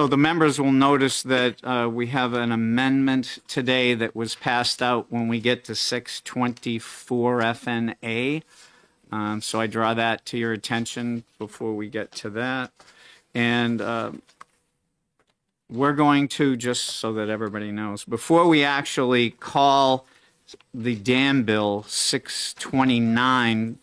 So the members will notice that we have an amendment today that was passed out when we get to 624 FNA. So I draw that to your attention before we get to that. And we're going to, just so that everybody knows, before we actually call the dam bill 629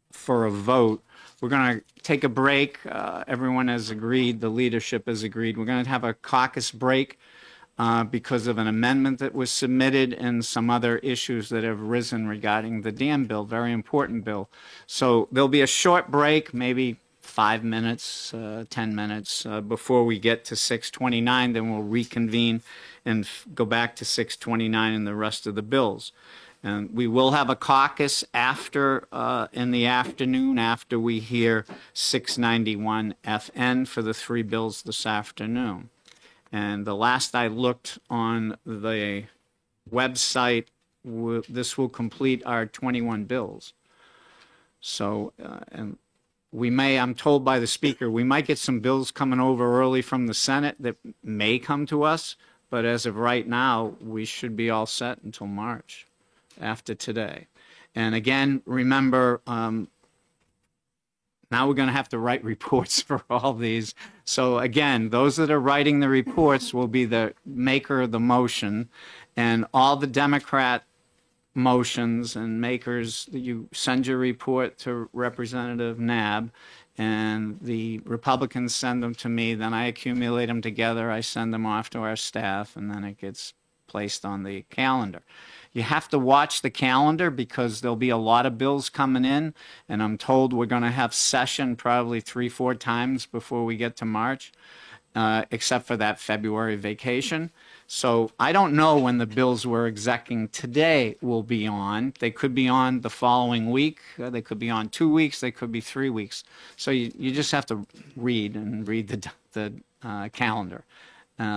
for a vote, we're going to take a break. Everyone has agreed, the leadership has agreed. We're going to have a caucus break because of an amendment that was submitted and some other issues that have risen regarding the dam bill, very important bill. So there'll be a short break, maybe 5 minutes, 10 minutes before we get to 629. Then we'll reconvene and go back to 629 and the rest of the bills. And we will have a caucus after, in the afternoon, after we hear 691 FN for the three bills this afternoon. And the last I looked on the website, this will complete our 21 bills. So, and we may, I'm told by the speaker, we might get some bills coming over early from the Senate that may come to us, but as of right now, we should be all set until March after today. And again, remember, now we're going to have to write reports for all these. So again, those that are writing the reports will be the maker of the motion, and all the Democrat motions and makers, you send your report to Representative Nab, and the Republicans send them to me. Then I accumulate them together. I send them off to our staff, and then it gets placed on the calendar. You have to watch the calendar because there'll be a lot of bills coming in, and I'm told we're going to have session probably 3-4 times before we get to March, except for that February vacation. So I don't know when the bills we're execing today will be on. They could be on the following week. They could be on 2 weeks. They could be 3 weeks. So you just have to read the calendar.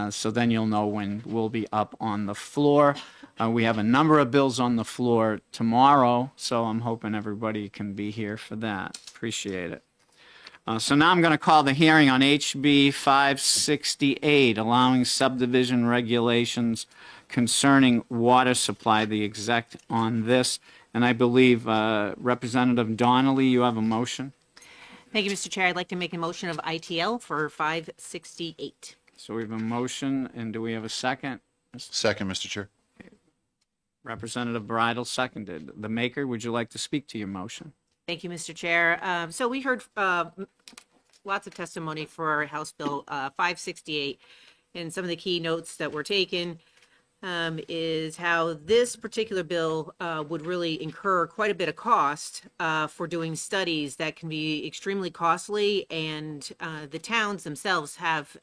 So then you'll know when we'll be up on the floor. We have a number of bills on the floor tomorrow, so I'm hoping everybody can be here for that. Appreciate it. So now I'm going to call the hearing on HB 568, allowing subdivision regulations concerning water supply, the exec on this. And I believe Representative Donnelly, you have a motion. Thank you, Mr. Chair. I'd like to make a motion of ITL for 568. So we have a motion, and do we have a second? Second, Mr. Chair. Representative Bridle seconded. The maker, would you like to speak to your motion? Thank you, Mr. Chair. So we heard lots of testimony for House Bill 568, and some of the key notes that were taken is how this particular bill would really incur quite a bit of cost for doing studies that can be extremely costly, and the towns themselves have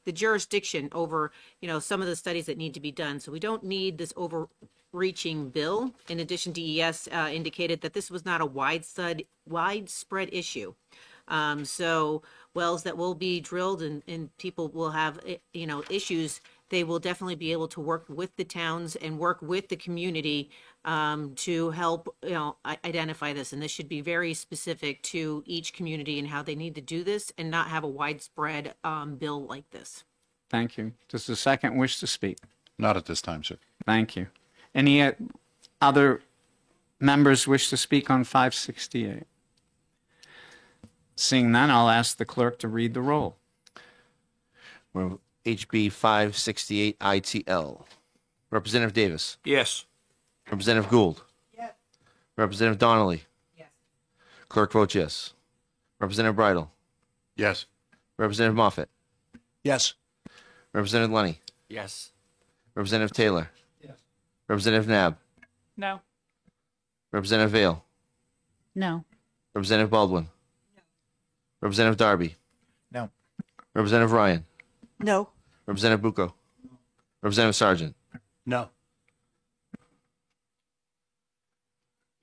the jurisdiction over some of the studies that need to be done. So we don't need this overreaching bill. In addition, DES indicated that this was not a widespread issue. So wells that will be drilled and people will have issues, they will definitely be able to work with the towns and work with the community to help identify this. And this should be very specific to each community and how they need to do this, and not have a widespread bill like this. Thank you. Does the second wish to speak? Not at this time, sir. Thank you. Any other members wish to speak on 568? Seeing none, I'll ask the clerk to read the roll. Well, HB 568 ITL. Representative Davis. Yes. Representative Gould. Yes. Representative Donnelly. Yes. Clerk votes yes. Representative Bridle. Yes. Representative Moffett. Yes. Representative Lenny. Yes. Representative Taylor. Yes. Representative Nab. No. Representative Vale. No. Representative Baldwin. No. Representative Darby. No. Representative Ryan. No. Representative Bucco. Representative Sargent. No.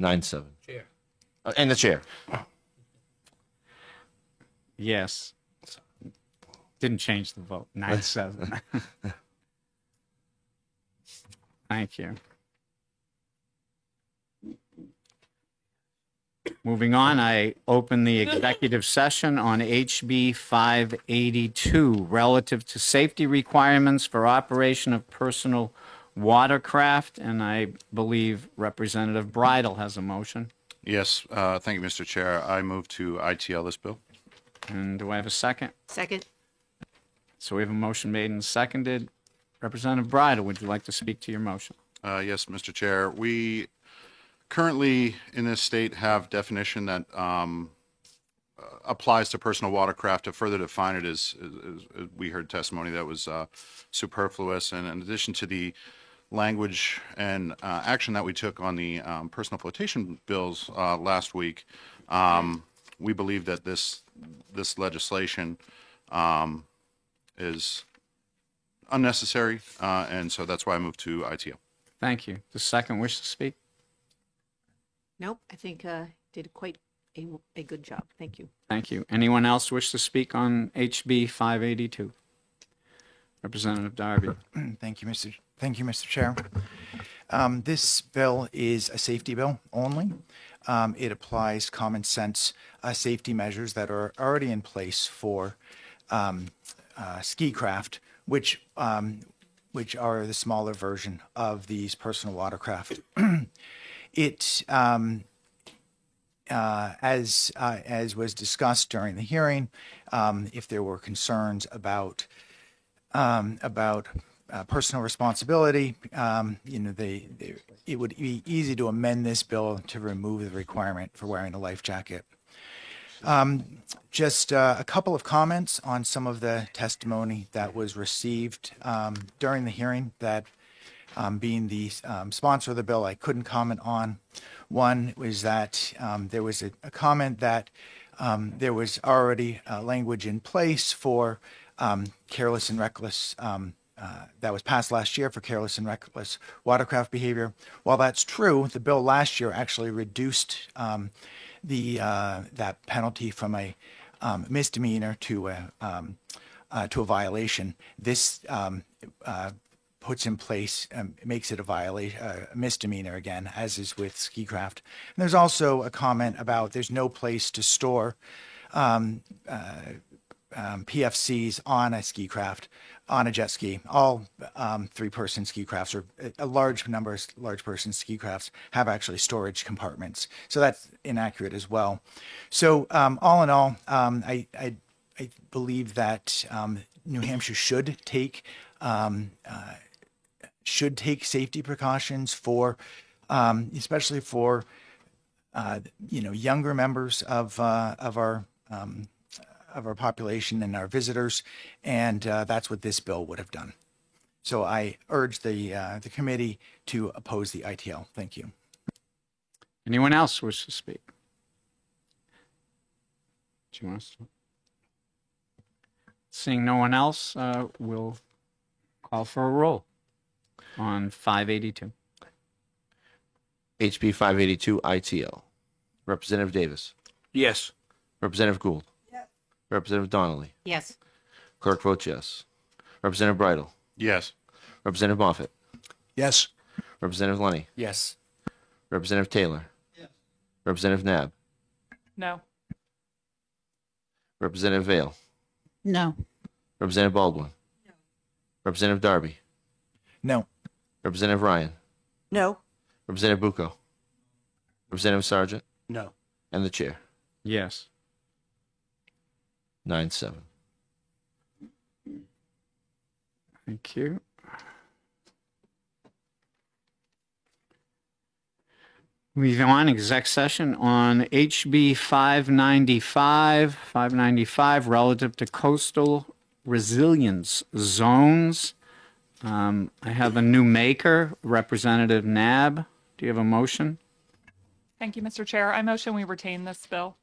9-7. Chair. And the chair. Yes. Didn't change the vote. 9-7. Thank you. Moving on, I open the executive session on HB 582 relative to safety requirements for operation of personal watercraft, and I believe Representative Bridle has a motion. Yes, thank you, Mr. Chair. I move to ITL this bill. And do I have a second? Second. So we have a motion made and seconded. Representative Bridle, would you like to speak to your motion? Yes, Mr. Chair. We currently in this state have definition that applies to personal watercraft. To further define it is we heard testimony that was superfluous. And in addition to the language and action that we took on the personal flotation bills last week, we believe that this legislation is unnecessary, and so that's why I moved to ITL. Thank you. The second wish to speak? Nope, I think did quite a good job. Thank you. Thank you. Anyone else wish to speak on HB 582? Representative Darby. Thank you, Mr. Chair. This bill is a safety bill only. It applies common sense safety measures that are already in place for ski craft, which are the smaller version of these personal watercraft. It, as was discussed during the hearing, if there were concerns about personal responsibility, it would be easy to amend this bill to remove the requirement for wearing a life jacket. Just a couple of comments on some of the testimony that was received during the hearing that, being the sponsor of the bill, I couldn't comment on. One was that there was a comment that there was already language in place for careless and reckless, that was passed last year for careless and reckless watercraft behavior. While that's true, the bill last year actually reduced that penalty from a misdemeanor to a violation. This puts in place, makes it a misdemeanor again, as is with ski craft. And there's also a comment about there's no place to store PFCs on a ski craft, on a jet ski. All three-person ski crafts, or a large number of large-person ski crafts, have actually storage compartments. So that's inaccurate as well. So all in all, I believe that New Hampshire should take safety precautions for, especially for younger members of our population and our visitors, and that's what this bill would have done. So I urge the committee to oppose the ITL. Thank you. Anyone else wish to speak? Do you want us to? Seeing no one else, we'll call for a roll on 582. HB 582 ITL. Representative Davis. Yes. Representative Gould. Yes. Representative Donnelly. Yes. Clerk votes yes. Representative Bridle. Yes. Representative Moffett. Yes. Representative Lenny. Yes. Representative Taylor. Yes. Representative Nab. No. Representative Vale. No. Representative Baldwin. No. Representative Darby. No. Representative Ryan. No. Representative Bucco. Representative Sargent. No. And the chair. Yes. 9-7. Thank you. Moving on, exec session on HB 595 relative to coastal resilience zones. I have a new maker, Representative Nab. Do you have a motion? Thank you, Mr. Chair. I motion we retain this bill.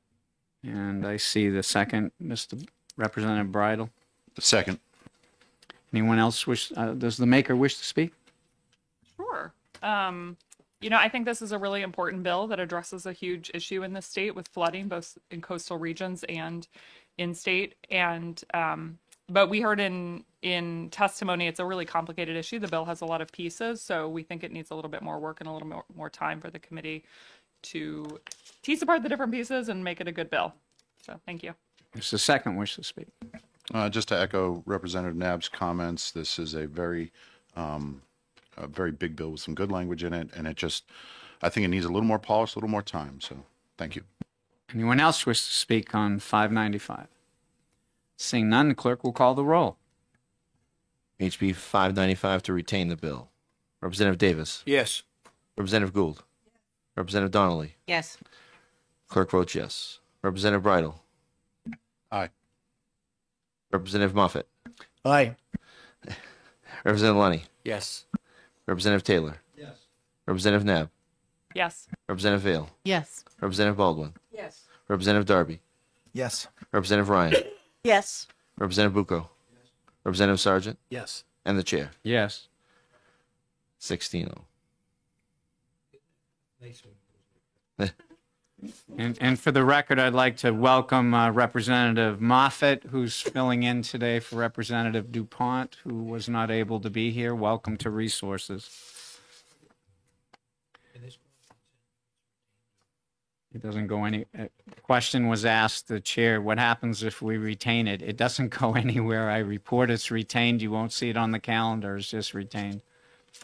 And I see the second, Mr. Representative Bridle. The second. Anyone else wish, does the maker wish to speak? Sure. I think this is a really important bill that addresses a huge issue in the state with flooding, both in coastal regions and in state. And but we heard in testimony, it's a really complicated issue. The bill has a lot of pieces, so we think it needs a little bit more work and a little more time for the committee to tease apart the different pieces and make it a good bill. So thank you. Is the second wish to speak? Just to echo Representative Nab's comments, this is a very big bill with some good language in it, and I think it needs a little more polish, a little more time. So, thank you. Anyone else wish to speak on 595? Seeing none, the clerk will call the roll. HB 595 to retain the bill. Representative Davis. Yes. Representative Gould. Representative Donnelly. Yes. Clerk votes yes. Representative Bridle. Aye. Representative Moffett. Aye. Representative Lunny. Yes. Representative Taylor. Yes. Representative Nab. Yes. Representative Vale. Yes. Representative Baldwin. Yes. Representative Darby. Yes. Representative Ryan. Yes. Representative Bucco. Representative Sargent. Yes. And the chair. Yes. 16-0. And for the record, I'd like to welcome Representative Moffett, who's filling in today for Representative DuPont, who was not able to be here. Welcome to Resources. It doesn't go any. Question was asked the chair, what happens if we retain it? It doesn't go anywhere. I report it's retained. You won't see it on the calendar. It's just retained.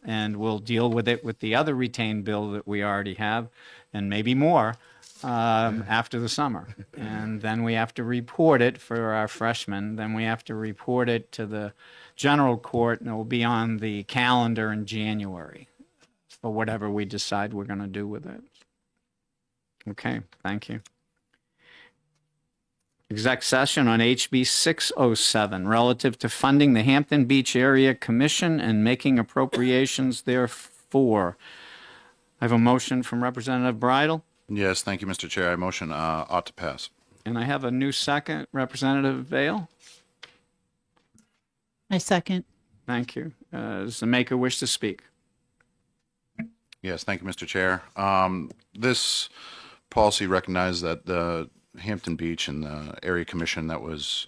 And we'll deal with it with the other retained bill that we already have, and maybe more after the summer. And then we have to report it for our freshmen. Then we have to report it to the general court, and it will be on the calendar in January for whatever we decide we're going to do with it. Okay, thank you. Exec session on HB 607 relative to funding the Hampton Beach Area Commission and making appropriations therefor. I have a motion from Representative Bridle, Yes, thank you, Mr. Chair. I motion ought to pass. and I have a new second, Representative Vale. I second. Thank you. Does the maker wish to speak? Yes, thank you, Mr. Chair. This policy recognized that the Hampton Beach and the Area Commission that was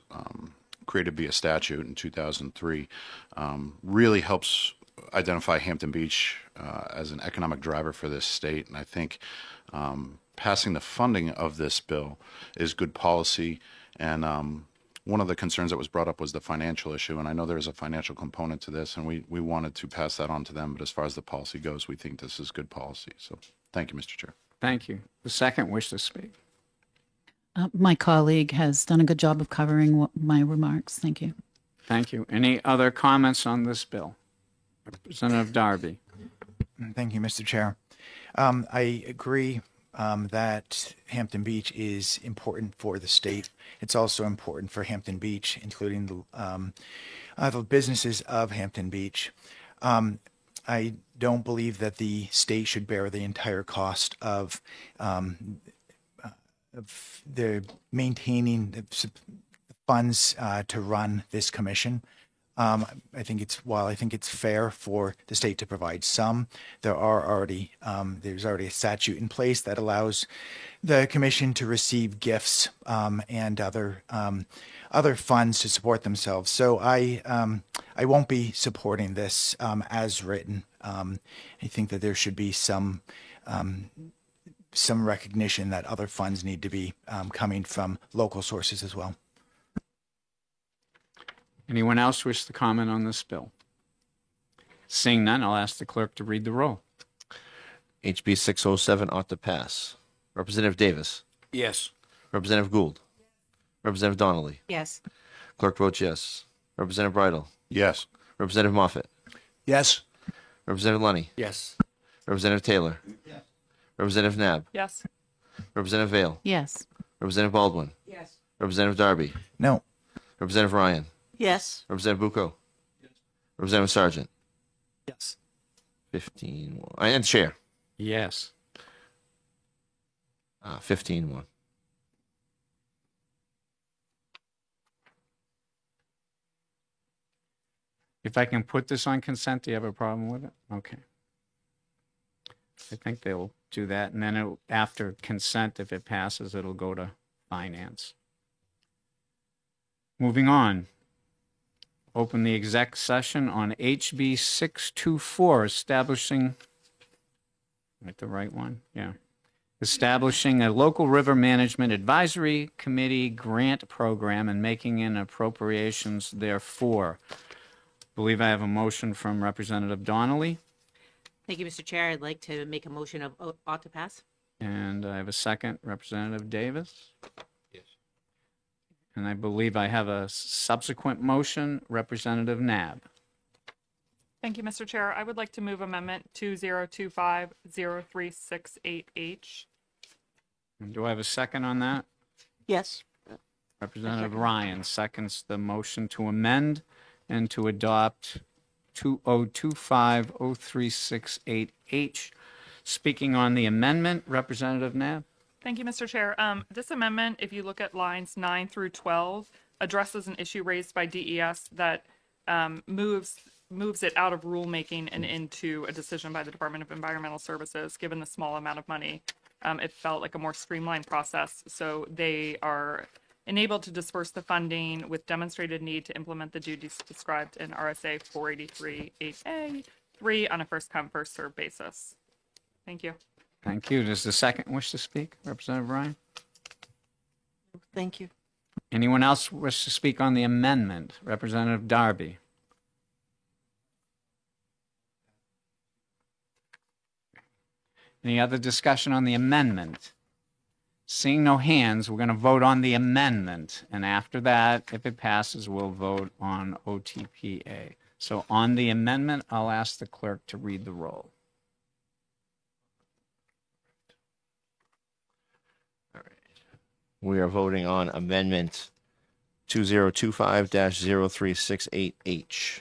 created via statute in 2003 really helps identify Hampton Beach as an economic driver for this state. And I think passing the funding of this bill is good policy. And one of the concerns that was brought up was the financial issue. And I know there's a financial component to this, and we wanted to pass that on to them. But as far as the policy goes, we think this is good policy. So thank you, Mr. Chair. Thank you. The second wish to speak. My colleague has done a good job of covering my remarks. Thank you. Thank you. Any other comments on this bill? Representative Darby. Thank you, Mr. Chair. I agree that Hampton Beach is important for the state. It's also important for Hampton Beach, including the businesses of Hampton Beach. I don't believe that the state should bear the entire cost of the maintaining the funds to run this commission. I think it's fair for the state to provide some. There's already a statute in place that allows the commission to receive gifts and other funds to support themselves. So I won't be supporting this as written. I think that there should be some recognition that other funds need to be coming from local sources as well. Anyone else wish to comment on this bill? Seeing none, I'll ask the clerk to read the roll. HB 607 ought to pass. Representative Davis. Yes. Representative Gould. Representative Donnelly. Yes. Clerk votes yes. Representative Bridle. Yes. Representative Moffett. Yes. Representative Lunny. Yes. Representative Taylor. Yes. Representative Nab. Yes. Representative Vale. Yes. Representative Baldwin. Yes. Representative Darby. No. Representative Ryan. Yes. Representative Bucco. Yes. Representative Sargent. Yes. 15. And chair. Yes. 15-1. If I can put this on consent, do you have a problem with it? Okay. I think they'll do that, and then after consent, if it passes, it'll go to finance. Moving on. Open the exec session on HB 624, establishing, right, the right one? Yeah. establishing a local river management advisory committee grant program and making an appropriations therefore. Believe I have a motion from Representative Donnelly, Thank you, Mr. Chair. I'd like to make a motion of ought to pass. and I have a second, Representative Davis. Yes. And I believe I have a subsequent motion, Representative Nab. Thank you, Mr. Chair. I would like to move amendment 2025-0368H. And do I have a second on that? Yes. Representative Ryan seconds the motion to amend and to adopt 2025-0368H. Speaking on the amendment, Representative Nab. Thank you, Mr. Chair. This amendment, if you look at lines 9 through 12, addresses an issue raised by DES that moves it out of rulemaking and into a decision by the Department of Environmental Services. Given the small amount of money, it felt like a more streamlined process. So they are enabled to disperse the funding with demonstrated need to implement the duties described in RSA 483-8A3 on a first-come, first-served basis. Thank you. Thank you. Does the second wish to speak? Representative Ryan? Thank you. Anyone else wish to speak on the amendment? Representative Darby? Any other discussion on the amendment? Seeing no hands, we're going to vote on the amendment. And after that, if it passes, we'll vote on OTPA. So on the amendment, I'll ask the clerk to read the roll. We are voting on amendment 2025-0368H.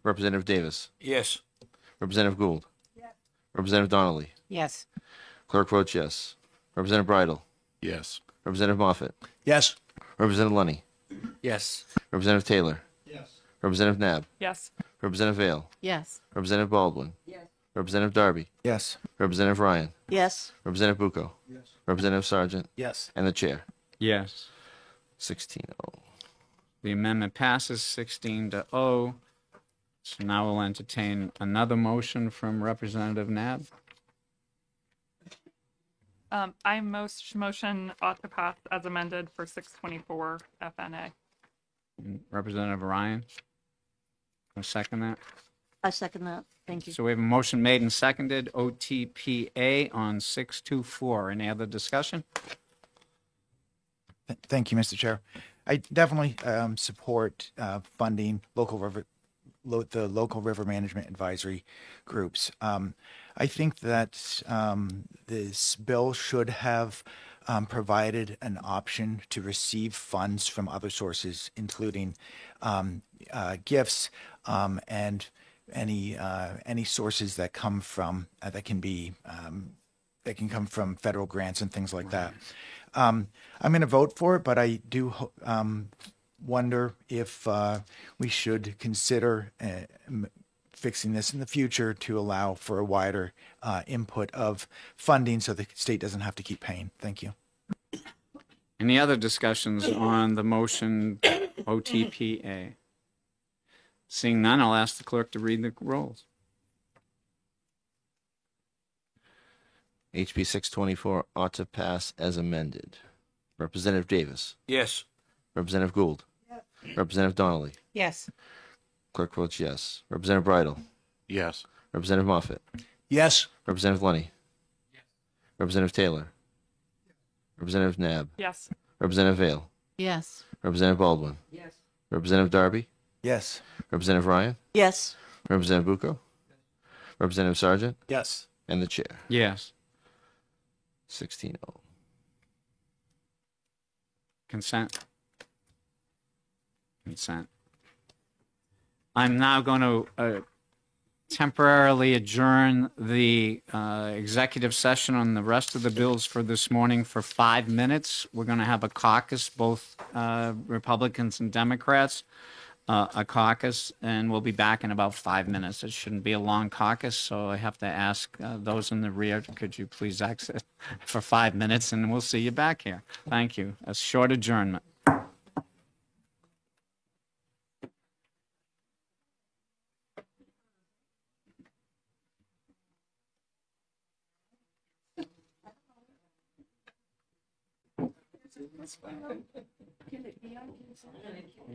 Representative Davis. Yes. Representative Gould. Yes. Representative Donnelly. Yes. Clerk votes yes. Representative Bridle. Yes. Representative Moffett. Yes. Representative Lunny. Yes. Representative Taylor. Yes. Representative Nab. Yes. Representative Vale. Yes. Representative Baldwin. Yes. Representative Darby. Yes. Representative Ryan. Yes. Representative Bucco. Yes. Representative Sargent. Yes. And the chair. Yes. 16-0. The amendment passes 16-0. So now we'll entertain another motion from Representative Nab. I motion ought to pass as amended for 624 FNA. Representative Ryan? Want to second that? I second that. Thank you. So we have a motion made and seconded, OTPA on 624. Any other discussion? Thank you, Mr. Chair. I definitely support funding the local river management advisory groups. I think that this bill should have provided an option to receive funds from other sources, including gifts and any sources that come from that can come from federal grants and things like that. I'm going to vote for it, but I do wonder if we should consider fixing this in the future to allow for a wider input of funding so the state doesn't have to keep paying. Thank you. Any other discussions on the motion OTPA? Seeing none, I'll ask the clerk to read the rolls. HB 624 ought to pass as amended. Representative Davis. Yes. Representative Gould. Yes. Representative Donnelly. Yes. Clerk votes yes. Representative Bridle. Yes. Representative Moffett. Yes. Representative Lunny. Yes. Representative Taylor. Representative Nab. Yes. Representative Vale. Yes. Representative Baldwin. Yes. Representative Darby. Yes. Representative Ryan. Yes. Representative Bucco. Representative Sargent. Yes. And the chair. Yes. 16-0. Consent. Consent. I'm now going to temporarily adjourn the executive session on the rest of the bills for this morning for 5 minutes. We're going to have a caucus, both Republicans and Democrats, a caucus, and we'll be back in about 5 minutes. It shouldn't be a long caucus, so I have to ask those in the rear, could you please exit for 5 minutes, and we'll see you back here. Thank you. A short adjournment. It'll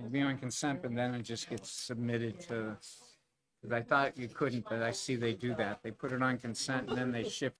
be on consent, but then it just gets submitted to, because I thought you couldn't, but I see they do that. They put it on consent and then they shift.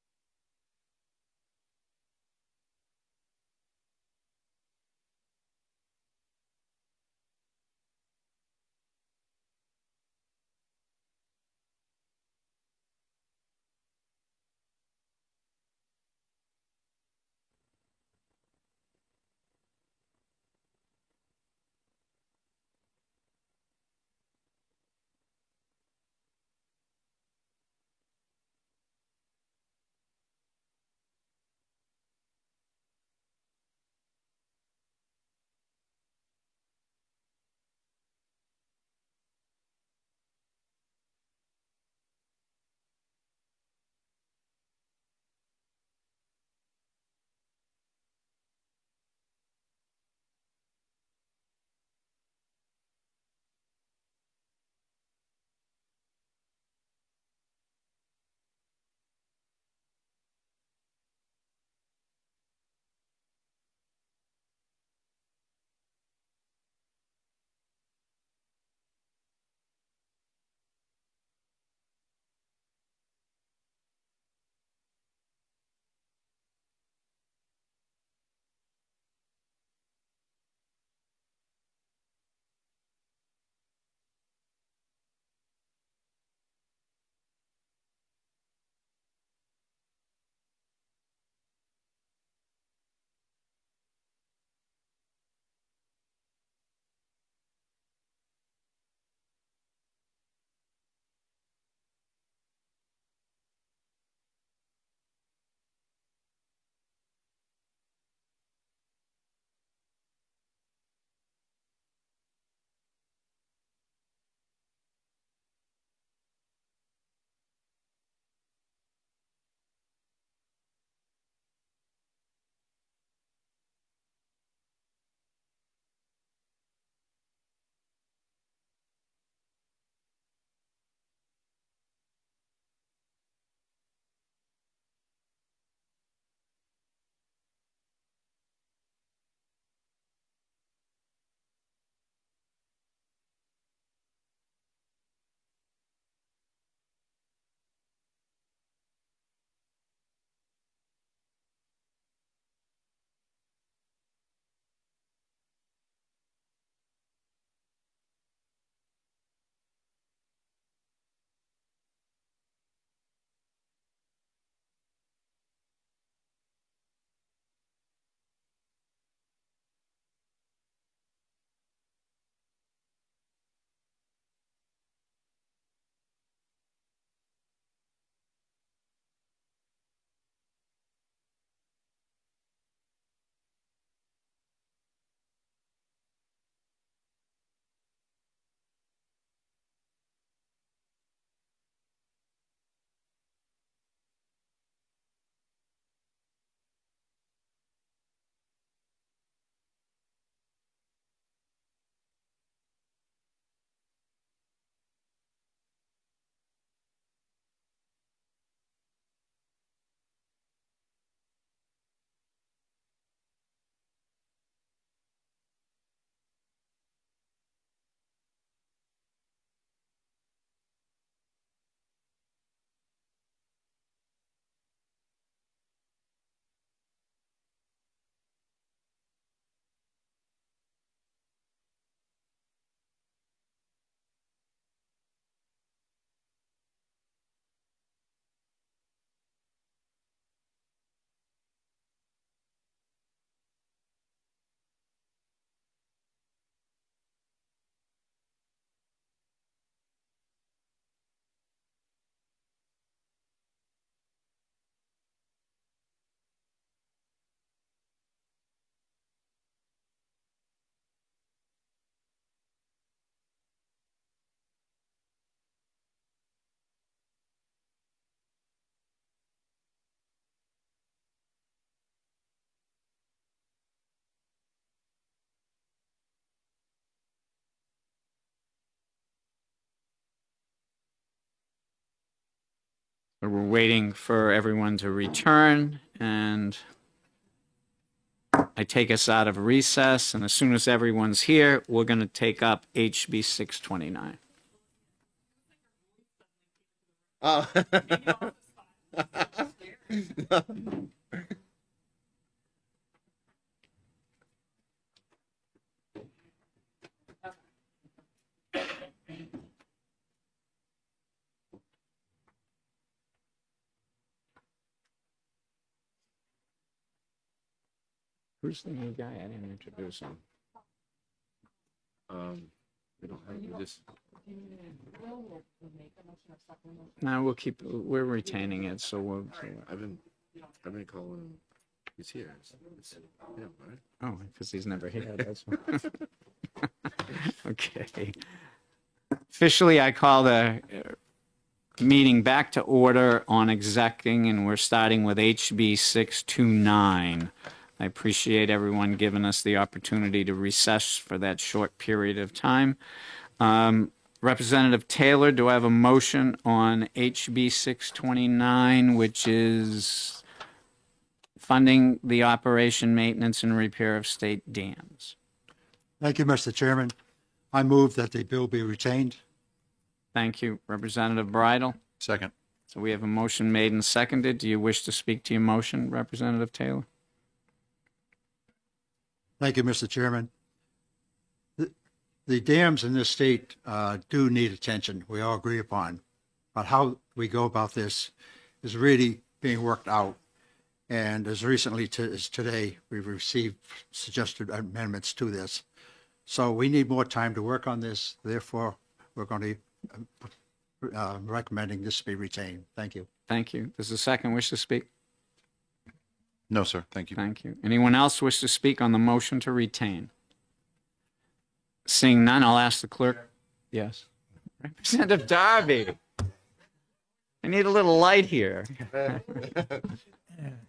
We're waiting for everyone to return, and I take us out of recess, and as soon as everyone's here, we're going to take up HB 629. Oh. Who's the new guy? I didn't introduce him. We don't have this. No, we're retaining it, so I've been calling him. He's here. It's him, right? oh, because he's never here. That's why. Okay. Officially, I call the meeting back to order on execing, and we're starting with HB 629. I appreciate everyone giving us the opportunity to recess for that short period of time. Representative Taylor, do I have a motion on HB 629, which is funding the operation, maintenance, and repair of state dams? Thank you, Mr. Chairman. I move that the bill be retained. Thank you. Representative Bridle? Second. So we have a motion made and seconded. Do you wish to speak to your motion, Representative Taylor? Thank you, Mr. Chairman. The dams in this state do need attention. We all agree upon. But how we go about this is really being worked out. And as recently as today, we've received suggested amendments to this. So we need more time to work on this. Therefore, we're going to recommending this be retained. Thank you. Thank you. Does the second wish to speak? No, sir. Thank you. Thank you. Anyone else wish to speak on the motion to retain? Seeing none, I'll ask the clerk. Yes. Representative Darby. I need a little light here.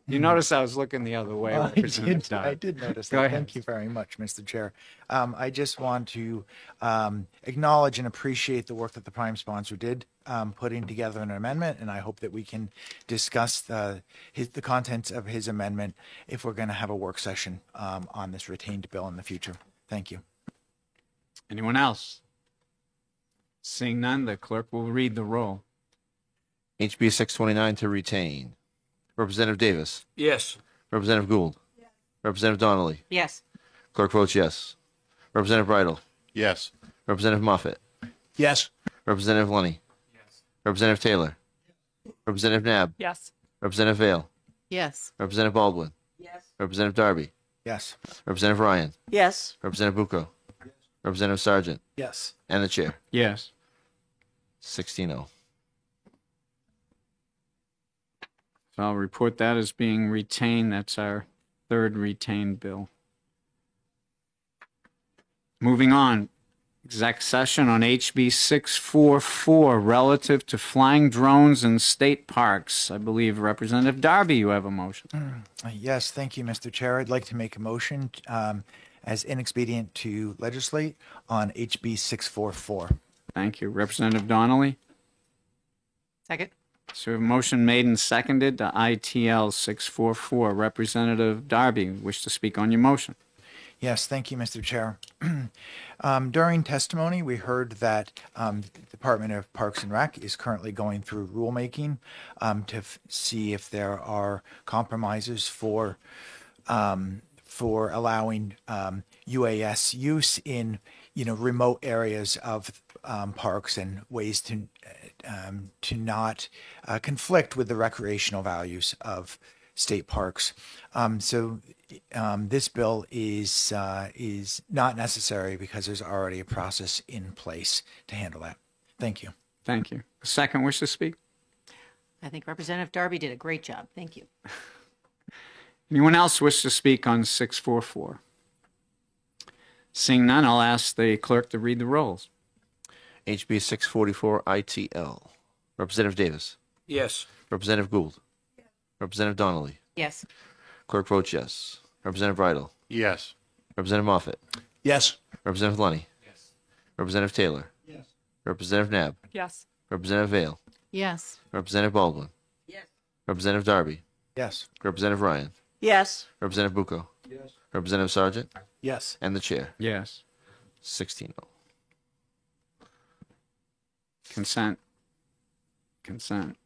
You notice I was looking the other way. Representative Darby. I did notice Go that. ahead. Thank you very much, Mr. Chair. I just want to acknowledge and appreciate the work that the prime sponsor did putting together an amendment, and I hope that we can discuss the contents of his amendment if we're going to have a work session on this retained bill in the future. Thank you. Anyone else? Seeing none, the clerk will read the roll. HB 629 to retain. Representative Davis. Yes. Representative Gould. Representative Donnelly. Yes. Clerk votes yes. Representative Bridle. Yes. Representative Moffett. Yes. Representative Lunny. Yes. Representative Taylor. Representative Nab. Yes. Representative Vale. Yes. Representative Baldwin. Yes. Representative Darby. Yes. Representative Ryan. Yes. Representative Bucco. Representative Sargent. Yes. And the chair. Yes. 16-0. So I'll report that as being retained. That's our third retained bill. Moving on. Exec session on HB 644 relative to flying drones in state parks. I believe Representative Darby, you have a motion. Yes, thank you, Mr. Chair. I'd like to make a motion as inexpedient to legislate on HB 644. Thank you. Representative Donnelly? Second? So we have a motion made and seconded to ITL 644. Representative Darby, wish to speak on your motion? Yes, thank you, Mr. Chair. During testimony, we heard that the Department of Parks and Rec is currently going through rulemaking to see if there are compromises for allowing UAS use in remote areas of parks and ways to not conflict with the recreational values of state parks. So this bill is not necessary because there's already a process in place to handle that. Thank you. Thank you. Second wish to speak? I think Representative Darby did a great job. Thank you. Anyone else wish to speak on 644? Seeing none, I'll ask the clerk to read the rolls. HB 644 ITL. Representative Davis. Yes. Representative Gould. Representative Donnelly. Yes. Clerk votes yes. Representative Bridle. Yes. Representative Moffett. Yes. Representative Lunny. Yes. Representative Taylor. Yes. Representative Nab. Yes. Representative Vale. Yes. Representative Baldwin. Yes. Representative Darby. Yes. Representative Ryan. Yes. Representative Bucco. Yes. Representative Sergeant, Yes. and the chair. Yes. 16-0. Consent. Consent.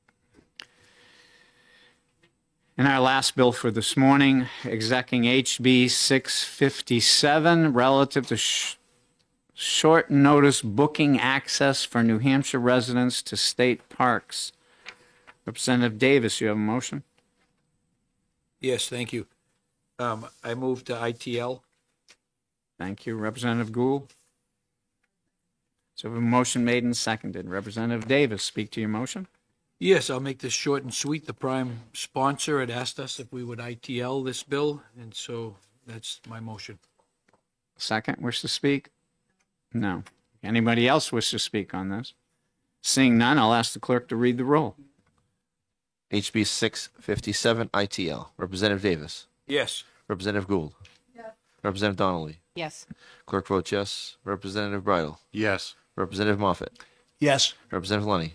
And our last bill for this morning, executing HB 657, relative to short notice booking access for New Hampshire residents to state parks. Representative Davis, you have a motion? Yes, thank you. I move to ITL. Thank you. Representative Gould? So we have a motion made and seconded. Representative Davis, speak to your motion. Yes, I'll make this short and sweet. The prime sponsor had asked us if we would ITL this bill, and so that's my motion. Second, wish to speak? No. Anybody else wish to speak on this? Seeing none, I'll ask the clerk to read the roll. HB 657 ITL. Representative Davis. Yes. Representative Gould. Representative Donnelly. Yes. Clerk votes yes. Representative Bridle. Yes. Representative Moffett. Yes. Representative Lunny.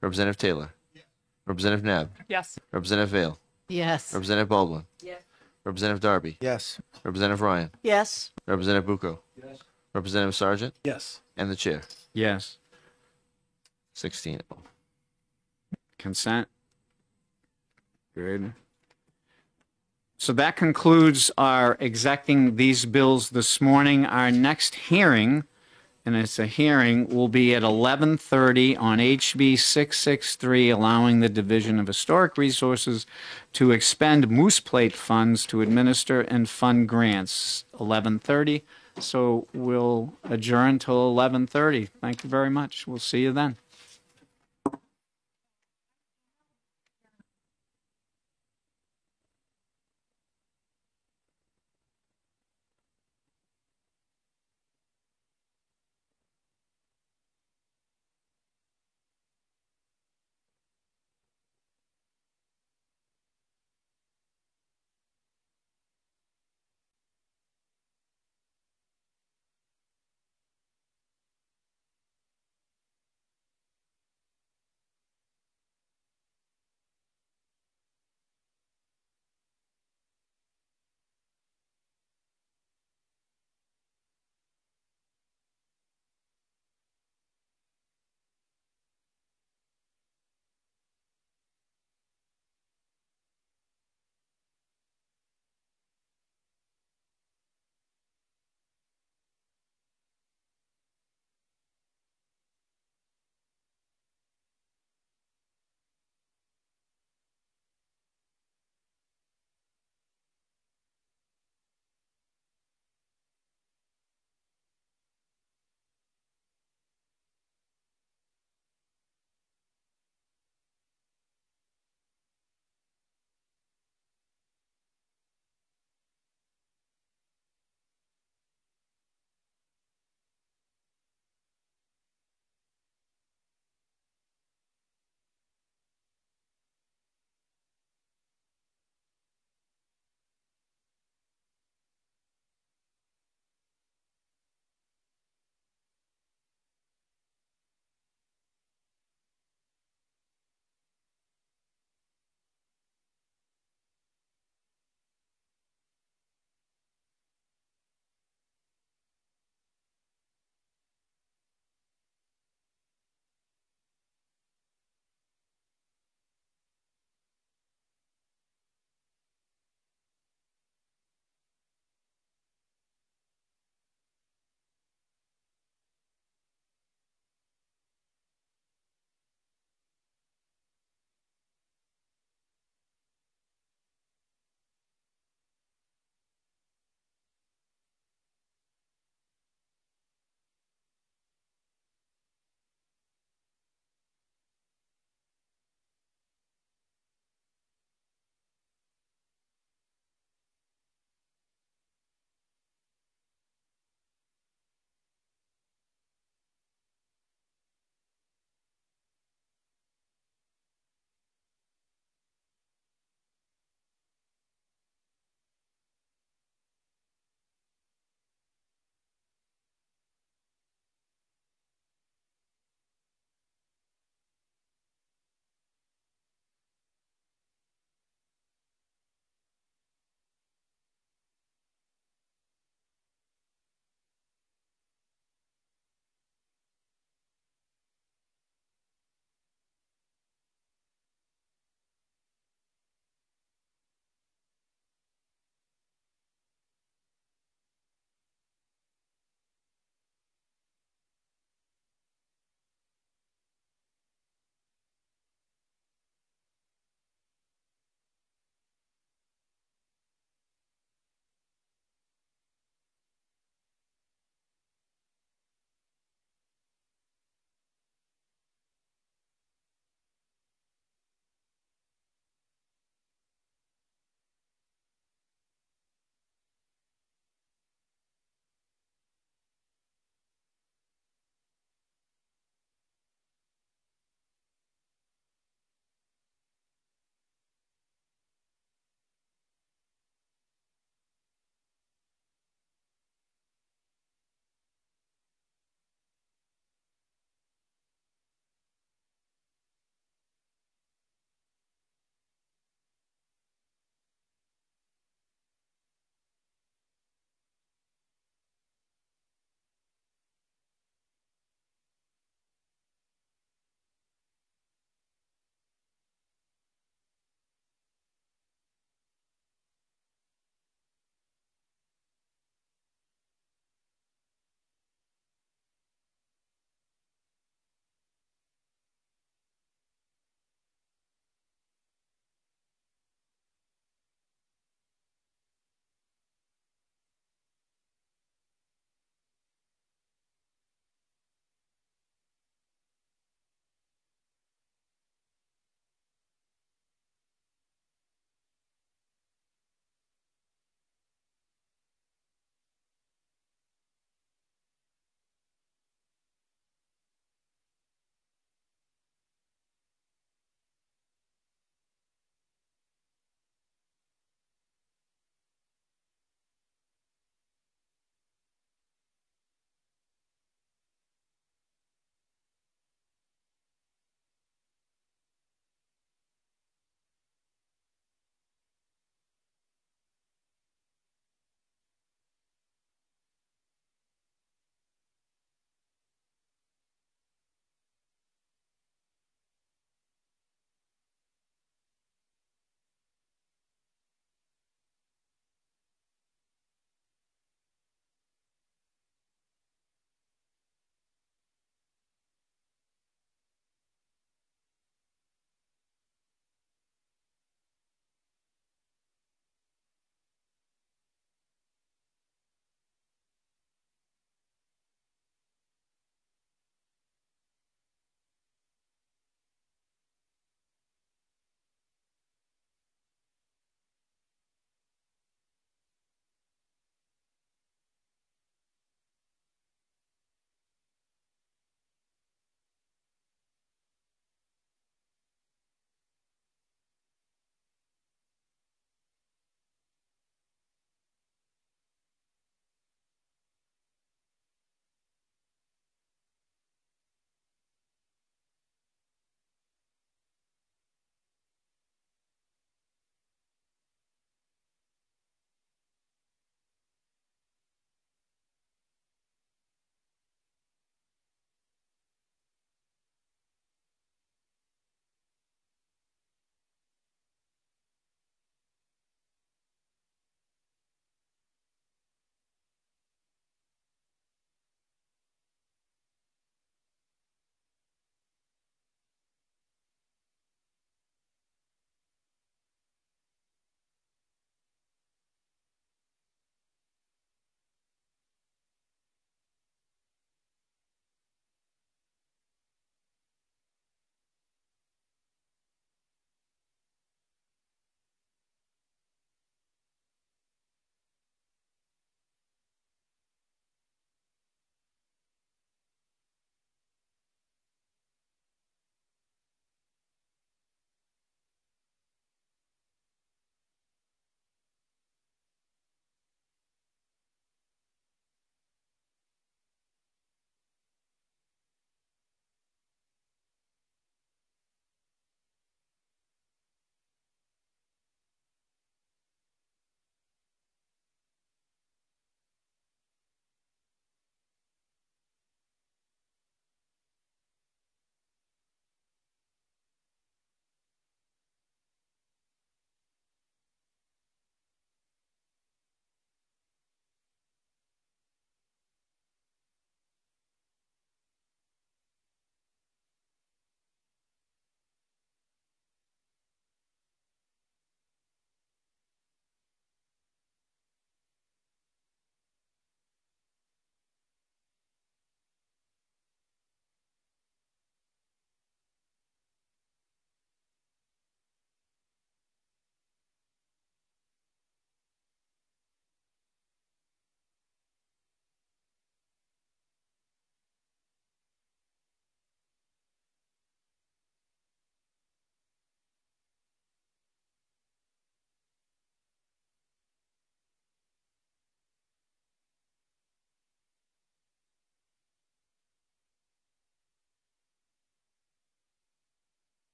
Representative Taylor. Representative Nab. Yes. Representative Vale. Yes. Representative Baldwin. Representative Darby. Yes. Representative Ryan. Yes. Representative Bucco. Representative Sergeant, Yes. and the chair. Yes. 16-0. Consent. Good. So that concludes our execting these bills this morning. Our next hearing, and it's a hearing, will be at 11:30 on HB 663, allowing the Division of Historic Resources to expend Moose Plate funds to administer and fund grants. 11:30. So we'll adjourn till 11:30. Thank you very much. We'll see you then.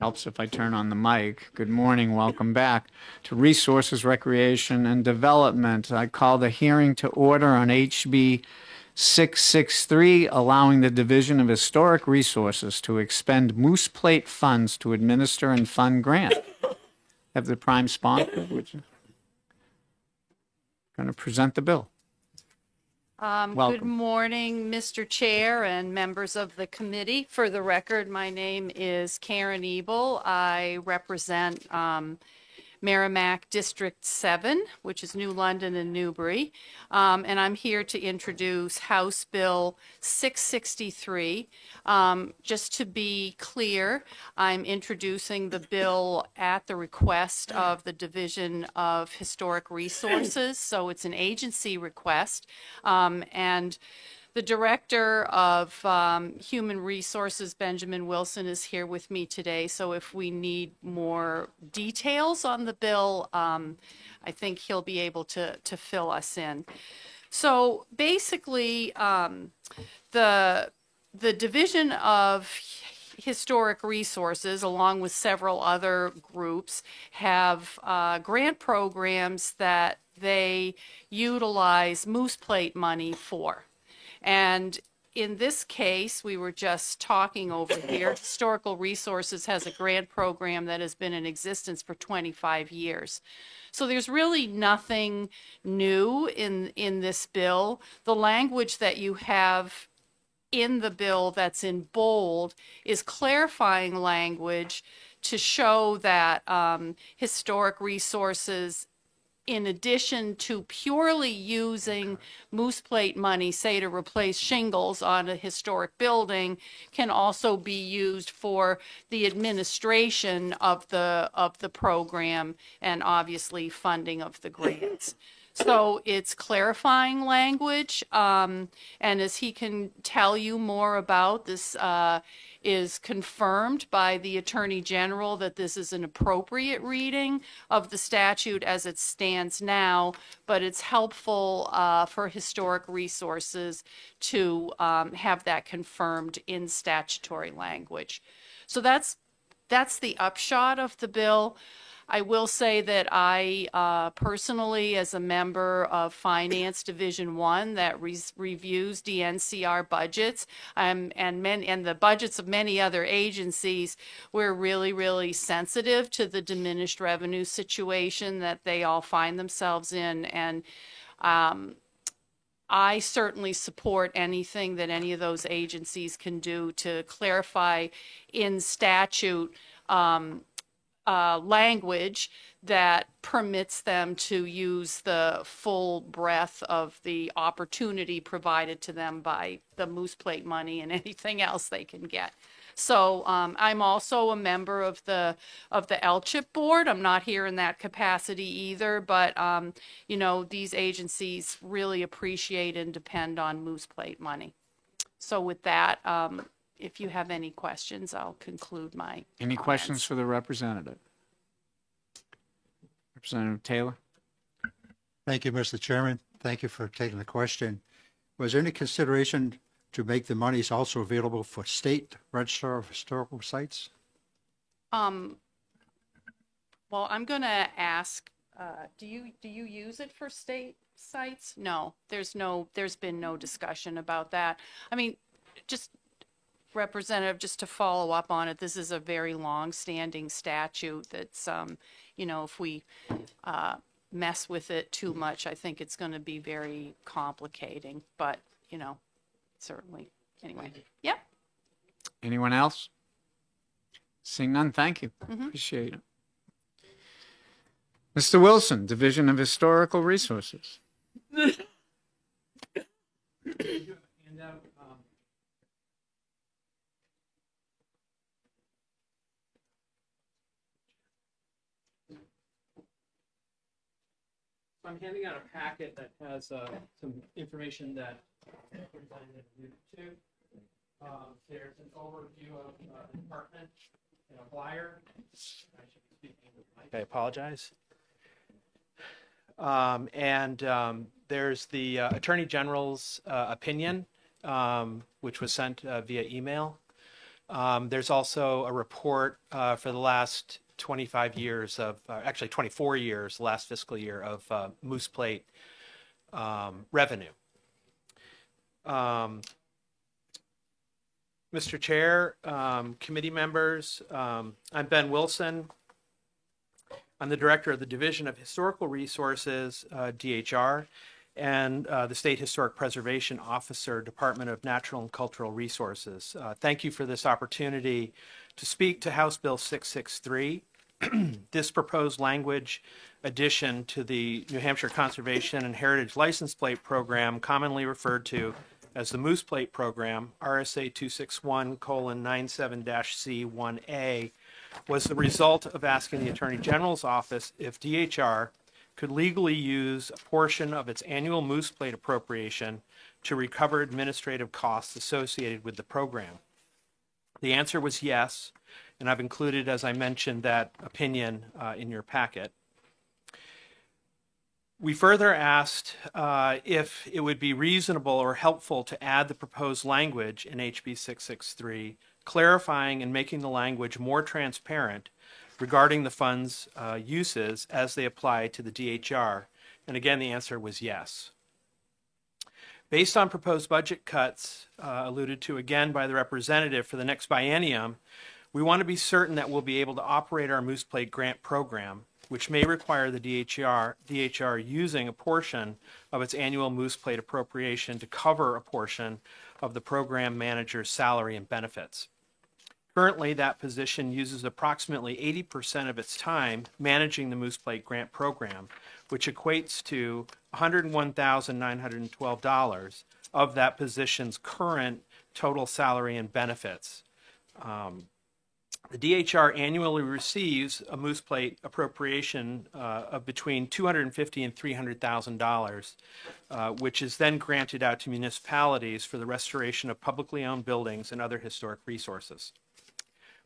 Helps if I turn on the mic. Good morning, welcome back to Resources, Recreation, and Development. I call the hearing to order on HB 663, allowing the Division of Historic Resources to expend Moose Plate funds to administer and fund grant. Have the prime sponsor, which is going to present the bill. Good Welcome. morning, Mr. Chair and members of the committee. For the record, my name is Karen Ebel. I represent Merrimack District 7, which is New London and Newbury. And I'm here to introduce House Bill 663. Just to be clear, I'm introducing the bill at the request of the Division of Historic Resources, so it's an agency request. And the Director of Human Resources, Benjamin Wilson, is here with me today. So if we need more details on the bill, I think he'll be able to fill us in. So basically, the Division of Historic Resources, along with several other groups, have grant programs that they utilize Moose Plate money for. And in this case, we were just talking over here, Historical Resources has a grant program that has been in existence for 25 years. So there's really nothing new in this bill. The language that you have in the bill that's in bold is clarifying language to show that Historic Resources, in addition to purely using Moose Plate money, say to replace shingles on a historic building, can also be used for the administration of the program and obviously funding of the grants. So it's clarifying language, and as he can tell you more about, this is confirmed by the Attorney General that this is an appropriate reading of the statute as it stands now, but it's helpful for Historic Resources to have that confirmed in statutory language. So that's the upshot of the bill. I will say that I personally, as a member of Finance Division 1 that reviews DNCR budgets and the budgets of many other agencies, we're really, really sensitive to the diminished revenue situation that they all find themselves in. And I certainly support anything that any of those agencies can do to clarify in statute language that permits them to use the full breadth of the opportunity provided to them by the Moose Plate money and anything else they can get. So I'm also a member of the LCHIP board. I'm not here in that capacity either, but you know, these agencies really appreciate and depend on Moose Plate money. So with that, if you have any questions, I'll conclude my Any comments. questions for the representative? Representative Taylor? Thank you, Mr. Chairman. Thank you for taking the question. Was there any consideration to make the monies also available for state register of historical sites? Well, I'm going to ask, do you use it for state sites? No, there's been no discussion about that. I mean, just Representative, just to follow up on it, this is a very long-standing statute that's, you know, if we mess with it too much, I think it's going to be very complicating, but, you know, certainly. Anyway, yep. Anyone else? Seeing none, thank you. Appreciate it. Mr. Wilson, Division of Historical Resources. I'm handing out a packet that has some information that to. There's an overview of the department and a flyer. I should be speaking with Mike. I apologize. There's the Attorney General's opinion, which was sent via email There's also a report for the last 25 years of, actually 24 years, last fiscal year of Moose Plate revenue. Mr. Chair, committee members, I'm Ben Wilson. I'm the director of the Division of Historical Resources, DHR, and the State Historic Preservation Officer, Department of Natural and Cultural Resources. Thank you for this opportunity to speak to House Bill 663. This proposed language addition to the New Hampshire Conservation and Heritage License Plate Program, commonly referred to as the Moose Plate Program, RSA 261:97-C1A, was the result of asking the Attorney General's office if DHR could legally use a portion of its annual Moose Plate appropriation to recover administrative costs associated with the program. The answer was yes, and I've included, as I mentioned, that opinion in your packet. We further asked if it would be reasonable or helpful to add the proposed language in HB 663, clarifying and making the language more transparent regarding the fund's uses as they apply to the DHR. And again, the answer was yes. Based on proposed budget cuts alluded to again by the representative for the next biennium, we want to be certain that we'll be able to operate our Moose Plate grant program, which may require the DHR using a portion of its annual Moose Plate appropriation to cover a portion of the program manager's salary and benefits. Currently, that position uses approximately 80% of its time managing the Moose Plate grant program, which equates to $101,912 of that position's current total salary and benefits. The DHR annually receives a Moose Plate appropriation of between $250,000 and $300,000, which is then granted out to municipalities for the restoration of publicly owned buildings and other historic resources.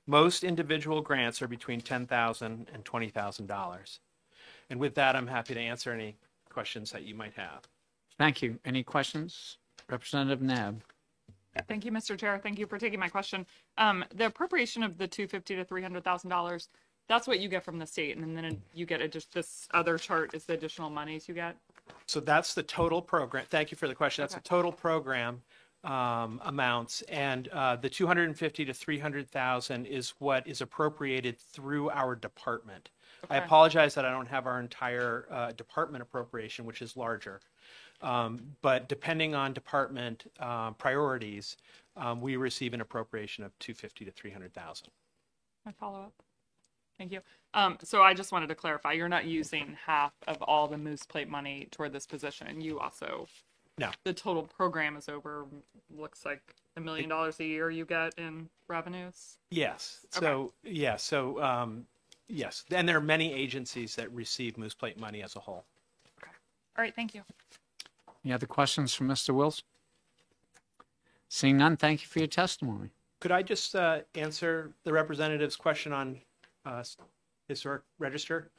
Most individual grants are between $10,000 and $20,000. And with that, I'm happy to answer any questions that you might have. Thank you. Any questions? Representative Nab. Thank you, Mr. Chair. Thank you for taking my question. The appropriation of the $250,000 to $300,000, that's what you get from the state, and then you get just this other chart is the additional monies you get. So that's the total program. Thank you for the question. That's the total program amounts, and the $250,000 to $300,000 is what is appropriated through our department. I apologize that I don't have our entire department appropriation, which is larger. But depending on department priorities, we receive an appropriation of $250,000 to $300,000. My follow-up. Thank you. So I just wanted to clarify, you're not using half of all the Moose Plate money toward this position. You also, no. The total program is over, looks like $1 million a year you get in revenues. Yes. Okay. So yeah. So yes, and there are many agencies that receive Moose Plate money as a whole. Okay. All right. Thank you. Any other questions for Mr. Wilson? Seeing none, thank you for your testimony. Could I just answer the representative's question on historic register?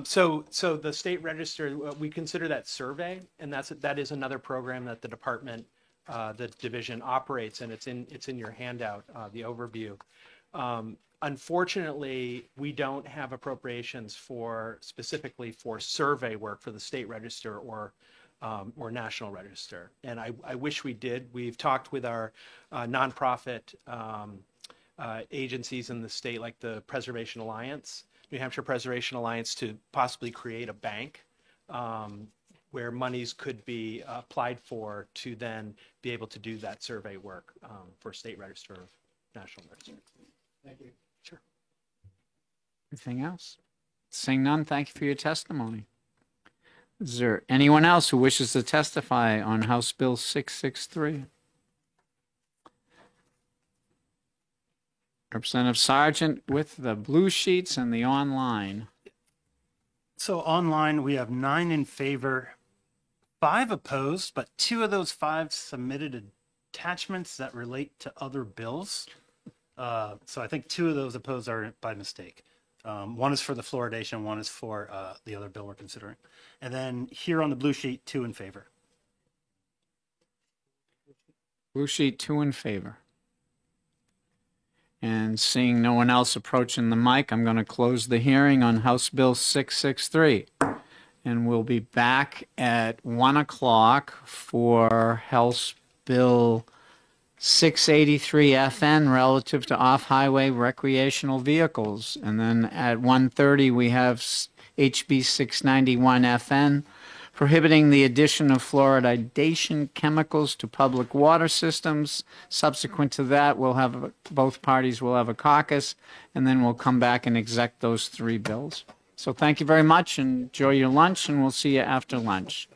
So the state register, we consider that survey, and that is another program that the department, the division operates, and it's in your handout, the overview. Unfortunately, we don't have appropriations specifically for survey work for the state register or National Register. And I wish we did. We've talked with our nonprofit agencies in the state, like the Preservation Alliance, New Hampshire Preservation Alliance, to possibly create a bank where monies could be applied for to then be able to do that survey work for State Register of National Register. Thank you. Sure. Anything else? Seeing none, thank you for your testimony. Is there anyone else who wishes to testify on House Bill 663? Representative Sargent with the blue sheets and the online. So online, we have 9 in favor, 5 opposed, but 2 of those 5 submitted attachments that relate to other bills. So I think 2 of those opposed are by mistake. One is for the fluoridation, one is for the other bill we're considering. And then here on the blue sheet, 2 in favor. Blue sheet, 2 in favor. And seeing no one else approaching the mic, I'm going to close the hearing on House Bill 663. And we'll be back at 1 o'clock for House Bill 683 FN relative to off-highway recreational vehicles. And then at 1:30 we have HB 691 FN prohibiting the addition of fluoridation chemicals to public water systems. Subsequent to that, both parties will have a caucus, and then we'll come back and exec those three bills. So thank you very much, and enjoy your lunch, and we'll see you after lunch.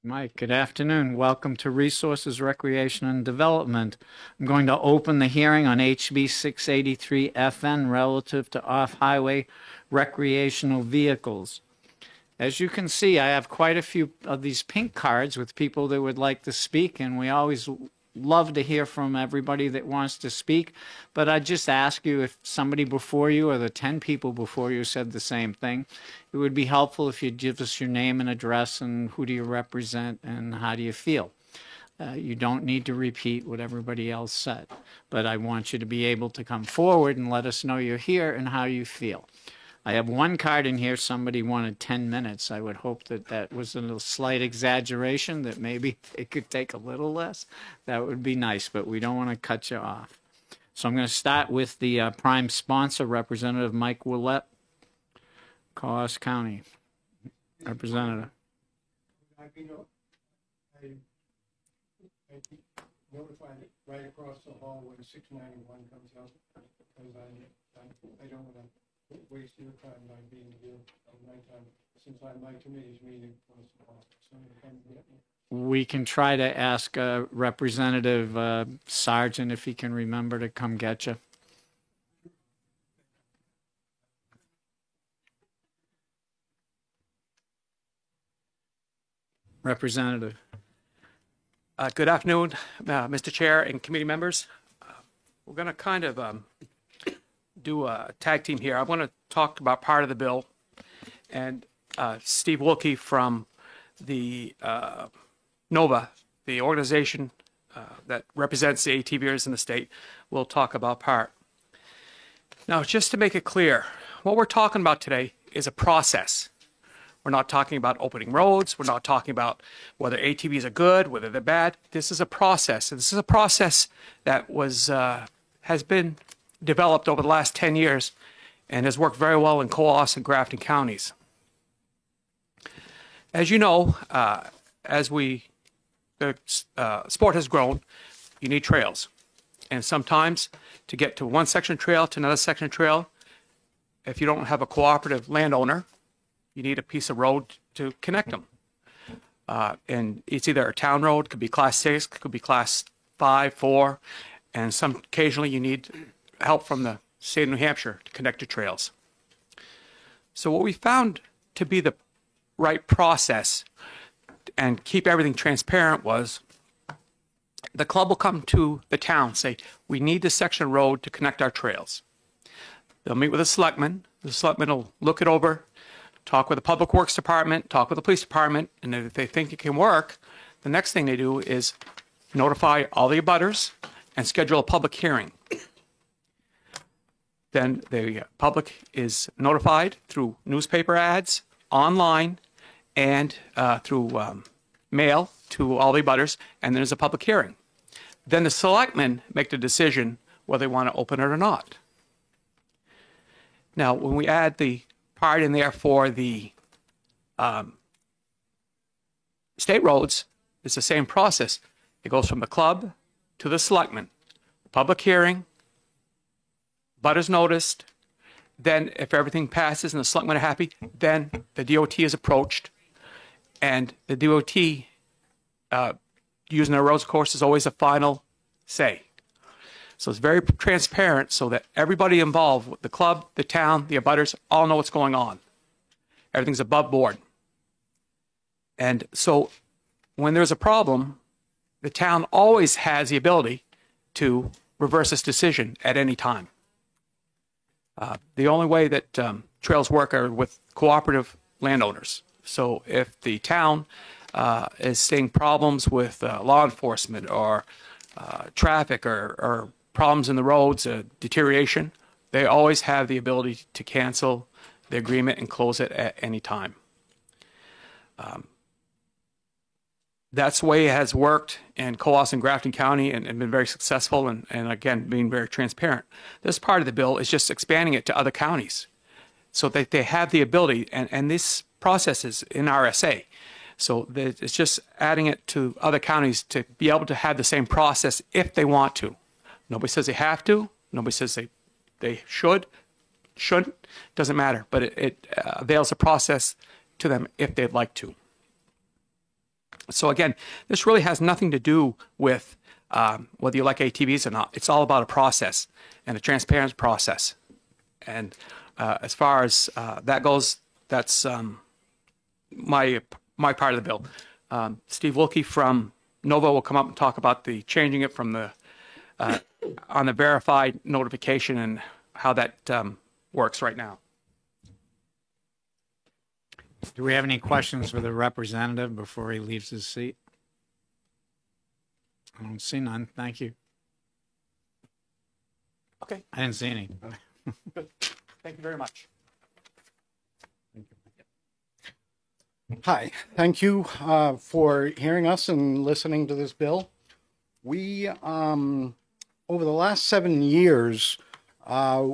Mike, good afternoon. Welcome to Resources, Recreation, and Development. I'm going to open the hearing on HB 683 FN relative to off-highway recreational vehicles. As you can see, I have quite a few of these pink cards with people that would like to speak, and we always love to hear from everybody that wants to speak. But I just ask you, if somebody before you or the 10 people before you said the same thing, it would be helpful if you'd give us your name and address and who do you represent and how do you feel. You don't need to repeat what everybody else said, but I want you to be able to come forward and let us know you're here and how you feel. I have one card in here. Somebody wanted 10 minutes. I would hope that that was a little slight exaggeration, that maybe it could take a little less. That would be nice, but we don't want to cut you off. So I'm going to start with the prime sponsor, Representative Mike Willett, Coos County. Representative. I notified it right across the hall when 691 comes out, because I don't want to waste your time by being here on my time, since my committee's meeting was somebody come get me. We can try to ask Representative Sargent if he can remember to come get you. Representative. Good afternoon, Mr. Chair and committee members. We're going to kind of do a tag team here. I want to talk about part of the bill, and Steve Wilkie from the NOVA, the organization that represents the ATVers in the state, will talk about part. Now, just to make it clear, what we're talking about today is a process. We're not talking about opening roads. We're not talking about whether ATVs are good, whether they're bad. This is a process. And this is a process that has been developed over the last 10 years and has worked very well in Coos and Grafton counties. As you know, as the sport has grown, you need trails. And sometimes to get to one section of trail to another section of trail, if you don't have a cooperative landowner, you need a piece of road to connect them. And it's either a town road, could be class 6, could be class 5, 4, and occasionally you need help from the state of New Hampshire to connect to trails. So what we found to be the right process and keep everything transparent was the club will come to the town, say, we need this section of road to connect our trails. They'll meet with the selectman will look it over, talk with the Public Works Department, talk with the Police Department, and if they think it can work, the next thing they do is notify all the abutters and schedule a public hearing. Then the public is notified through newspaper ads, online, and through mail to all the abutters, and then there's a public hearing. Then the selectmen make the decision whether they want to open it or not. Now, when we add the part in there for the state roads, it's the same process. It goes from the club to the selectmen. Public hearing, butters noticed, then if everything passes and the selectmen are happy, then the DOT is approached, and the DOT, using their roads course, is always a final say. So it's very transparent so that everybody involved, the club, the town, the abutters, all know what's going on. Everything's above board. And so when there's a problem, the town always has the ability to reverse this decision at any time. The only way that trails work are with cooperative landowners. So if the town is seeing problems with law enforcement or traffic or problems in the roads, deterioration, they always have the ability to cancel the agreement and close it at any time. That's the way it has worked in Coos and Grafton County and been very successful and again, being very transparent. This part of the bill is just expanding it to other counties so that they have the ability, and this process is in RSA. So it's just adding it to other counties to be able to have the same process if they want to. Nobody says they have to. Nobody says they shouldn't. Doesn't matter. But it avails the process to them if they'd like to. So again, this really has nothing to do with whether you like ATVs or not. It's all about a process and a transparent process. And as far as that goes, that's my part of the bill. Steve Wilkie from Nova will come up and talk about the changing it from the on the verified notification and how that works right now. Do we have any questions for the representative before he leaves his seat? I don't see none. Thank you. Okay. I didn't see any. Good. Thank you very much. Hi, thank you for hearing us and listening to this bill. We, over the last 7 years,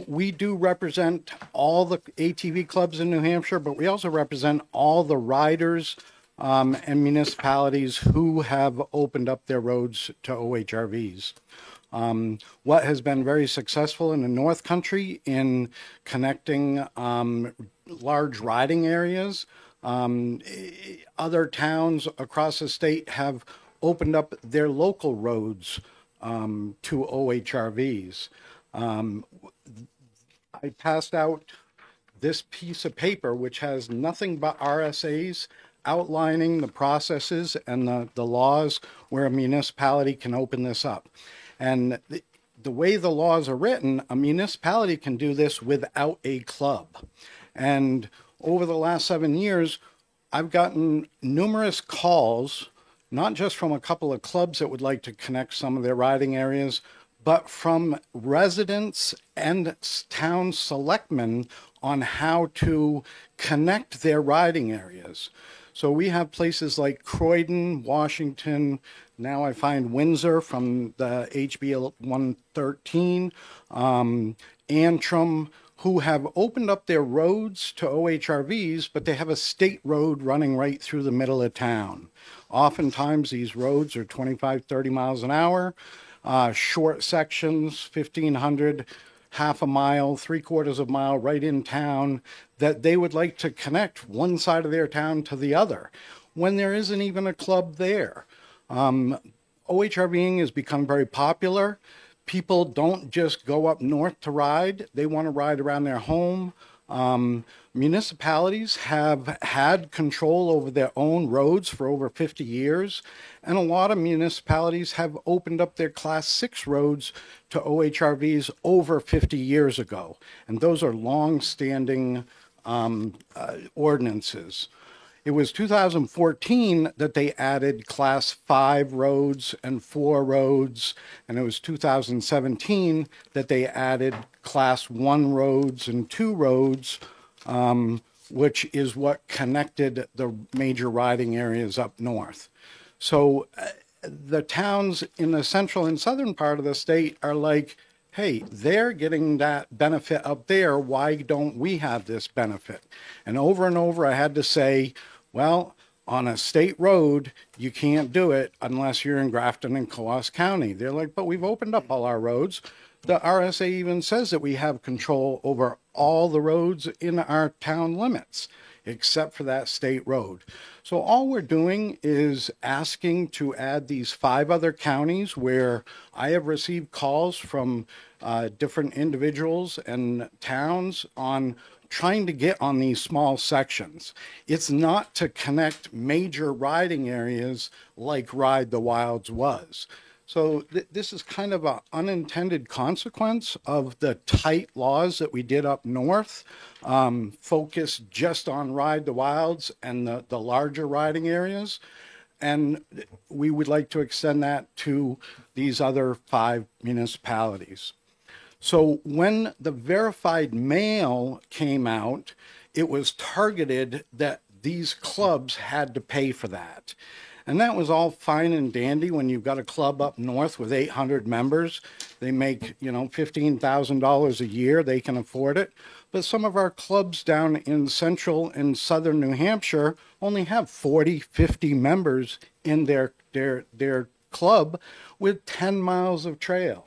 we do represent all the ATV clubs in New Hampshire, but we also represent all the riders and municipalities who have opened up their roads to OHRVs. What has been very successful in the North Country in connecting large riding areas. Other towns across the state have opened up their local roads to OHRVs. I passed out this piece of paper, which has nothing but RSAs outlining the processes and the laws where a municipality can open this up. And the way the laws are written, a municipality can do this without a club. And over the last 7 years, I've gotten numerous calls, not just from a couple of clubs that would like to connect some of their riding areas, but from residents and town selectmen on how to connect their riding areas. So we have places like Croydon, Washington, now I find Windsor from the HB 113, Antrim, who have opened up their roads to OHRVs, but they have a state road running right through the middle of town. Oftentimes these roads are 25, 30 miles an hour, short sections, 1,500, half a mile, 3/4 of a mile right in town, that they would like to connect one side of their town to the other when there isn't even a club there. OHRVing has become very popular. People don't just go up north to ride. They want to ride around their home. Municipalities have had control over their own roads for over 50 years. And a lot of municipalities have opened up their Class 6 roads to OHRVs over 50 years ago. And those are long-standing ordinances. It was 2014 that they added Class 5 roads and 4 roads, and it was 2017 that they added Class 1 roads and 2 roads, which is what connected the major riding areas up north. So the towns in the central and southern part of the state are like, hey, they're getting that benefit up there. Why don't we have this benefit? And over I had to say, well, on a state road, you can't do it unless you're in Grafton and Coos County. They're like, but we've opened up all our roads. The RSA even says that we have control over all the roads in our town limits, except for that state road. So all we're doing is asking to add these 5 other counties where I have received calls from different individuals and towns on trying to get on these small sections. It's not to connect major riding areas like Ride the Wilds was. So this is kind of an unintended consequence of the tight laws that we did up north, focused just on Ride the Wilds and the larger riding areas. And we would like to extend that to these other 5 municipalities. So when the verified mail came out, it was targeted that these clubs had to pay for that. And that was all fine and dandy when you've got a club up north with 800 members. They make, $15,000 a year. They can afford it. But some of our clubs down in central and southern New Hampshire only have 40, 50 members in their club with 10 miles of trail.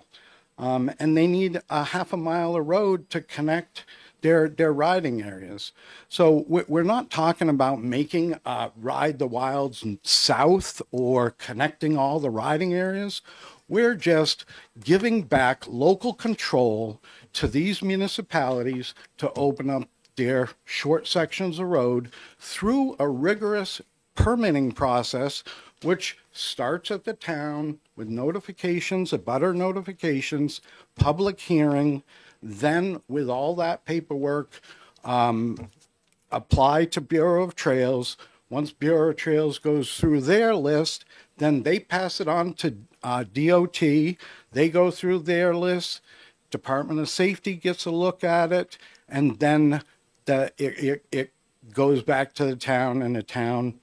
And they need a half a mile of road to connect They're riding areas. So we're not talking about making Ride the Wilds south or connecting all the riding areas. We're just giving back local control to these municipalities to open up their short sections of road through a rigorous permitting process, which starts at the town with notifications, abutter notifications, public hearing, then with all that paperwork, apply to Bureau of Trails. Once Bureau of Trails goes through their list, then they pass it on to DOT. They go through their list. Department of Safety gets a look at it, and then it goes back to the town, and the town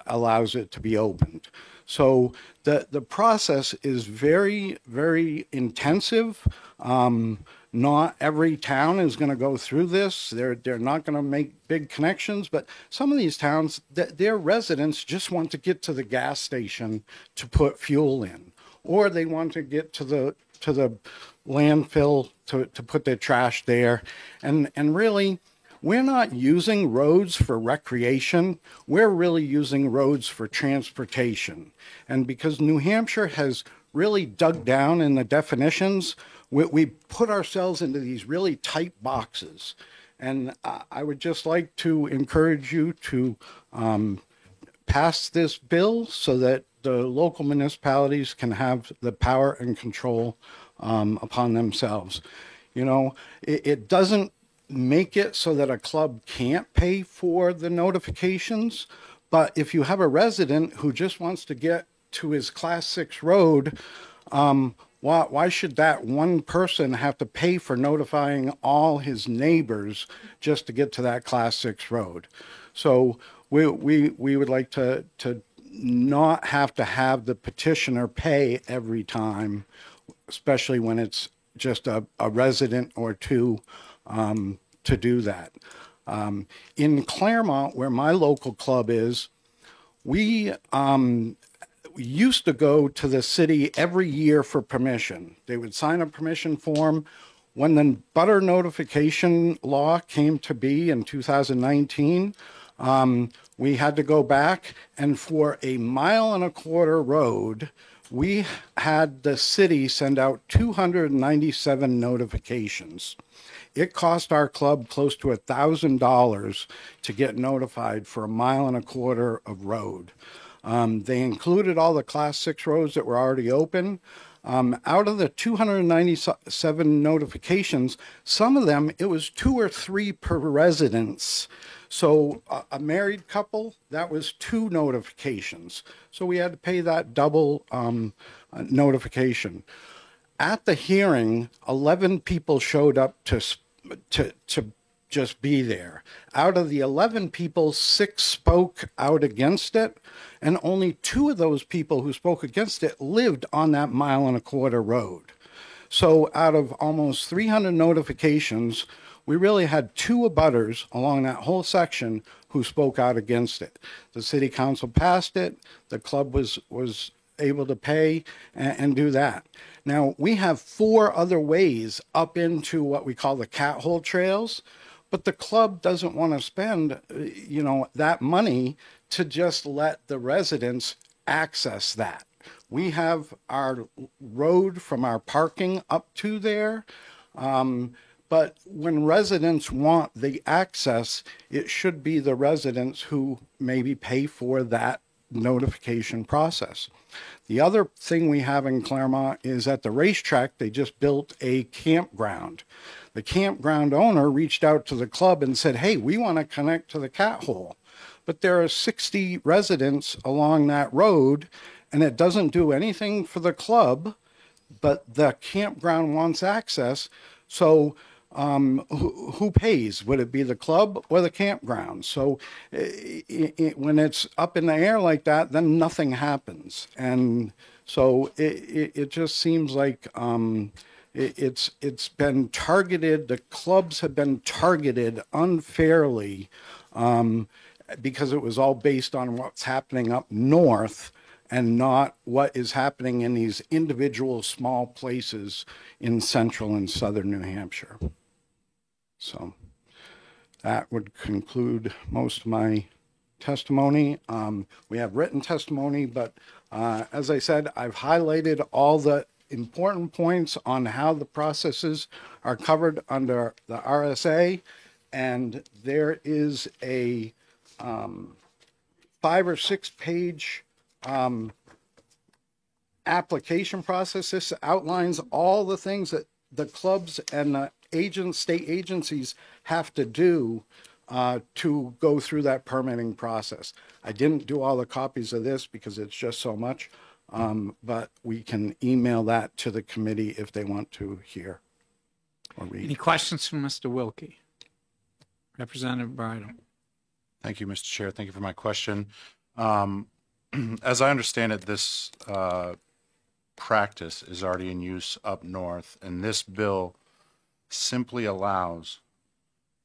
allows it to be opened. So the process is very, very intensive. Not every town is going to go through this. They're not going to make big connections, but some of these towns, their residents just want to get to the gas station to put fuel in, or they want to get to the landfill to put their trash there. And really, we're not using roads for recreation. We're really using roads for transportation. And because New Hampshire has really dug down in the definitions, we put ourselves into these really tight boxes. And I would just like to encourage you to pass this bill so that the local municipalities can have the power and control upon themselves. You know, it doesn't make it so that a club can't pay for the notifications, but if you have a resident who just wants to get to his Class 6 road, why should that one person have to pay for notifying all his neighbors just to get to that Class 6 road? So we would like to not have to have the petitioner pay every time, especially when it's just a resident or two to do that. In Claremont, where my local club is, we used to go to the city every year for permission. They would sign a permission form. When the butter notification law came to be in 2019, we had to go back, and for a 1.25 mile road, we had the city send out 297 notifications. It cost our club close to $1,000 to get notified for a 1.25 miles of road. They included all the Class 6 roads that were already open. Out of the 297 notifications, some of them, it was 2 or 3 per residence. So a married couple, that was 2 notifications. So we had to pay that double notification. At the hearing, 11 people showed up to just be there. Out of the 11 people, 6 spoke out against it, and only 2 of those people who spoke against it lived on that 1.25 mile road. So out of almost 300 notifications, we really had 2 abutters along that whole section who spoke out against it. The city council passed it. The club was able to pay and do that. Now, we have 4 other ways up into what we call the cat hole trails, but the club doesn't want to spend, that money to just let the residents access that. We have our road from our parking up to there, but when residents want the access, it should be the residents who maybe pay for that notification process. The other thing we have in Claremont is at the racetrack, they just built a campground. The campground owner reached out to the club and said, hey, we want to connect to the cat hole. But there are 60 residents along that road, and it doesn't do anything for the club, but the campground wants access. So who pays? Would it be the club or the campground? So when it's up in the air like that, then nothing happens. And so it just seems like it's been targeted. The clubs have been targeted unfairly because it was all based on what's happening up north and not what is happening in these individual small places in central and southern New Hampshire. So that would conclude most of my testimony. We have written testimony, but as I said, I've highlighted all the important points on how the processes are covered under the RSA, and there is a 5 or 6 page application process. This outlines all the things that the clubs and the state agencies have to do to go through that permitting process. I didn't do all the copies of this because it's just so much, but we can email that to the committee if they want to hear or read. Any questions from Mr. Wilkie? Representative Bridle. Thank you, Mr. Chair. Thank you for my question. As I understand it, this practice is already in use up north, and this bill simply allows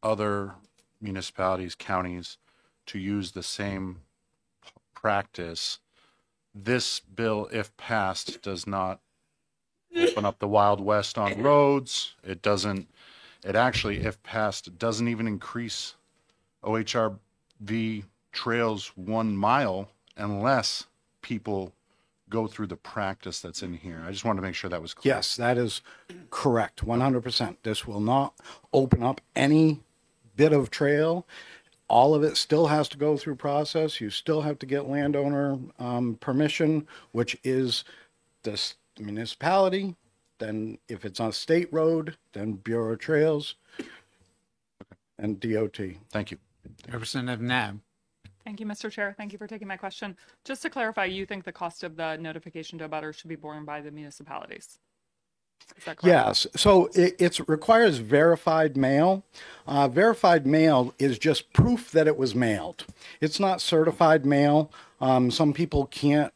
other municipalities, counties to use the same practice. This bill, if passed, does not open up the Wild West on roads. It doesn't, it actually, if passed, doesn't even increase OHRV trails 1 mile unless people go through the practice that's in here. I just wanted to make sure that was clear. Yes, that is correct, 100%. This will not open up any bit of trail. All of it still has to go through process. You still have to get landowner permission, which is the municipality. Then if it's on a state road, then Bureau of Trails and DOT. Thank you. Representative Nab. Thank you, Mr. Chair. Thank you for taking my question. Just to clarify, you think the cost of the notification to abutters should be borne by the municipalities? Is that correct? Yes. So it requires verified mail. Verified mail is just proof that it was mailed. It's not certified mail. Some people can't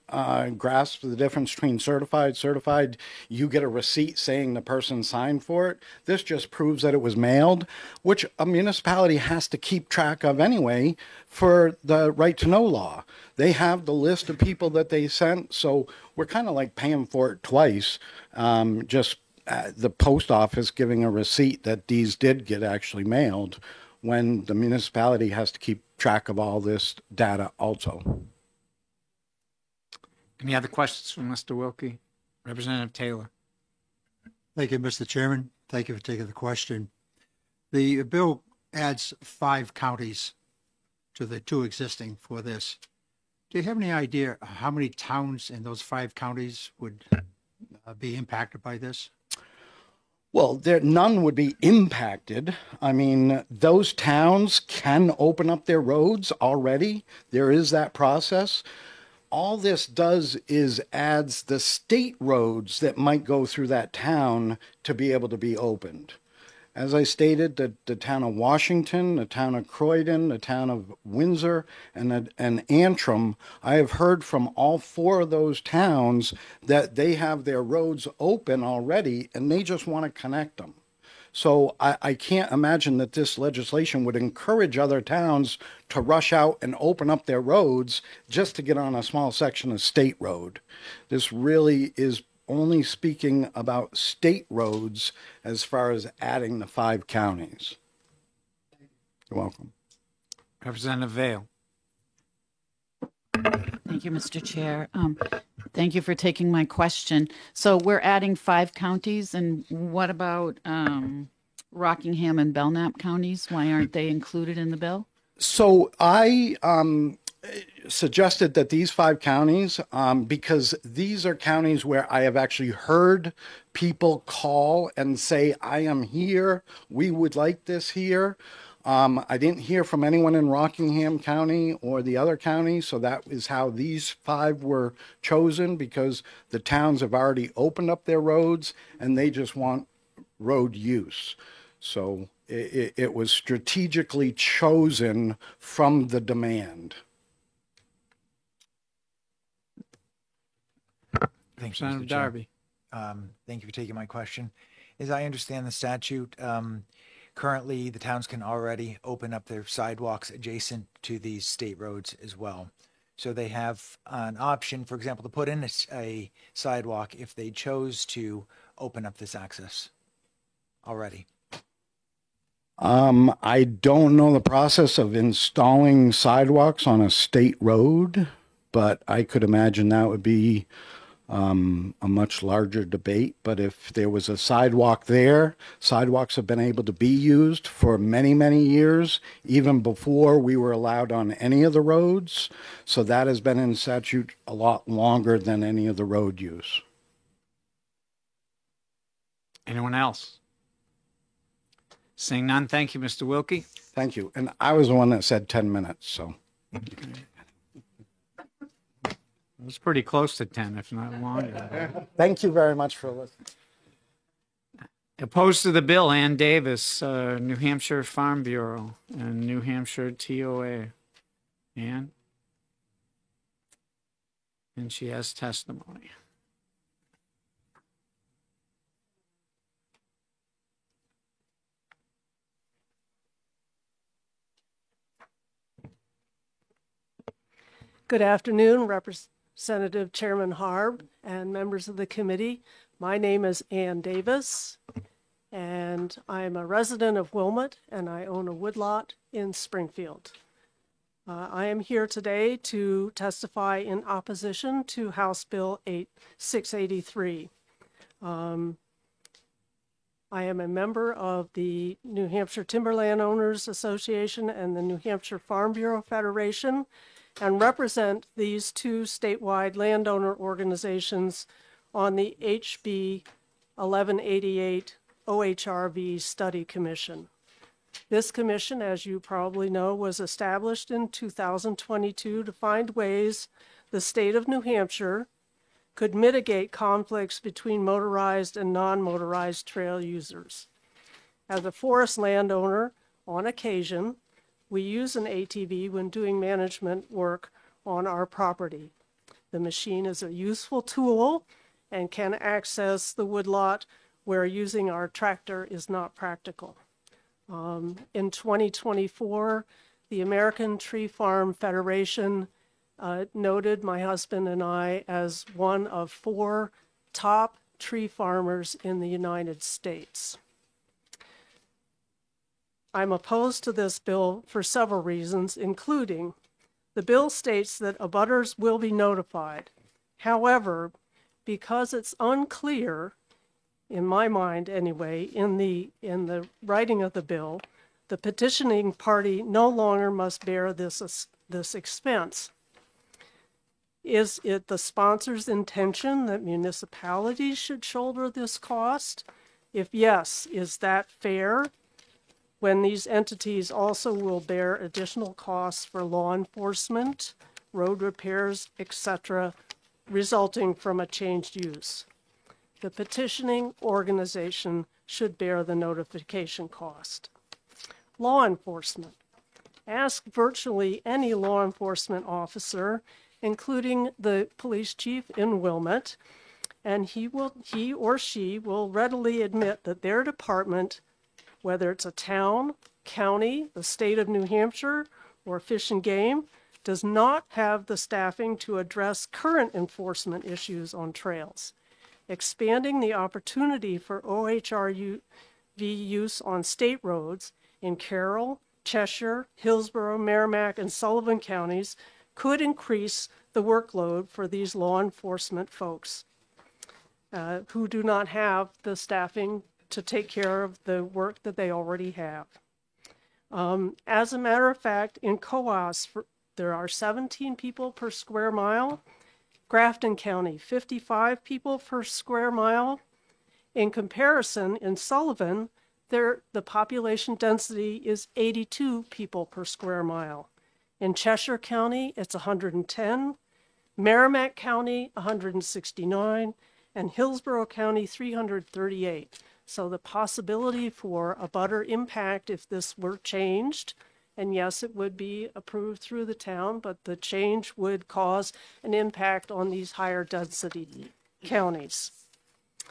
grasp the difference between certified. Certified, you get a receipt saying the person signed for it. This just proves that it was mailed, which a municipality has to keep track of anyway for the right to know law. They have the list of people that they sent, so we're kind of like paying for it twice. Just the post office giving a receipt that these did get actually mailed, when the municipality has to keep track of all this data also. Any other questions from Mr. Wilkie? Representative Taylor. Thank you, Mr. Chairman. Thank you for taking the question. The bill adds 5 counties to the 2 existing for this. Do you have any idea how many towns in those 5 counties would be impacted by this? Well, none would be impacted. I mean, those towns can open up their roads already. There is that process. All this does is adds the state roads that might go through that town to be able to be opened. As I stated, the town of Washington, the town of Croydon, the town of Windsor, and Antrim, I have heard from all 4 of those towns that they have their roads open already and they just want to connect them. So I can't imagine that this legislation would encourage other towns to rush out and open up their roads just to get on a small section of state road. This really is only speaking about state roads as far as adding the 5 counties. You're welcome. Representative Vale. Thank you, Mr. Chair. Thank you for taking my question. So we're adding 5 counties, and what about Rockingham and Belknap counties? Why aren't they included in the bill? So I suggested that these 5 counties, because these are counties where I have actually heard people call and say, I am here, we would like this here. I didn't hear from anyone in Rockingham County or the other counties, so that is how these 5 were chosen, because the towns have already opened up their roads and they just want road use. So it was strategically chosen from the demand. Thank you, Representative Mr. Chair. Darby. Thank you for taking my question. As I understand the statute, currently the towns can already open up their sidewalks adjacent to these state roads as well. So they have an option, for example, to put in a sidewalk if they chose to open up this access already. I don't know the process of installing sidewalks on a state road, but I could imagine that would be a much larger debate. But if there was a sidewalk there, sidewalks have been able to be used for many, many years, even before we were allowed on any of the roads. So that has been in statute a lot longer than any of the road use. Anyone else? Seeing none, thank you, Mr. Wilkie. Thank you. And I was the one that said 10 minutes, so. It was pretty close to 10, if not longer. Thank you very much for listening. Opposed to the bill, Ann Davis, New Hampshire Farm Bureau and New Hampshire TOA. Ann? And she has testimony. Good afternoon, Representative Chairman Harb and members of the committee. My name is Ann Davis, and I am a resident of Wilmot, and I own a woodlot in Springfield. I am here today to testify in opposition to House Bill 683. I am a member of the New Hampshire Timberland Owners Association and the New Hampshire Farm Bureau Federation, and represent these two statewide landowner organizations on the HB 1188 OHRV Study Commission. This commission, as you probably know, was established in 2022 to find ways the state of New Hampshire could mitigate conflicts between motorized and non-motorized trail users. As a forest landowner, on occasion, we use an ATV when doing management work on our property. The machine is a useful tool and can access the woodlot where using our tractor is not practical. In 2024, the American Tree Farm Federation noted my husband and I as one of 4 top tree farmers in the United States. I'm opposed to this bill for several reasons, including the bill states that abutters will be notified. However, because it's unclear, in my mind anyway, in the writing of the bill, the petitioning party no longer must bear this expense. Is it the sponsor's intention that municipalities should shoulder this cost? If yes, is that fair? When these entities also will bear additional costs for law enforcement, road repairs, etc., resulting from a changed use. The petitioning organization should bear the notification cost. Law enforcement. Ask virtually any law enforcement officer, including the police chief in Wilmot, and he or she will readily admit that their department, whether it's a town, county, the state of New Hampshire, or Fish and Game, does not have the staffing to address current enforcement issues on trails. Expanding the opportunity for OHRV use on state roads in Carroll, Cheshire, Hillsborough, Merrimack, and Sullivan counties could increase the workload for these law enforcement folks who do not have the staffing to take care of the work that they already have. As a matter of fact, in Coas, there are 17 people per square mile. Grafton County, 55 people per square mile. In comparison, in Sullivan, the population density is 82 people per square mile. In Cheshire County, it's 110. Merrimack County, 169. And Hillsborough County, 338. So the possibility for a butter impact if this were changed, and yes, it would be approved through the town, but the change would cause an impact on these higher density counties.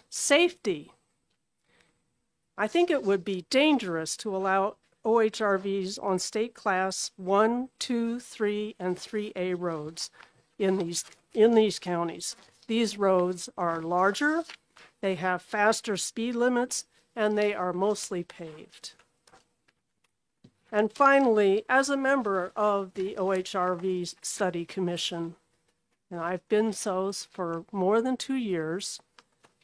Safety. I think it would be dangerous to allow OHRVs on state class 1, 2, 3, and 3A roads in these counties. These roads are larger, they have faster speed limits, and they are mostly paved. And finally, as a member of the OHRV Study Commission, and I've been so for more than 2 years,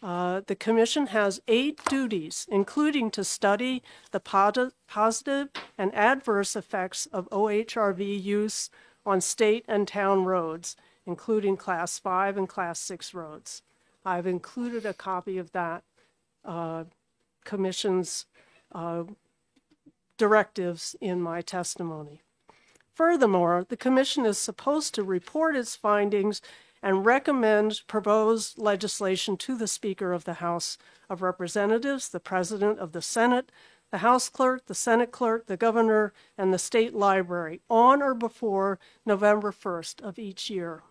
the commission has 8 duties, including to study the positive and adverse effects of OHRV use on state and town roads, including Class 5 and Class 6 roads. I've included a copy of that commission's directives in my testimony. Furthermore, the commission is supposed to report its findings and recommend proposed legislation to the Speaker of the House of Representatives, the President of the Senate, the House Clerk, the Senate Clerk, the Governor, and the State Library on or before November 1st of each year.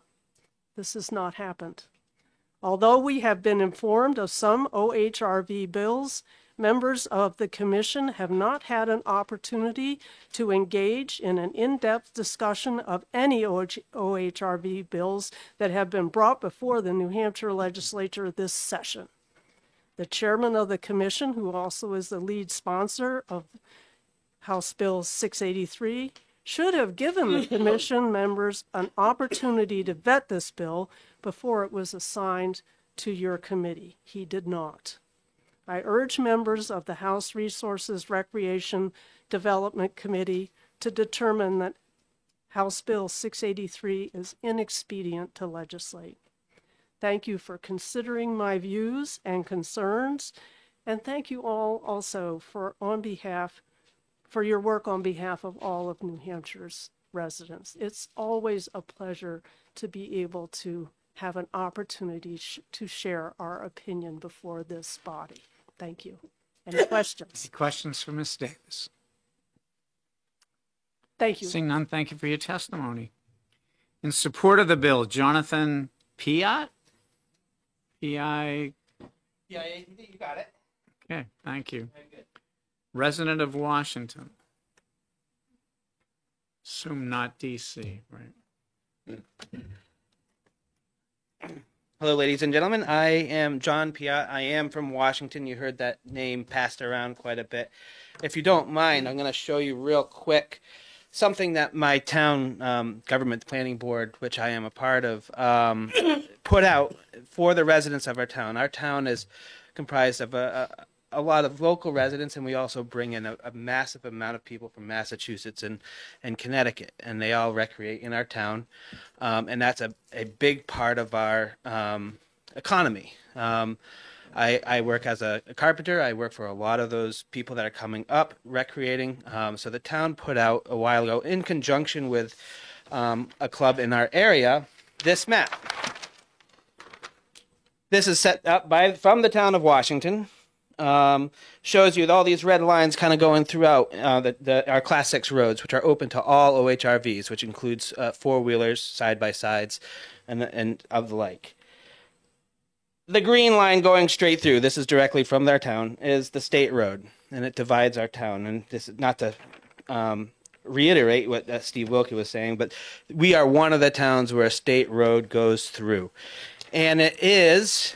This has not happened. Although we have been informed of some OHRV bills, members of the commission have not had an opportunity to engage in an in-depth discussion of any OHRV bills that have been brought before the New Hampshire legislature this session. The chairman of the commission, who also is the lead sponsor of House Bill 683, should have given the commission members an opportunity to vet this bill before it was assigned to your committee. He did not. I urge members of the House Resources Recreation Development Committee to determine that House Bill 683 is inexpedient to legislate. Thank you for considering my views and concerns, and thank you all also for your work on behalf of all of New Hampshire's residents. It's always a pleasure to be able to have an opportunity to share our opinion before this body. Thank you. Any questions? Any questions for Ms. Davis? Thank you. Seeing none, thank you for your testimony. In support of the bill, Jonathan Piat? P-I... Yeah, you got it. Okay, thank you. Resident of Washington. Assume not D.C., right? Hello, ladies and gentlemen. I am John Piat. I am from Washington. You heard that name passed around quite a bit. If you don't mind, I'm going to show you real quick something that my town government planning board, which I am a part of, put out for the residents of our town. Our town is comprised of a lot of local residents, and we also bring in a massive amount of people from Massachusetts and Connecticut, and they all recreate in our town, and that's a big part of our economy. I work as a carpenter. I work for a lot of those people that are coming up recreating. So the town put out a while ago, in conjunction with a club in our area, this map. This is set up from the town of Washington. Shows you all these red lines kind of going throughout our Class 6 roads, which are open to all OHRVs, which includes four-wheelers, side-by-sides, and of the like. The green line going straight through, this is directly from their town, is the state road, and it divides our town. And this is not to reiterate what Steve Wilkie was saying, but we are one of the towns where a state road goes through. And it is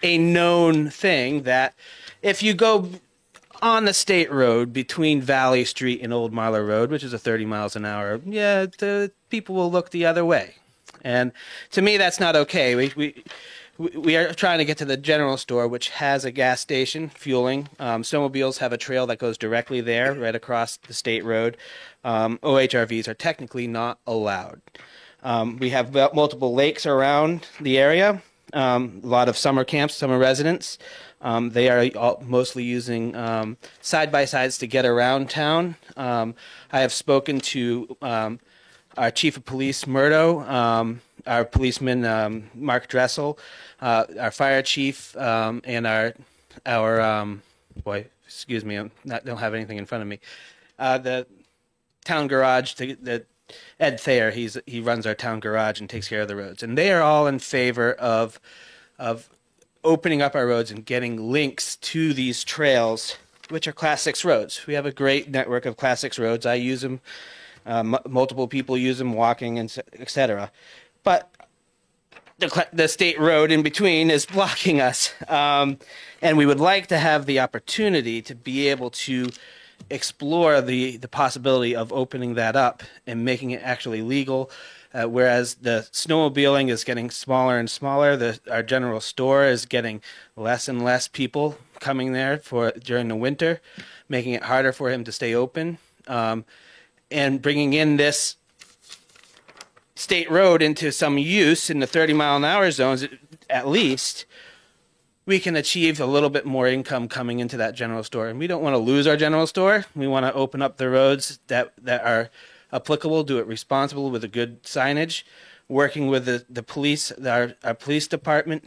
a known thing that if you go on the state road between Valley Street and Old Marler Road, which is a 30 miles an hour, yeah, the people will look the other way. And to me, that's not okay. We are trying to get to the general store, which has a gas station, fueling. Snowmobiles have a trail that goes directly there, right across the state road. OHRVs are technically not allowed. We have multiple lakes around the area. A lot of summer camps, summer residents. They are mostly using side-by-sides to get around town. I have spoken to our chief of police, Murdo, our policeman, Mark Dressel, our fire chief, and our excuse me, don't have anything in front of me. The town garage, Ed Thayer, he runs our town garage and takes care of the roads, and they are all in favor of opening up our roads and getting links to these trails, which are Class 6 roads. We have a great network of Class 6 roads. I use them. Multiple people use them, walking, and etc. But the state road in between is blocking us, and we would like to have the opportunity to be able to explore the possibility of opening that up and making it actually legal. Whereas the snowmobiling is getting smaller and smaller, our general store is getting less and less people coming there during the winter, making it harder for him to stay open. And bringing in this state road into some use in the 30-mile-an-hour zones, at least, we can achieve a little bit more income coming into that general store. And we don't want to lose our general store. We want to open up the roads that are applicable, do it responsible with a good signage, working with the police, our police department.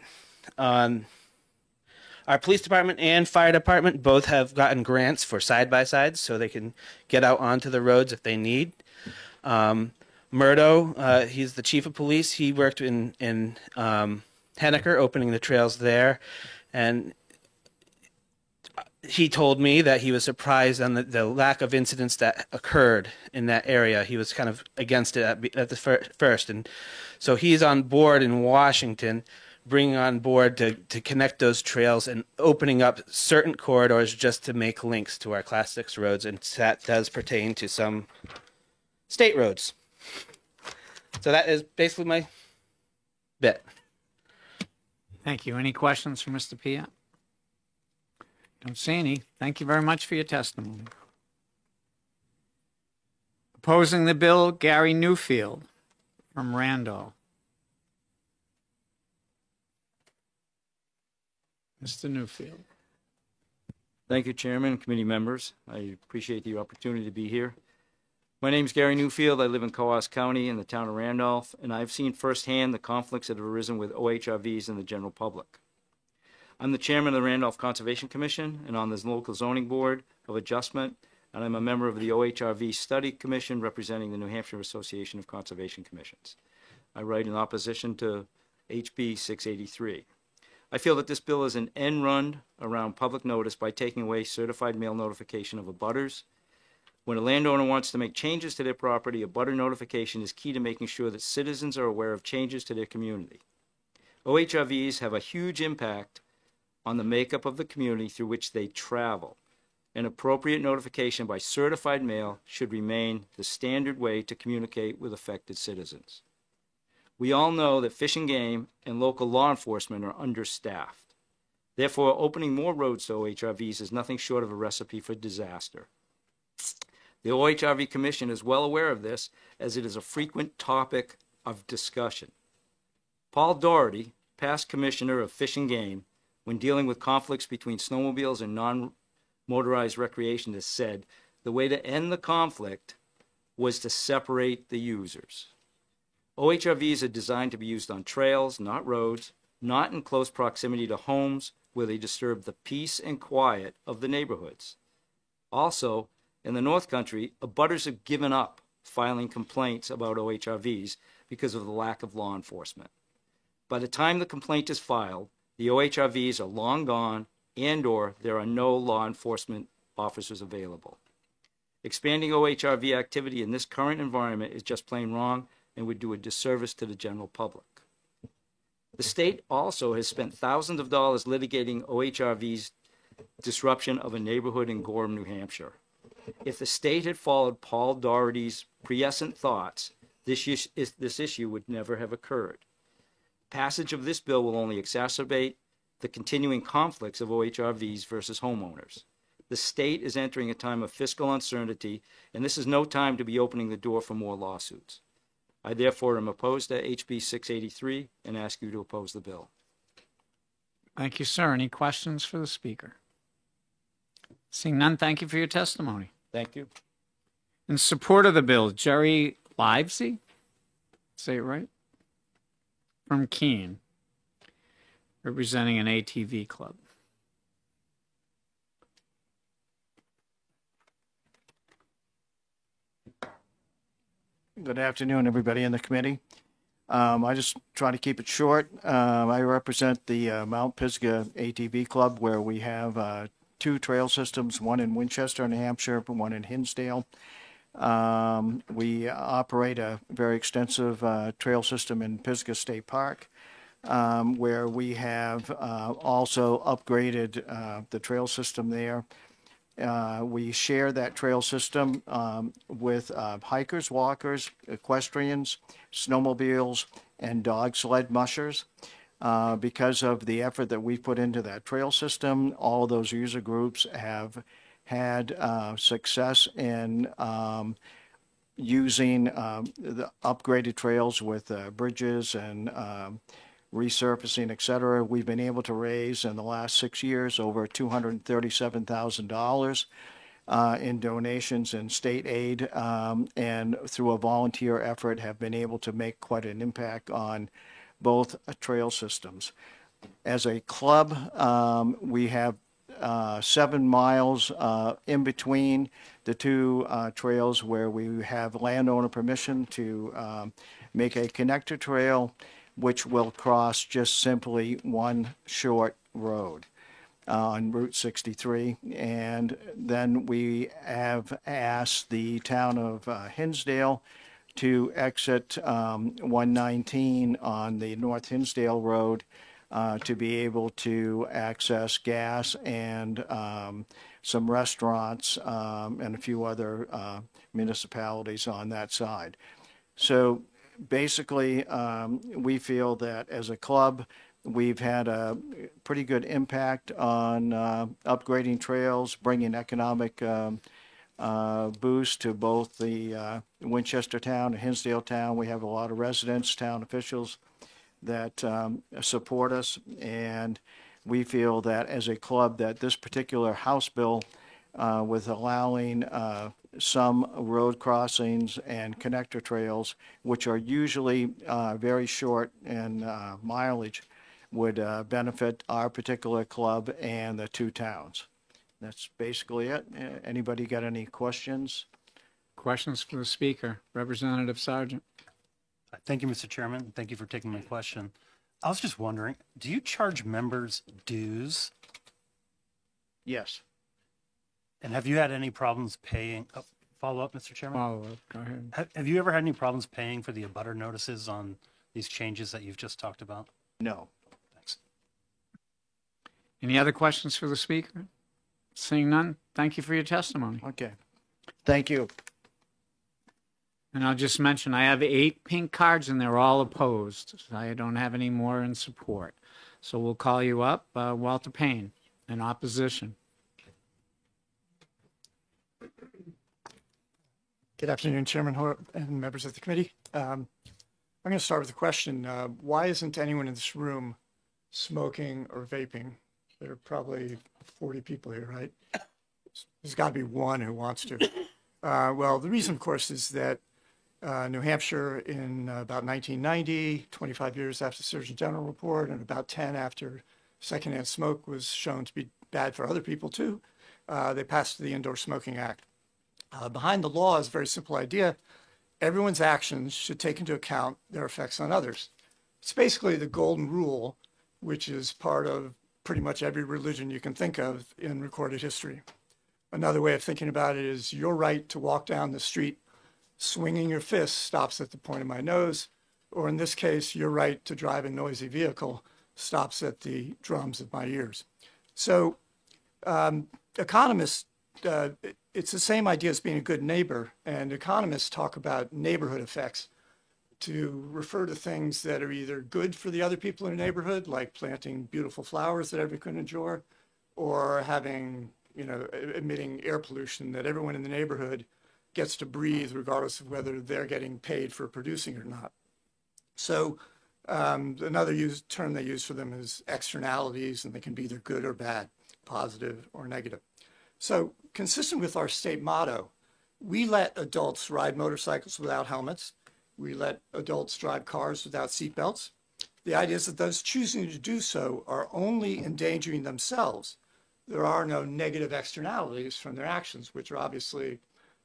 Our police department and fire department both have gotten grants for side-by-sides so they can get out onto the roads if they need. Murdo, he's the chief of police. He worked in Henniker, opening the trails there. And he told me that he was surprised on the lack of incidents that occurred in that area. He was kind of against it at the first. And so he's on board in Washington, bringing on board to connect those trails and opening up certain corridors just to make links to our Class 6 roads. And that does pertain to some state roads. So that is basically my bit. Thank you. Any questions for Mr. Pia? Don't see any. Thank you very much for your testimony. Opposing the bill, Gary Newfield from Randolph. Mr. Newfield. Thank you, Chairman, committee members. I appreciate the opportunity to be here. My name is Gary Newfield. I live in Coos County in the town of Randolph, and I've seen firsthand the conflicts that have arisen with OHRVs and the general public. I'm the chairman of the Randolph Conservation Commission and on the local zoning board of adjustment, and I'm a member of the OHRV Study Commission representing the New Hampshire Association of Conservation Commissions. I write in opposition to HB 683. I feel that this bill is an end run around public notice by taking away certified mail notification of abutters. When a landowner wants to make changes to their property, a abutter notification is key to making sure that citizens are aware of changes to their community. OHRVs have a huge impact on the makeup of the community through which they travel. An appropriate notification by certified mail should remain the standard way to communicate with affected citizens. We all know that Fish and Game and local law enforcement are understaffed. Therefore, opening more roads to OHRVs is nothing short of a recipe for disaster. The OHRV Commission is well aware of this, as it is a frequent topic of discussion. Paul Doherty, past commissioner of Fish and Game, when dealing with conflicts between snowmobiles and non-motorized recreationists, said the way to end the conflict was to separate the users. OHRVs are designed to be used on trails, not roads, not in close proximity to homes where they disturb the peace and quiet of the neighborhoods. Also, in the North Country, abutters have given up filing complaints about OHRVs because of the lack of law enforcement. By the time the complaint is filed, the OHRVs are long gone and/or there are no law enforcement officers available. Expanding OHRV activity in this current environment is just plain wrong and would do a disservice to the general public. The state also has spent thousands of dollars litigating OHRV's disruption of a neighborhood in Gorham, New Hampshire. If the state had followed Paul Doherty's prescient thoughts, this issue would never have occurred. Passage of this bill will only exacerbate the continuing conflicts of OHRVs versus homeowners. The state is entering a time of fiscal uncertainty, and this is no time to be opening the door for more lawsuits. I therefore am opposed to HB 683 and ask you to oppose the bill. Thank you, sir. Any questions for the speaker? Seeing none, thank you for your testimony. Thank you. In support of the bill, Jerry Livesey, say it right, from Keene, representing an ATV club. Good afternoon, everybody in the committee. I just try to keep it short. I represent the Mount Pisgah ATV Club, where we have 2 trail systems, one in Winchester, New Hampshire, and one in Hinsdale. We operate a very extensive trail system in Pisgah State Park, where we have also upgraded the trail system there We share that trail system with hikers, walkers, equestrians, snowmobiles, and dog sled mushers. Because of the effort that we put into that trail system, all those user groups have had success in using the upgraded trails with bridges and resurfacing, et cetera. We've been able to raise in the last 6 years over $237,000 in donations and state aid, and through a volunteer effort have been able to make quite an impact on both trail systems. As a club, we have 7 miles in between the two trails where we have landowner permission to make a connector trail, which will cross just simply one short road on Route 63. And then we have asked the town of Hinsdale to exit 119 on the North Hinsdale Road to be able to access gas and some restaurants and a few other municipalities on that side. So basically, we feel that as a club, we've had a pretty good impact on upgrading trails, bringing economic boost to both the Winchester town and Hinsdale town. We have a lot of residents, town officials that support us, and we feel that as a club that this particular House bill with allowing some road crossings and connector trails, which are usually very short in mileage, would benefit our particular club and the two towns. That's basically it. Anybody got any questions? Questions for the speaker, Representative Sargent. Thank you, Mr. Chairman. Thank you for taking my question. I was just wondering, do you charge members dues? Yes. And have you had any problems paying? Oh, follow up, Mr. Chairman? Follow up, go ahead. Have you ever had any problems paying for the abutter notices on these changes that you've just talked about? No. Thanks. Any other questions for the speaker? Seeing none, thank you for your testimony. Okay. Thank you. And I'll just mention, I have 8 pink cards and they're all opposed. I don't have any more in support. So we'll call you up, Walter Payne, in opposition. Good afternoon, Chairman Hort and members of the committee. I'm going to start with a question. Why isn't anyone in this room smoking or vaping? There are probably 40 people here, right? There's got to be one who wants to. Well, the reason, of course, is that New Hampshire in about 1990, 25 years after the Surgeon General report, and about 10 after secondhand smoke was shown to be bad for other people too, they passed the Indoor Smoking Act. Behind the law is a very simple idea. Everyone's actions should take into account their effects on others. It's basically the golden rule, which is part of pretty much every religion you can think of in recorded history. Another way of thinking about it is your right to walk down the street swinging your fist stops at the point of my nose, or in this case, your right to drive a noisy vehicle stops at the drums of my ears. So economists, it's the same idea as being a good neighbor, and economists talk about neighborhood effects to refer to things that are either good for the other people in a neighborhood, like planting beautiful flowers that everyone can enjoy, or having, emitting air pollution that everyone in the neighborhood gets to breathe regardless of whether they're getting paid for producing or not. So another term they use for them is externalities, and they can be either good or bad, positive or negative. So consistent with our state motto, we let adults ride motorcycles without helmets. We let adults drive cars without seatbelts. The idea is that those choosing to do so are only endangering themselves. There are no negative externalities from their actions, which are obviously,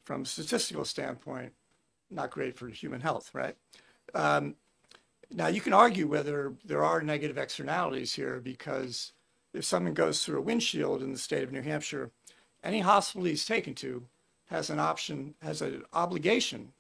from a statistical standpoint, not great for human health, right? Now, you can argue whether there are negative externalities here, because if someone goes through a windshield in the state of New Hampshire, any hospital he's taken to has an obligation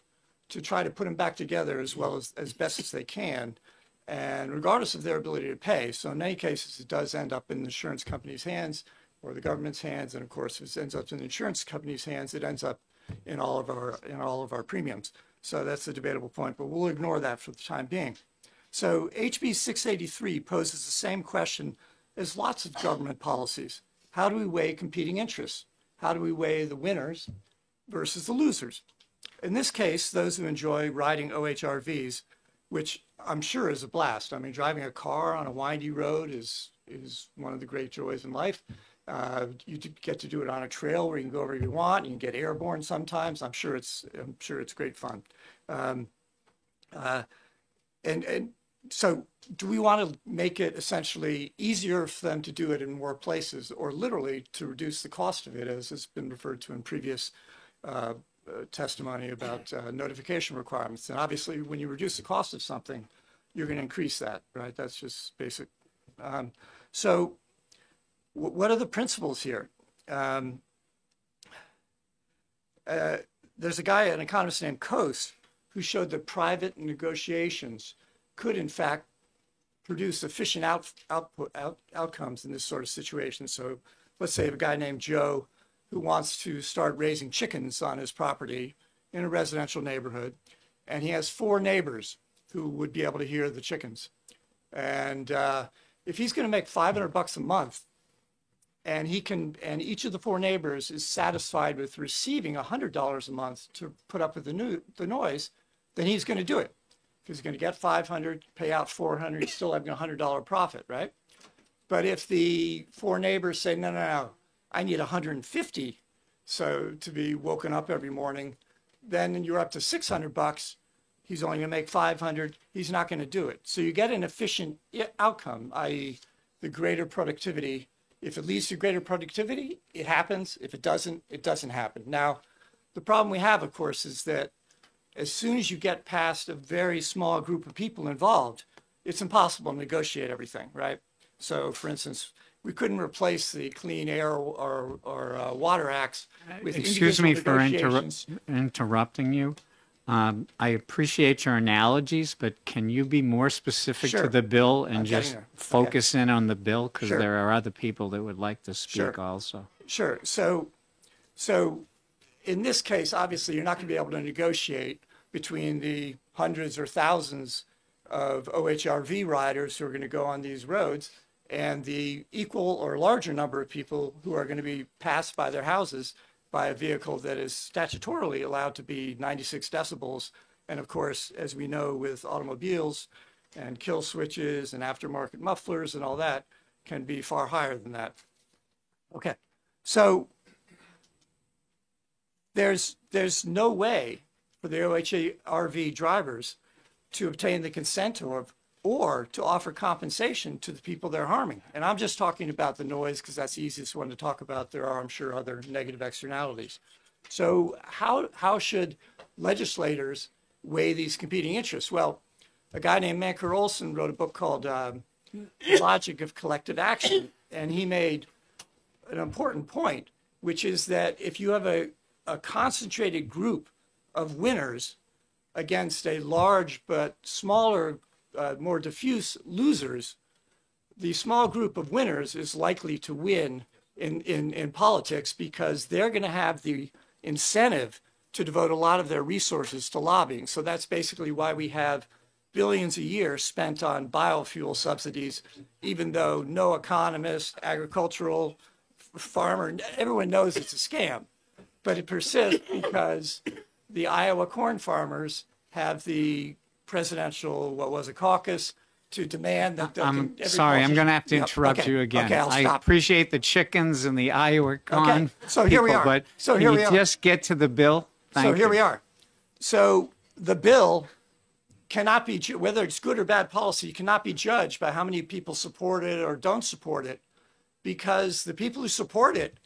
to try to put them back together as well as best as they can, and regardless of their ability to pay. So in many cases, it does end up in the insurance company's hands. or the government's hands. And of course, if it ends up in the insurance company's hands, it ends up in all of our premiums. So that's a debatable point, but we'll ignore that for the time being. So HB 683 poses the same question as lots of government policies. How do we weigh competing interests? How do we weigh the winners versus the losers? In this case, those who enjoy riding OHRVs, which I'm sure is a blast. I mean, driving a car on a windy road is one of the great joys in life. You get to do it on a trail where you can go wherever you want. You can get airborne sometimes. I'm sure it's great fun. And so do we want to make it essentially easier for them to do it in more places, or literally to reduce the cost of it, as has been referred to in previous testimony about notification requirements? And obviously, when you reduce the cost of something, you're going to increase that, right? That's just basic. So what are the principles here? There's a guy, an economist named Coase, who showed that private negotiations could, in fact, produce efficient outcomes in this sort of situation. So let's say a guy named Joe who wants to start raising chickens on his property in a residential neighborhood, and he has 4 neighbors who would be able to hear the chickens. And if he's going to make $500 a month, and each of the 4 neighbors is satisfied with receiving $100 a month to put up with the noise, then he's going to do it. Because he's going to get 500, pay out 400, he's still having a $100 profit, right? But if the 4 neighbors say, no, I need 150 so to be woken up every morning, then you're up to $600. He's only going to make 500. He's not going to do it. So you get an efficient outcome, i.e. the greater productivity. If it leads to greater productivity, it happens. If it doesn't, it doesn't happen. Now, the problem we have, of course, is that as soon as you get past a very small group of people involved, it's impossible to negotiate everything, right? So, for instance, we couldn't replace the Clean Air or Water Acts with Excuse me for negotiations. interrupting you. I appreciate your analogies, but can you be more specific Sure. to the bill and I'm getting just there. focus in on the bill? Because Sure. there are other people that would like to speak Sure. also. Sure. So in this case, obviously, you're not going to be able to negotiate between the hundreds or thousands of OHRV riders who are going to go on these roads and the equal or larger number of people who are going to be passed by their houses by a vehicle that is statutorily allowed to be 96 decibels. And of course, as we know with automobiles and kill switches and aftermarket mufflers and all that, can be far higher than that. Okay, so there's no way for the OHRV drivers to obtain the consent of or to offer compensation to the people they're harming. And I'm just talking about the noise because that's the easiest one to talk about. There are, I'm sure, other negative externalities. So how should legislators weigh these competing interests? Well, a guy named Mancur Olson wrote a book called The Logic of Collective Action, and he made an important point, which is that if you have a concentrated group of winners against a large but smaller, more diffuse losers, the small group of winners is likely to win in politics because they're going to have the incentive to devote a lot of their resources to lobbying. So that's basically why we have billions a year spent on biofuel subsidies, even though no economist, agricultural farmer, everyone knows it's a scam. But it persists because the Iowa corn farmers have the presidential, caucus to demand that. I'm sorry, I'm going to have to interrupt you again. Okay, I'll I stop. appreciate the chickens and the Iowa corn Okay, so here we people, are. But So can here you we are. just get to the bill? Thank So here you. we are. So the bill cannot be, whether it's good or bad policy, cannot be judged by how many people support it or don't support it, because the people who support it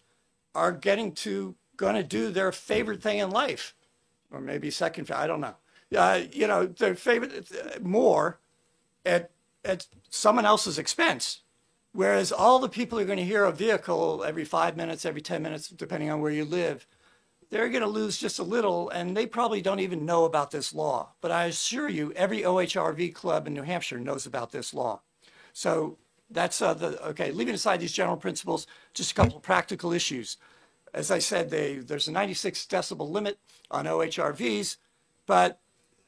are going to do their favorite thing in life, or maybe second, I don't know. Their favorite more at someone else's expense. Whereas all the people who are going to hear a vehicle every 5 minutes, every 10 minutes, depending on where you live, they're going to lose just a little, and they probably don't even know about this law. But I assure you, every OHRV club in New Hampshire knows about this law. So leaving aside these general principles, just a couple of practical issues. As I said, there's a 96 decibel limit on OHRVs, but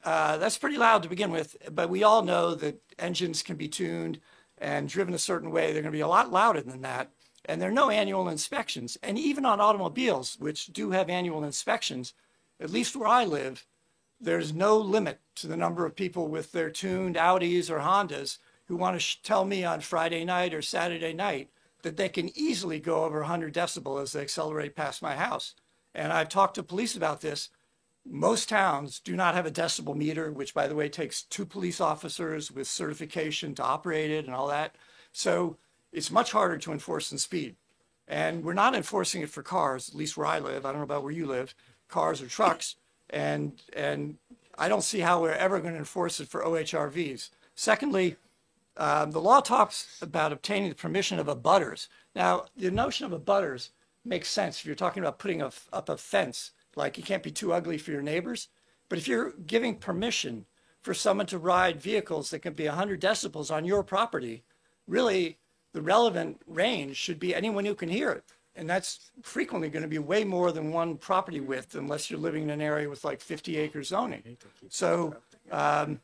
that's pretty loud to begin with. But we all know that engines can be tuned and driven a certain way. They're going to be a lot louder than that. And there are no annual inspections. And even on automobiles, which do have annual inspections, at least where I live, there's no limit to the number of people with their tuned Audis or Hondas who want to tell me on Friday night or Saturday night that they can easily go over 100 decibel as they accelerate past my house. And I've talked to police about this. Most towns do not have a decibel meter, which, by the way, takes 2 police officers with certification to operate it and all that. So it's much harder to enforce than speed. And we're not enforcing it for cars, at least where I live. I don't know about where you live, cars or trucks. And I don't see how we're ever going to enforce it for OHRVs. Secondly, the law talks about obtaining the permission of abutters. Now, the notion of abutters makes sense if you're talking about putting up a fence, like you can't be too ugly for your neighbors. But if you're giving permission for someone to ride vehicles that can be 100 decibels on your property, really the relevant range should be anyone who can hear it. And that's frequently going to be way more than one property width, unless you're living in an area with like 50 acre zoning. So I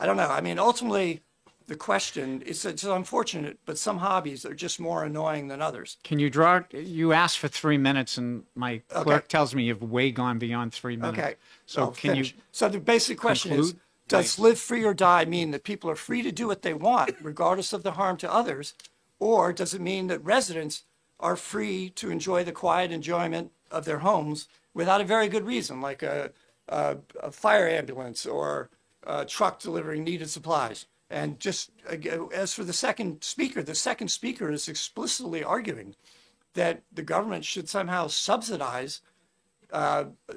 don't know. I mean, ultimately, the question, it's unfortunate, but some hobbies are just more annoying than others. Can you you asked for 3 minutes and my clerk tells me you've way gone beyond 3 minutes. Okay. So can you So the basic question is, does live free or die mean that people are free to do what they want, regardless of the harm to others? Or does it mean that residents are free to enjoy the quiet enjoyment of their homes without a very good reason, like a fire ambulance or a truck delivering needed supplies? And just as for the second speaker is explicitly arguing that the government should somehow subsidize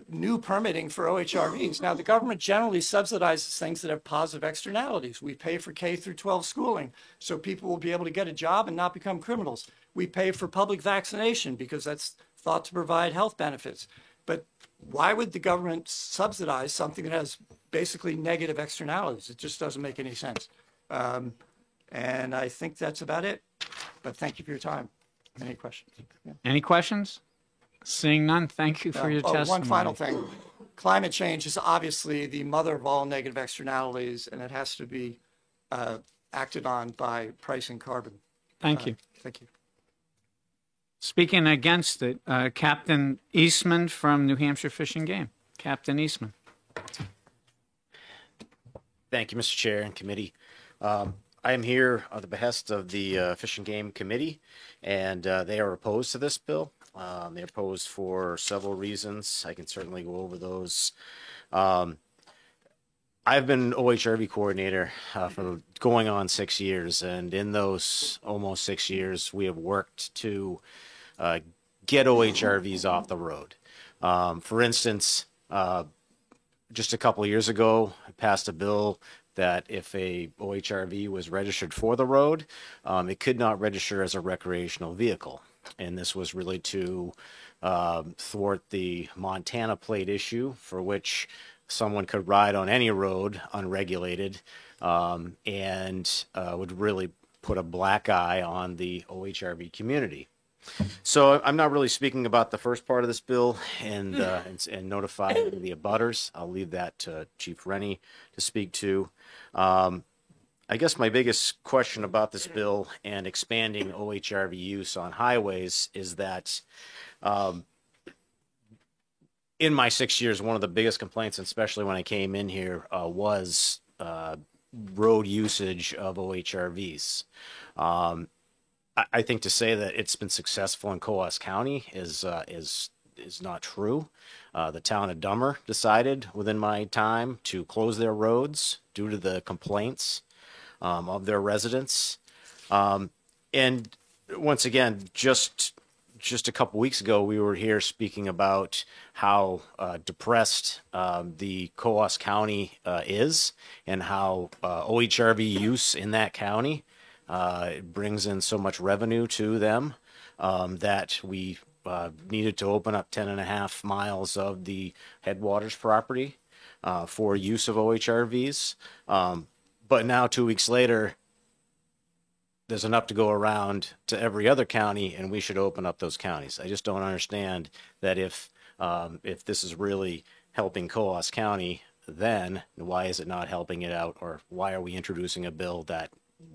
new permitting for OHRVs. Now, the government generally subsidizes things that have positive externalities. We pay for K through 12 schooling so people will be able to get a job and not become criminals. We pay for public vaccination because that's thought to provide health benefits. But why would the government subsidize something that has basically negative externalities? It just doesn't make any sense. And I think that's about it. But thank you for your time. Any questions? Yeah. Any questions? Seeing none, thank you for your testimony. One final thing. Climate change is obviously the mother of all negative externalities, and it has to be acted on by pricing carbon. Thank you. Thank you. Speaking against it, Captain Eastman from New Hampshire Fish and Game. Captain Eastman. Thank you, Mr. Chair and committee. I am here on the behest of the Fish and Game Committee, and they are opposed to this bill. They're opposed for several reasons. I can certainly go over those. I've been OHRV coordinator for going on 6 years, and in those almost 6 years, we have worked to get OHRVs off the road. For instance, just a couple of years ago, I passed a bill that if a OHRV was registered for the road, it could not register as a recreational vehicle. And this was really to thwart the Montana plate issue, for which someone could ride on any road unregulated and would really put a black eye on the OHRV community. So I'm not really speaking about the first part of this bill and notifying the abutters. I'll leave that to Chief Rennie to speak to. I guess my biggest question about this bill and expanding OHRV use on highways is that in my 6 years, one of the biggest complaints, especially when I came in here, was road usage of OHRVs. I think to say that it's been successful in Coos County is not true. The town of Dummer decided within my time to close their roads due to the complaints of their residents. And once again, just a couple weeks ago, we were here speaking about how depressed the Coos County is and how OHRV use in that county it brings in so much revenue to them that we needed to open up 10.5 miles of the headwaters property for use of OHRVs. But now 2 weeks later, there's enough to go around to every other county, and we should open up those counties. I just don't understand that if this is really helping Coos County, then why is it not helping it out, or why are we introducing a bill that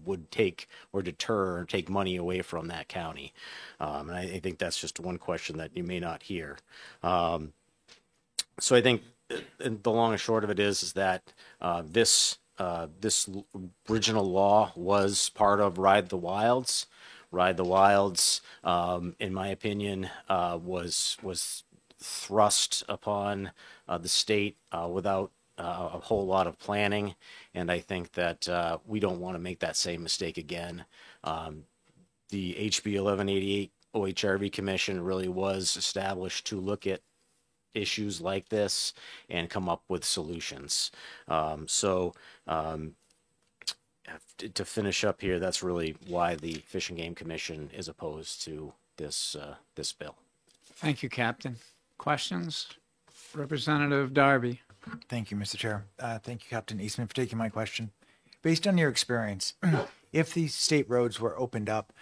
would take or deter or take money away from that county? And I think that's just one question that you may not hear. So I think the long and short of it is that this original law was part of Ride the Wilds. Ride the Wilds, in my opinion, was thrust upon the state without a whole lot of planning, and I think that we don't want to make that same mistake again. The HB 1188 OHRV Commission really was established to look at issues like this and come up with solutions. To finish up here, that's really why the Fish and Game Commission is opposed to this bill. Thank you, Captain. Questions? Representative Darby. Thank you, Mr. Chair. Thank you, Captain Eastman, for taking my question. Based on your experience, if these state roads were opened up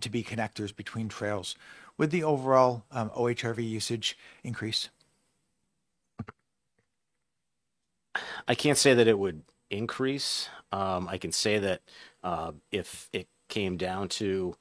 to be connectors between trails, would the overall OHRV usage increase? I can't say that it would increase. I can say that if it came down to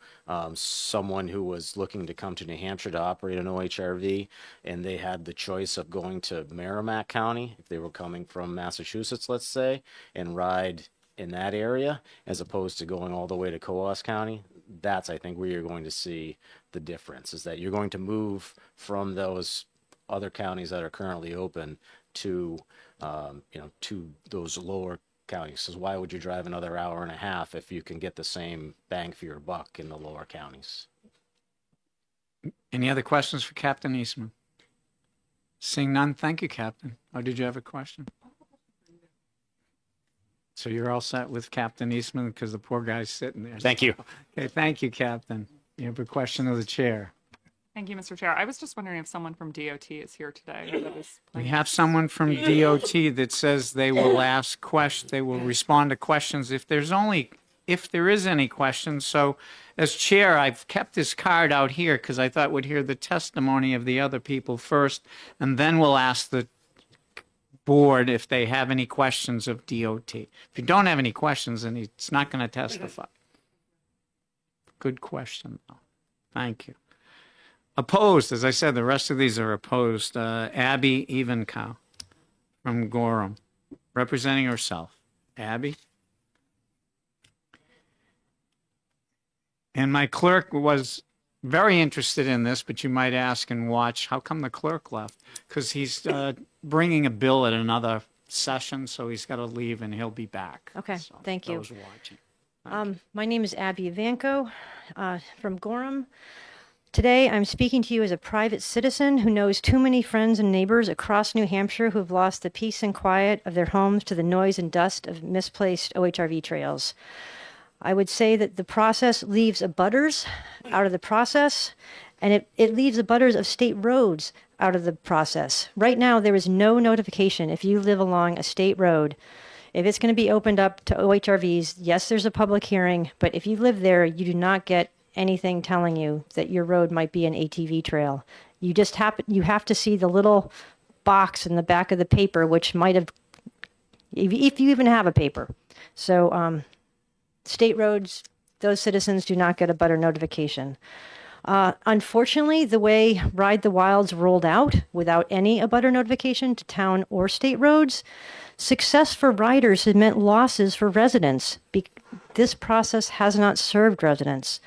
someone who was looking to come to New Hampshire to operate an OHRV, and they had the choice of going to Merrimack County, if they were coming from Massachusetts, let's say, and ride in that area, as opposed to going all the way to Coos County, that's, I think, where you're going to see the difference, is that you're going to move from those other counties that are currently open to, to those lower counties. So why would you drive another hour and a half if you can get the same bang for your buck in the lower counties? Any other questions for Captain Eastman? Seeing none, thank you, Captain. Or did you have a question? So you're all set with Captain Eastman because the poor guy's sitting there. Thank you. Okay, thank you, Captain. You have a question of the chair. Thank you, Mr. Chair. I was just wondering if someone from DOT is here today. We have someone from DOT that says they will ask questions, they will respond to questions if there is any questions. So as chair, I've kept this card out here because I thought we'd hear the testimony of the other people first, and then we'll ask the board if they have any questions of DOT. If you don't have any questions, then it's not going to testify. Good question, though. Thank you. Opposed, as I said, the rest of these are opposed. Abby Evenkow from Gorham, representing herself. Abby? And my clerk was very interested in this, but you might ask and watch, how come the clerk left? Because he's bringing a bill at another session, so he's got to leave and he'll be back. Okay, So thank you. those watching. My name is Abby Ivanko from Gorham. Today, I'm speaking to you as a private citizen who knows too many friends and neighbors across New Hampshire who have lost the peace and quiet of their homes to the noise and dust of misplaced OHRV trails. I would say that the process leaves abutters out of the process, and it leaves abutters of state roads out of the process. Right now, there is no notification if you live along a state road. If it's going to be opened up to OHRVs, yes, there's a public hearing, but if you live there, you do not get anything telling you that your road might be an ATV trail. You just you have to see the little box in the back of the paper, which might have, if you even have a paper. So state roads, those citizens do not get a butter notification. Unfortunately, the way Ride the Wilds rolled out without any abutter notification to town or state roads, success for riders has meant losses for residents. This process has not served residents.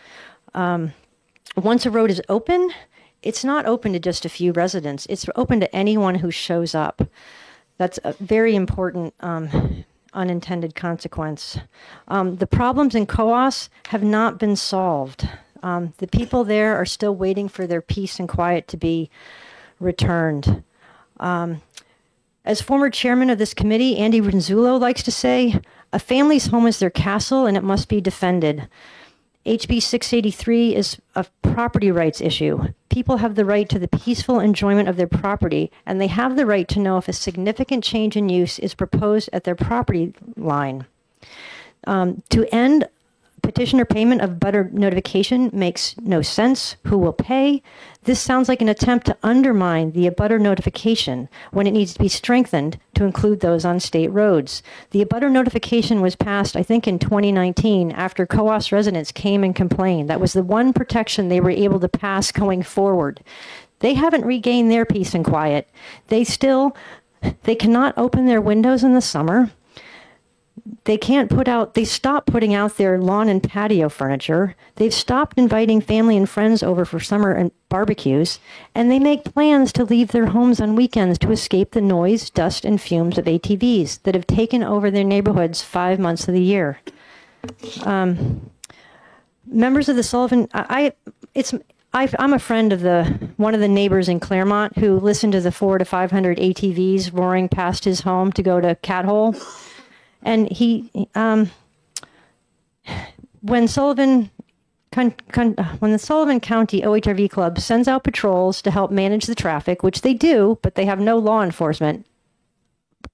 Once a road is open, it's not open to just a few residents. It's open to anyone who shows up. That's a very important unintended consequence. The problems in Coos have not been solved. The people there are still waiting for their peace and quiet to be returned. As former chairman of this committee, Andy Rinzullo likes to say, a family's home is their castle and it must be defended. HB 683 is a property rights issue. People have the right to the peaceful enjoyment of their property, and they have the right to know if a significant change in use is proposed at their property line. To end Petitioner payment of butter notification makes no sense. Who will pay? This sounds like an attempt to undermine the abutter notification when it needs to be strengthened to include those on state roads. The abutter notification was passed, I think, in 2019 after COAS residents came and complained. That was the one protection they were able to pass going forward. They haven't regained their peace and quiet. They cannot open their windows in the summer. They stopped putting out their lawn and patio furniture. They've stopped inviting family and friends over for summer and barbecues, and they make plans to leave their homes on weekends to escape the noise, dust, and fumes of ATVs that have taken over their neighborhoods 5 months of the year. Members of the Sullivan, I'm a friend of one of the neighbors in Claremont who listened to the 400 to 500 ATVs roaring past his home to go to Cat Hole. And when the Sullivan County OHRV Club sends out patrols to help manage the traffic, which they do, but they have no law enforcement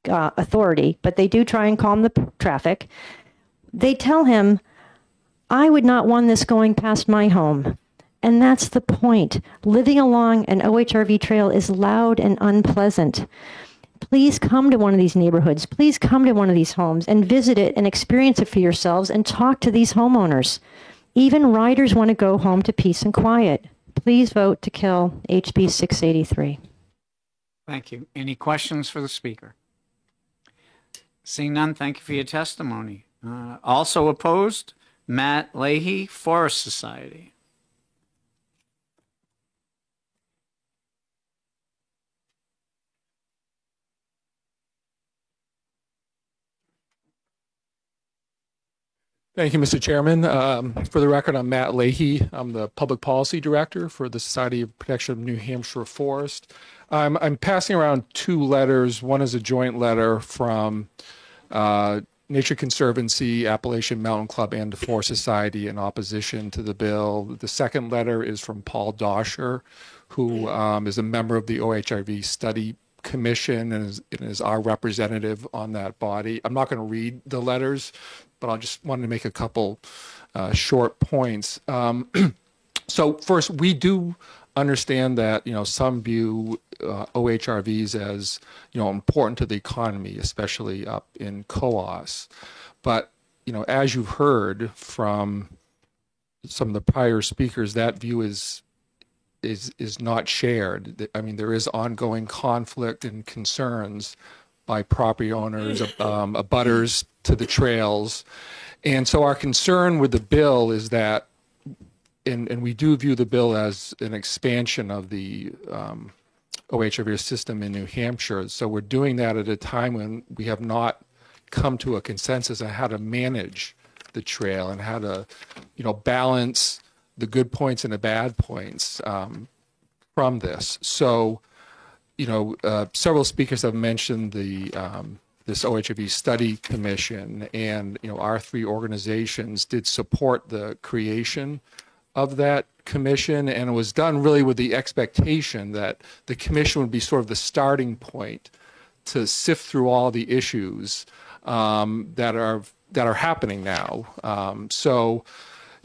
authority, but they do try and calm the traffic, they tell him, I would not want this going past my home. And that's the point. Living along an OHRV trail is loud and unpleasant. Please come to one of these neighborhoods. Please come to one of these homes and visit it and experience it for yourselves and talk to these homeowners. Even riders want to go home to peace and quiet. Please vote to kill HB 683. Thank you. Any questions for the speaker? Seeing none, thank you for your testimony. Also opposed, Matt Leahy, Forest Society. Thank you, Mr. Chairman. For the record, I'm Matt Leahy. I'm the Public Policy Director for the Society of Protection of New Hampshire Forest. I'm passing around two letters. One is a joint letter from Nature Conservancy, Appalachian Mountain Club, and the Forest Society in opposition to the bill. The second letter is from Paul Dosher, who is a member of the OHRV Study Commission and is our representative on that body. I'm not going to read the letters, but I just wanted to make a couple short points. So first, we do understand that some view OHRVs as important to the economy, especially up in COAS. But as you've heard from some of the prior speakers, that view is not shared. I mean, there is ongoing conflict and concerns by property owners, abutters to the trails. And so our concern with the bill is that, and we do view the bill as an expansion of the OHRV system in New Hampshire. So we're doing that at a time when we have not come to a consensus on how to manage the trail and how to, balance the good points and the bad points from this. So, several speakers have mentioned this OHRV Study Commission, and our three organizations did support the creation of that commission, and it was done really with the expectation that the commission would be sort of the starting point to sift through all the issues that are happening now. So,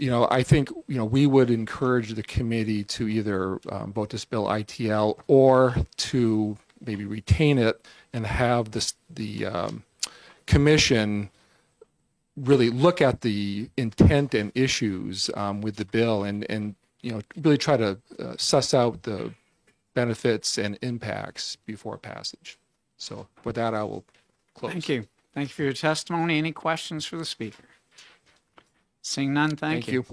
I think we would encourage the committee to either vote this bill ITL or to maybe retain it and have the commission really look at the intent and issues with the bill and really try to suss out the benefits and impacts before passage. So with that, I will close. Thank you. Thank you for your testimony. Any questions for the speaker? Seeing none, thank you.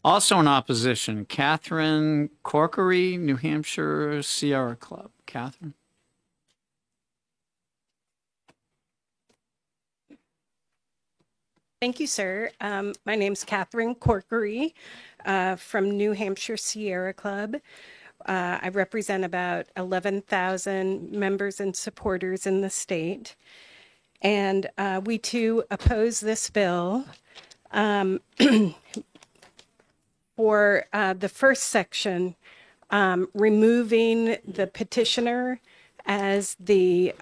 Also in opposition, Catherine Corkery, New Hampshire Sierra Club. Catherine. Thank you, sir. My name's Catherine Corkery from New Hampshire Sierra Club. I represent about 11,000 members and supporters in the state. And we too oppose this bill. For the first section, removing the petitioner as the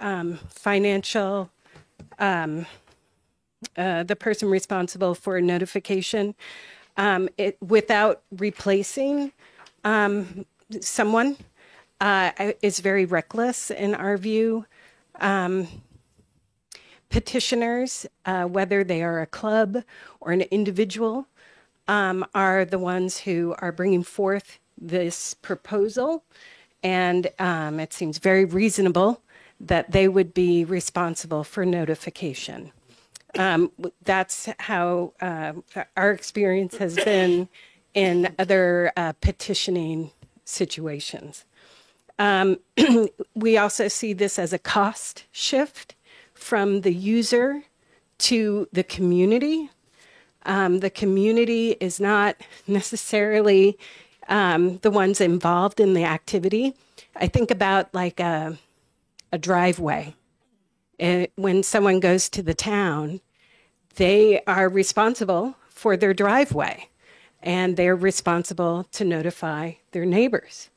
financial the person responsible for notification without replacing someone is very reckless in our view. Petitioners, whether they are a club or an individual, are the ones who are bringing forth this proposal. And it seems very reasonable that they would be responsible for notification. That's how our experience has been in other petitioning situations. We also see this as a cost shift from the user to the community. The community is not necessarily the ones involved in the activity. I think about like a driveway. When someone goes to the town, they are responsible for their driveway, and they're responsible to notify their neighbors.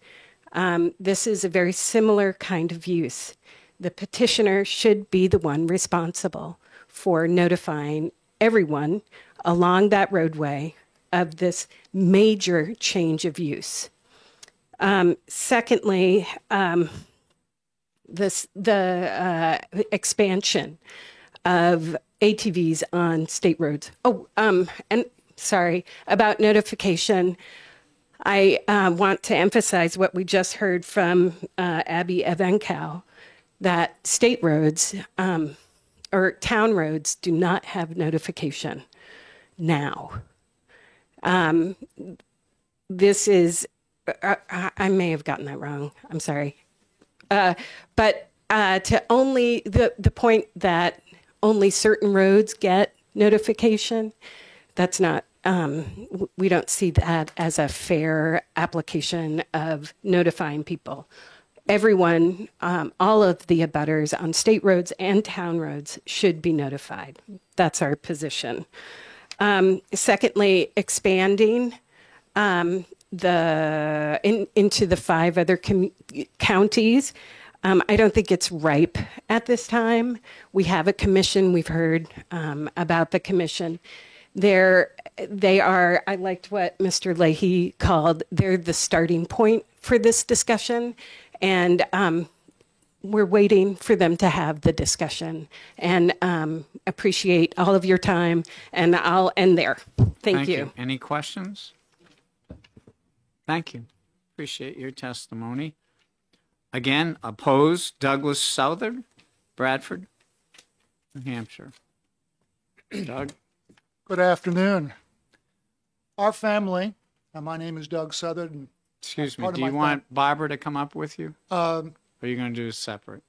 This is a very similar kind of use. The petitioner should be the one responsible for notifying everyone along that roadway of this major change of use. Secondly, the expansion of ATVs on state roads. And sorry, about notification, I want to emphasize what we just heard from Abby Evenkow, that state roads or town roads do not have notification now. This is, I may have gotten that wrong, I'm sorry. But to only, the point that only certain roads get notification, that's not, we don't see that as a fair application of notifying people. Everyone, all of the abutters on state roads and town roads should be notified. That's our position. Secondly, expanding into the 5 other counties. I don't think it's ripe at this time. We have a commission. We've heard about the commission. They are, I liked what Mr. Leahy called, they're the starting point for this discussion. And we're waiting for them to have the discussion, and appreciate all of your time. And I'll end there. Thank you. Any questions? Thank you. Appreciate your testimony. Again, opposed, Douglas Southard, Bradford, New Hampshire. Doug? Good afternoon. Our family, my name is Doug Southard. And excuse me, do you want Barbara to come up with you? Or are you going to do it separate?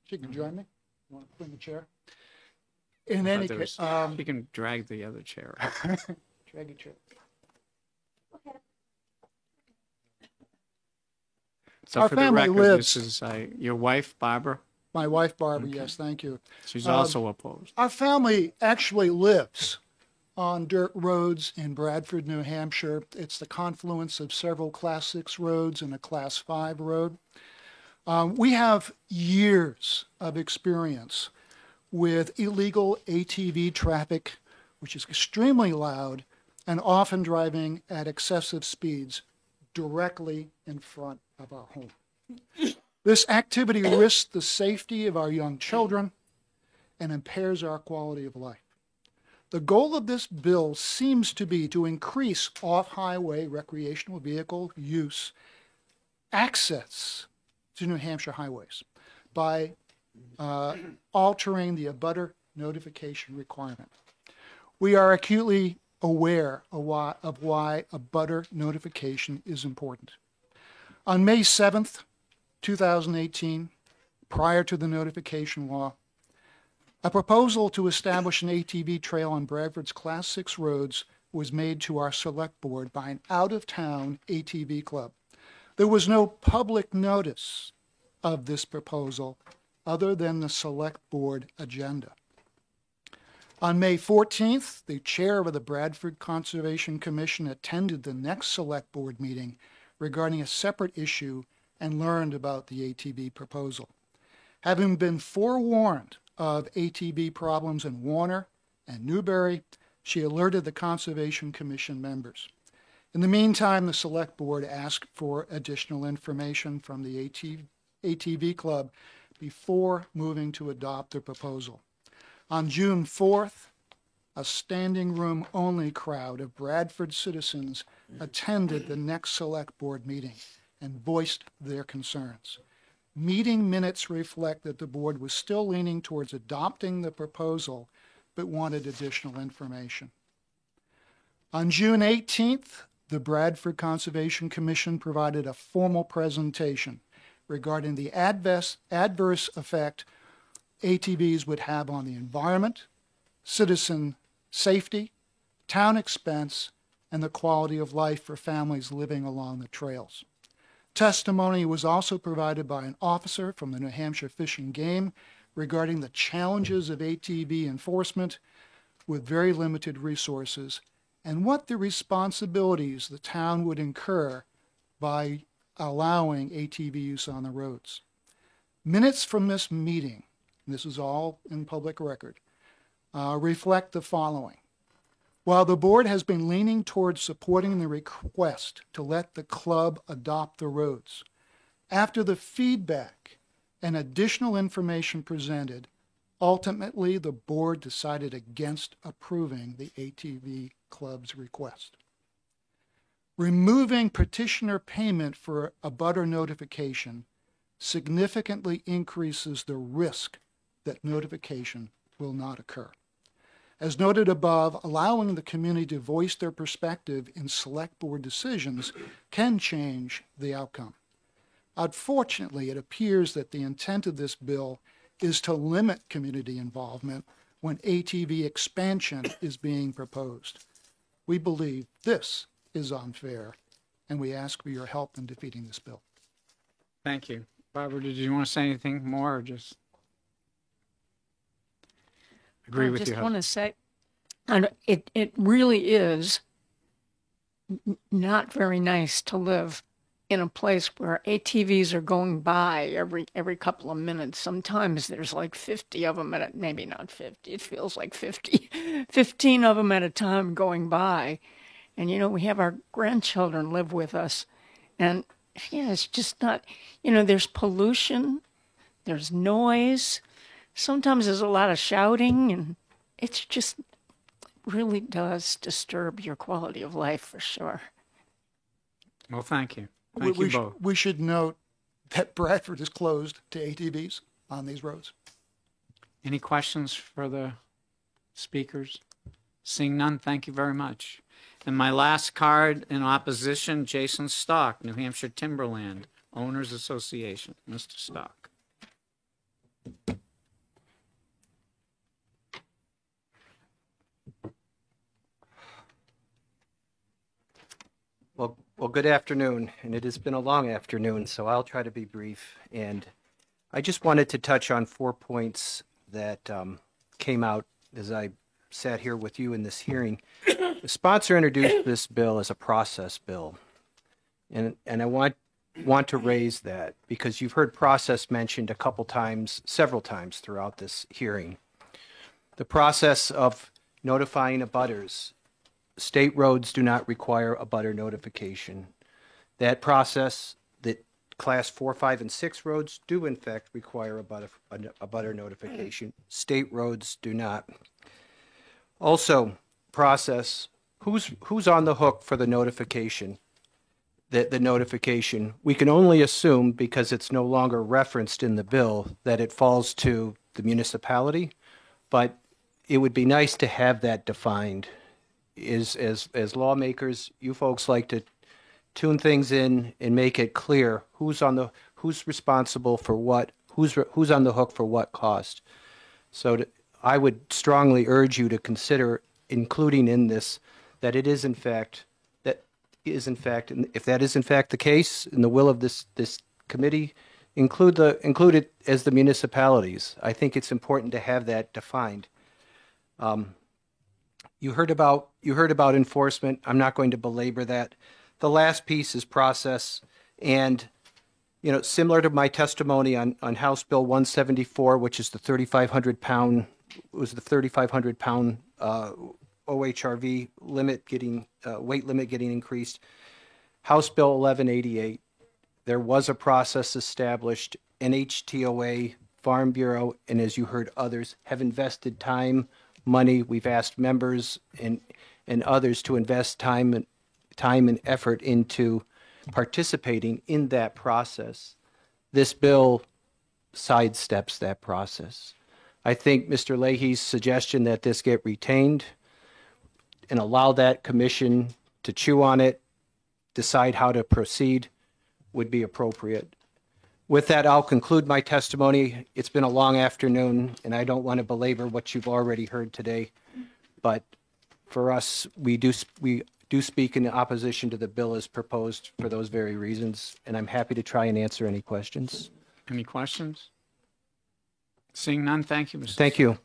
She can join me. You want to put in the chair? In any case, you can drag the other chair out. Drag your chair. So our for the family record, lives. this is your wife, Barbara? My wife, Barbara, yes, thank you. She's also opposed. Our family actually lives on dirt roads in Bradford, New Hampshire. It's the confluence of several Class 6 roads and a Class 5 road. We have years of experience with illegal ATV traffic, which is extremely loud and often driving at excessive speeds directly in front of our home. This activity risks the safety of our young children and impairs our quality of life. The goal of this bill seems to be to increase off-highway recreational vehicle use access to New Hampshire highways by altering the abutter notification requirement. We are acutely aware of why abutter notification is important. On May 7th, 2018, prior to the notification law, a proposal to establish an ATV trail on Bradford's Class 6 roads was made to our select board by an out-of-town ATV club. There was no public notice of this proposal other than the select board agenda. On May 14th, the chair of the Bradford Conservation Commission attended the next select board meeting regarding a separate issue and learned about the ATV proposal. Having been forewarned of ATV problems in Warner and Newberry, she alerted the Conservation Commission members. In the meantime, the Select Board asked for additional information from the ATV Club before moving to adopt their proposal. On June 4th, a standing room only crowd of Bradford citizens attended the next Select Board meeting and voiced their concerns. Meeting minutes reflect that the board was still leaning towards adopting the proposal, but wanted additional information. On June 18th, the Bradford Conservation Commission provided a formal presentation regarding the adverse effect ATVs would have on the environment, citizen safety, town expense, and the quality of life for families living along the trails. Testimony was also provided by an officer from the New Hampshire Fish and Game regarding the challenges of ATV enforcement with very limited resources and what the responsibilities the town would incur by allowing ATV use on the roads. Minutes from this meeting, and this is all in public record, reflect the following. While the board has been leaning towards supporting the request to let the club adopt the roads, after the feedback and additional information presented, ultimately the board decided against approving the ATV club's request. Removing petitioner payment for abutter notification significantly increases the risk that notification will not occur. As noted above, allowing the community to voice their perspective in select board decisions can change the outcome. Unfortunately, it appears that the intent of this bill is to limit community involvement when ATV expansion is being proposed. We believe this is unfair, and we ask for your help in defeating this bill. Thank you. Barbara, did you want to say anything more or just agree with you? I just want to say, and it really is not very nice to live in a place where ATVs are going by every couple of minutes. Sometimes there's like 50 of them maybe not 50, it feels like 15 of them at a time going by. And, you know, we have our grandchildren live with us. And, yeah, it's just not, you know, there's pollution, there's noise. Sometimes there's a lot of shouting, and it's just really does disturb your quality of life for sure. Well, thank you. Thank you both. We should note that Bradford is closed to ATVs on these roads. Any questions for the speakers? Seeing none, thank you very much. And my last card in opposition, Jason Stock, New Hampshire Timberland Owners Association. Mr. Stock. Well, good afternoon, and it has been a long afternoon, so I'll try to be brief. And I just wanted to touch on 4 points that came out as I sat here with you in this hearing. The sponsor introduced this bill as a process bill, and I want to raise that because you've heard process mentioned several times throughout this hearing. The process of notifying abutters. State roads do not require abutter notification. That process, that class 4, 5, and 6 roads do in fact require abutter notification. State roads do not. Also, process, who's on the hook for the notification? The notification, we can only assume because it's no longer referenced in the bill that it falls to the municipality, but it would be nice to have that defined. As lawmakers, you folks like to tune things in and make it clear who's responsible for what, who's on the hook for what cost. So I would strongly urge you to consider including in this that it is in fact, if that is in fact the case, in the will of this committee, include it as the municipalities. I think it's important to have that defined. You heard about enforcement. I'm not going to belabor that. The last piece is process, and you know, similar to my testimony on House Bill 174, which is the 3,500 pound was the 3,500 pound OHRV limit weight limit getting increased. House Bill 1188, there was a process established. NHTOA, Farm Bureau, and as you heard, others have invested time, money. We've asked members and others to invest time and effort into participating in that process. This bill sidesteps that process. I think Mr. Leahy's suggestion that this get retained and allow that commission to chew on it, decide how to proceed, would be appropriate. With that, I'll conclude my testimony. It's been a long afternoon, and I don't want to belabor what you've already heard today. But for us, we do speak in opposition to the bill as proposed for those very reasons, and I'm happy to try and answer any questions. Any questions? Seeing none, thank you, Mr. Thank you.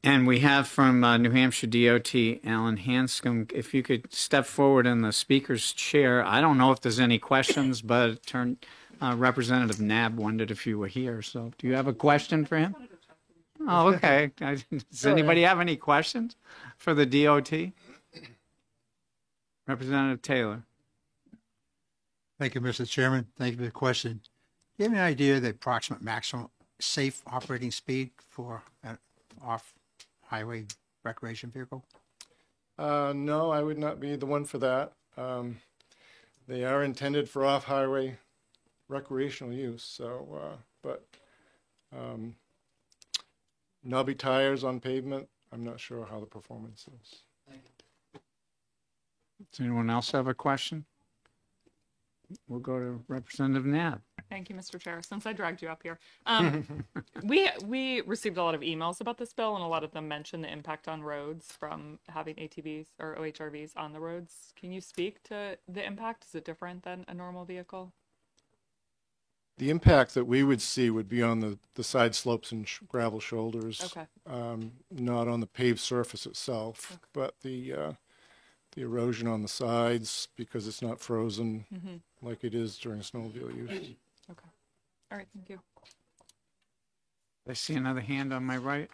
And we have from New Hampshire DOT, Alan Hanscom. If you could step forward in the speaker's chair. I don't know if there's any questions, but Representative Nab wondered if you were here. So do you have a question for him? Oh, okay. Does anybody have any questions for the DOT? Representative Taylor. Thank you, Mr. Chairman. Thank you for the question. Do you have any idea the approximate maximum safe operating speed for an off-highway recreation vehicle? No, I would not be the one for that. They are intended for off-highway recreational use, so, but knobby tires on pavement, I'm not sure how the performance is. Does anyone else have a question? We'll go to Representative Nab. Thank you, Mr. Chair. Since I dragged you up here, we received a lot of emails about this bill, and a lot of them mention the impact on roads from having ATVs or OHRVs on the roads. Can you speak to the impact? Is it different than a normal vehicle? The impact that we would see would be on the side slopes and gravel shoulders, okay. Not on the paved surface itself, okay. But the erosion on the sides, because it's not frozen like it is during snowmobile use. Okay. All right, thank you. I see another hand on my right.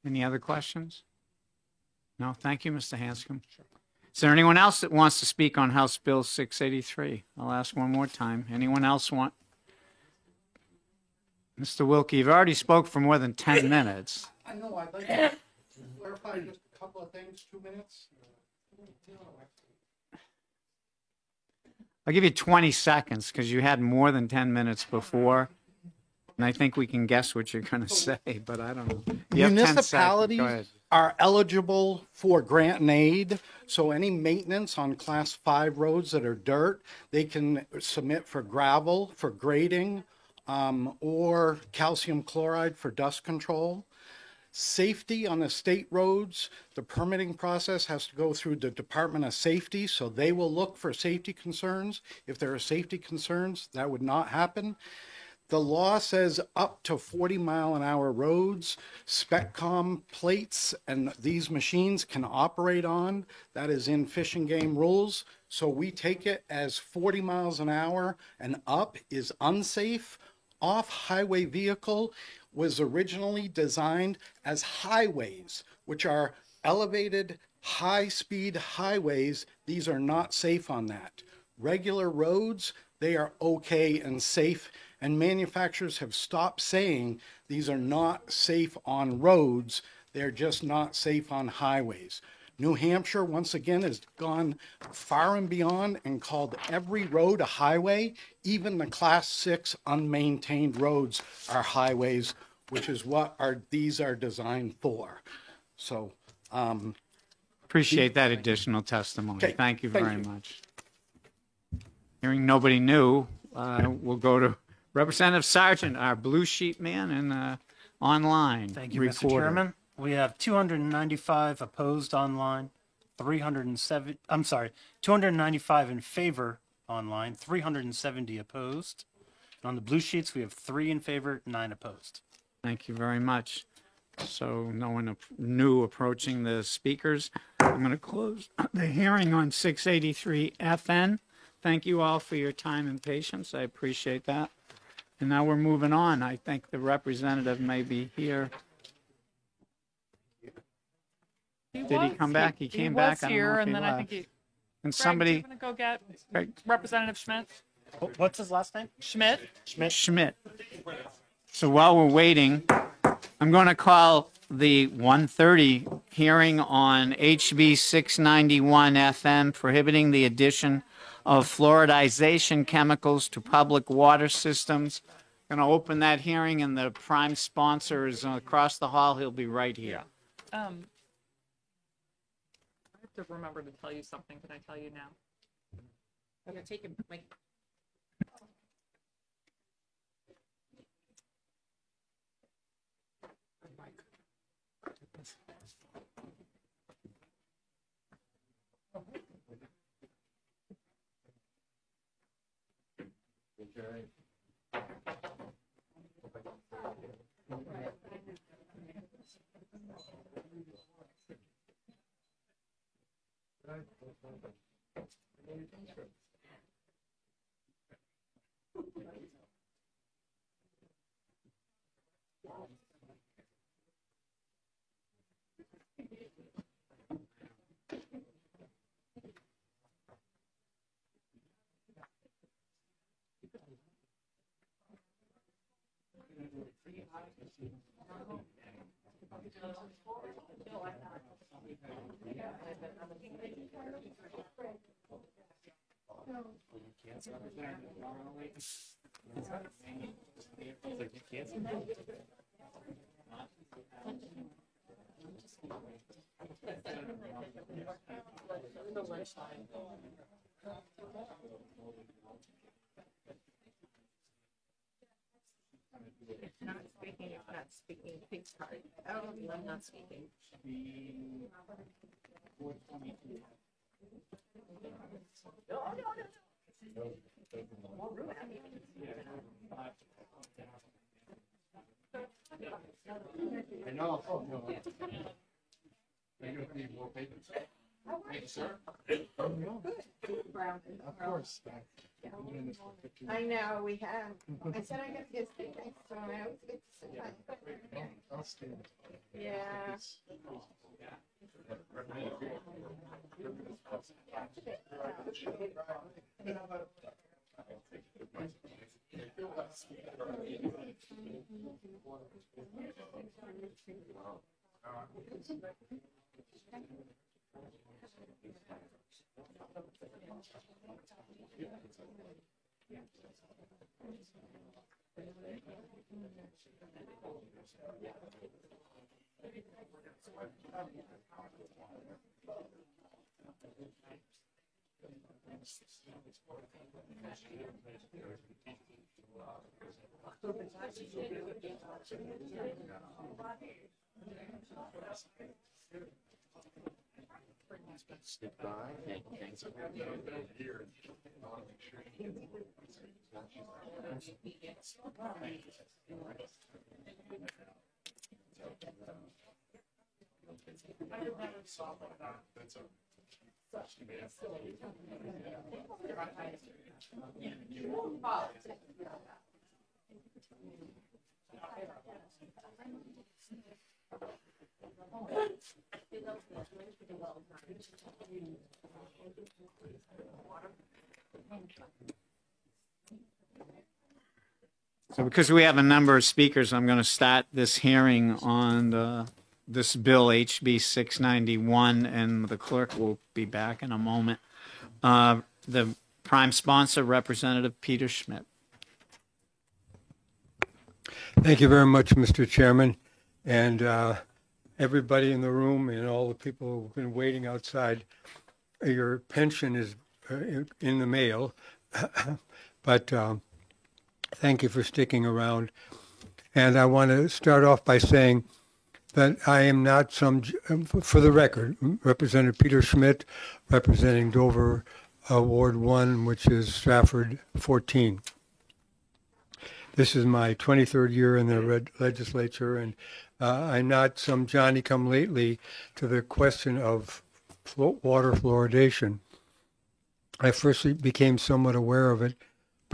Any other questions? No, thank you, Mr. Hanscom. Sure. Is there anyone else that wants to speak on House Bill 683? I'll ask one more time. Anyone else want? Mr. Wilkie, you've already spoke for more than 10 minutes. I know, I'd like to clarify just a couple of things, 2 minutes. I'll give you 20 seconds because you had more than 10 minutes before. And I think we can guess what you're going to say, but I don't know. You have 10 seconds. Municipalities Go ahead. are eligible for grant and aid. So any maintenance on class 5 roads that are dirt, they can submit for gravel, for grading, or calcium chloride for dust control. Safety on the state roads, the permitting process has to go through the Department of Safety, so they will look for safety concerns. If there are safety concerns, that would not happen. The law says up to 40-mile-an-hour roads, SpecCom plates, and these machines can operate on. That is in Fish and Game rules. So we take it as 40 miles an hour and up is unsafe. Off-highway vehicle was originally designed as highways, which are elevated, high-speed highways. These are not safe on that. Regular roads, they are okay and safe, and manufacturers have stopped saying these are not safe on roads. They're just not safe on highways. New Hampshire, once again, has gone far and beyond and called every road a highway. Even the Class 6 unmaintained roads are highways, which is what these are designed for. So, appreciate that additional testimony. Okay, Thank you very much. Hearing nobody new, we'll go to Representative Sargent, our blue sheet man and online Thank you, reporter. Mr. Chairman. We have 295 opposed online, 295 in favor online, 370 opposed. And on the blue sheets, we have 3 in favor, 9 opposed. Thank you very much. So no one new approaching the speakers. I'm going to close the hearing on 683 FN. Thank you all for your time and patience. I appreciate that. And now we're moving on. I think the representative may be here. Did he come back? He came back. He was here, and then I think he. And Greg, somebody. do you want to go get Greg. Representative Schmidt? What's his last name? Schmidt. Schmidt. So while we're waiting, I'm going to call the 1:30 hearing on HB 691 FM prohibiting the addition of fluoridization chemicals to public water systems. Going to open that hearing, and the prime sponsor is across the hall. He'll be right here. I have to remember to tell you something. Can I tell you now? I'm gonna take my. Not speaking, if not speaking, pig's heart. Oh, I'm not speaking. I know. Oh, no. Are you going to need more papers? Thank you, sir. Of course. I know, we have. I said I got to get steak next time. I always get to sit down. I'll stand. Yeah. Stick by. Thanks. So because we have a number of speakers, I'm going to start this hearing on this bill, HB 691, and the clerk will be back in a moment. The prime sponsor, Representative Peter Schmidt. Thank you very much, Mr. Chairman, and everybody in the room and all the people who've been waiting outside. Your pension is in the mail, but thank you for sticking around. And I want to start off by saying that I am not for the record, Representative Peter Schmidt, representing Dover Ward 1, which is Stratford 14. This is my 23rd year in the legislature, and I'm not some Johnny-come-lately to the question of water fluoridation. I first became somewhat aware of it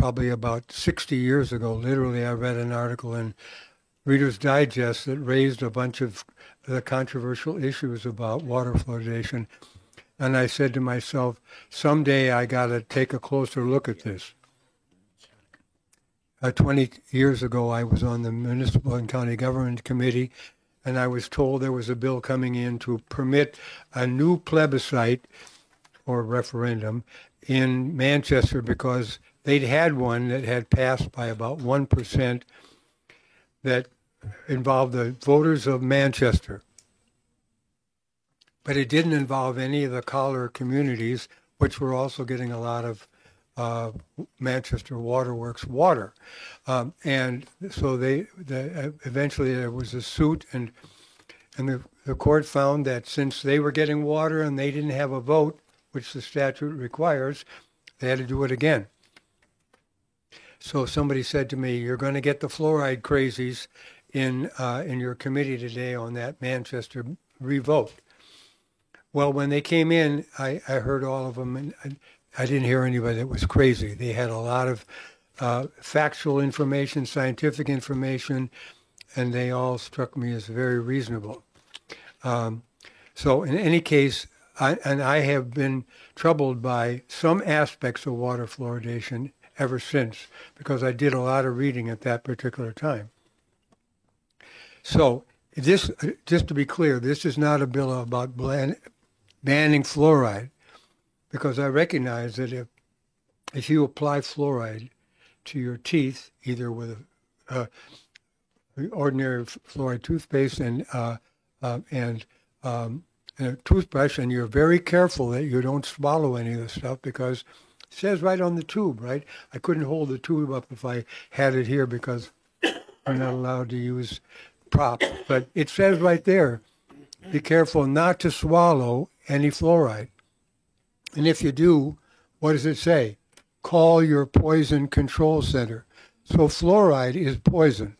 probably about 60 years ago. Literally, I read an article in Reader's Digest that raised a bunch of the controversial issues about water fluoridation. And I said to myself, someday I got to take a closer look at this. 20 years ago, I was on the Municipal and County Government Committee, and I was told there was a bill coming in to permit a new plebiscite or referendum in Manchester because they'd had one that had passed by about 1% that involved the voters of Manchester. But it didn't involve any of the collar communities, which were also getting a lot of Manchester Waterworks water. And so eventually there was a suit, and the court found that since they were getting water and they didn't have a vote, which the statute requires, they had to do it again. So somebody said to me, "You're going to get the fluoride crazies in your committee today on that Manchester revote." Well, when they came in, I heard all of them, and I didn't hear anybody that was crazy. They had a lot of factual information, scientific information, and they all struck me as very reasonable. So in any case, I have been troubled by some aspects of water fluoridation ever since, because I did a lot of reading at that particular time. So this, just to be clear, this is not a bill about banning fluoride, because I recognize that if you apply fluoride to your teeth, either with ordinary fluoride toothpaste and a toothbrush, and you're very careful that you don't swallow any of the stuff, because it says right on the tube, right? I couldn't hold the tube up if I had it here because we're not allowed to use props, but it says right there, be careful not to swallow any fluoride. And if you do, what does it say? Call your poison control center. So fluoride is poison.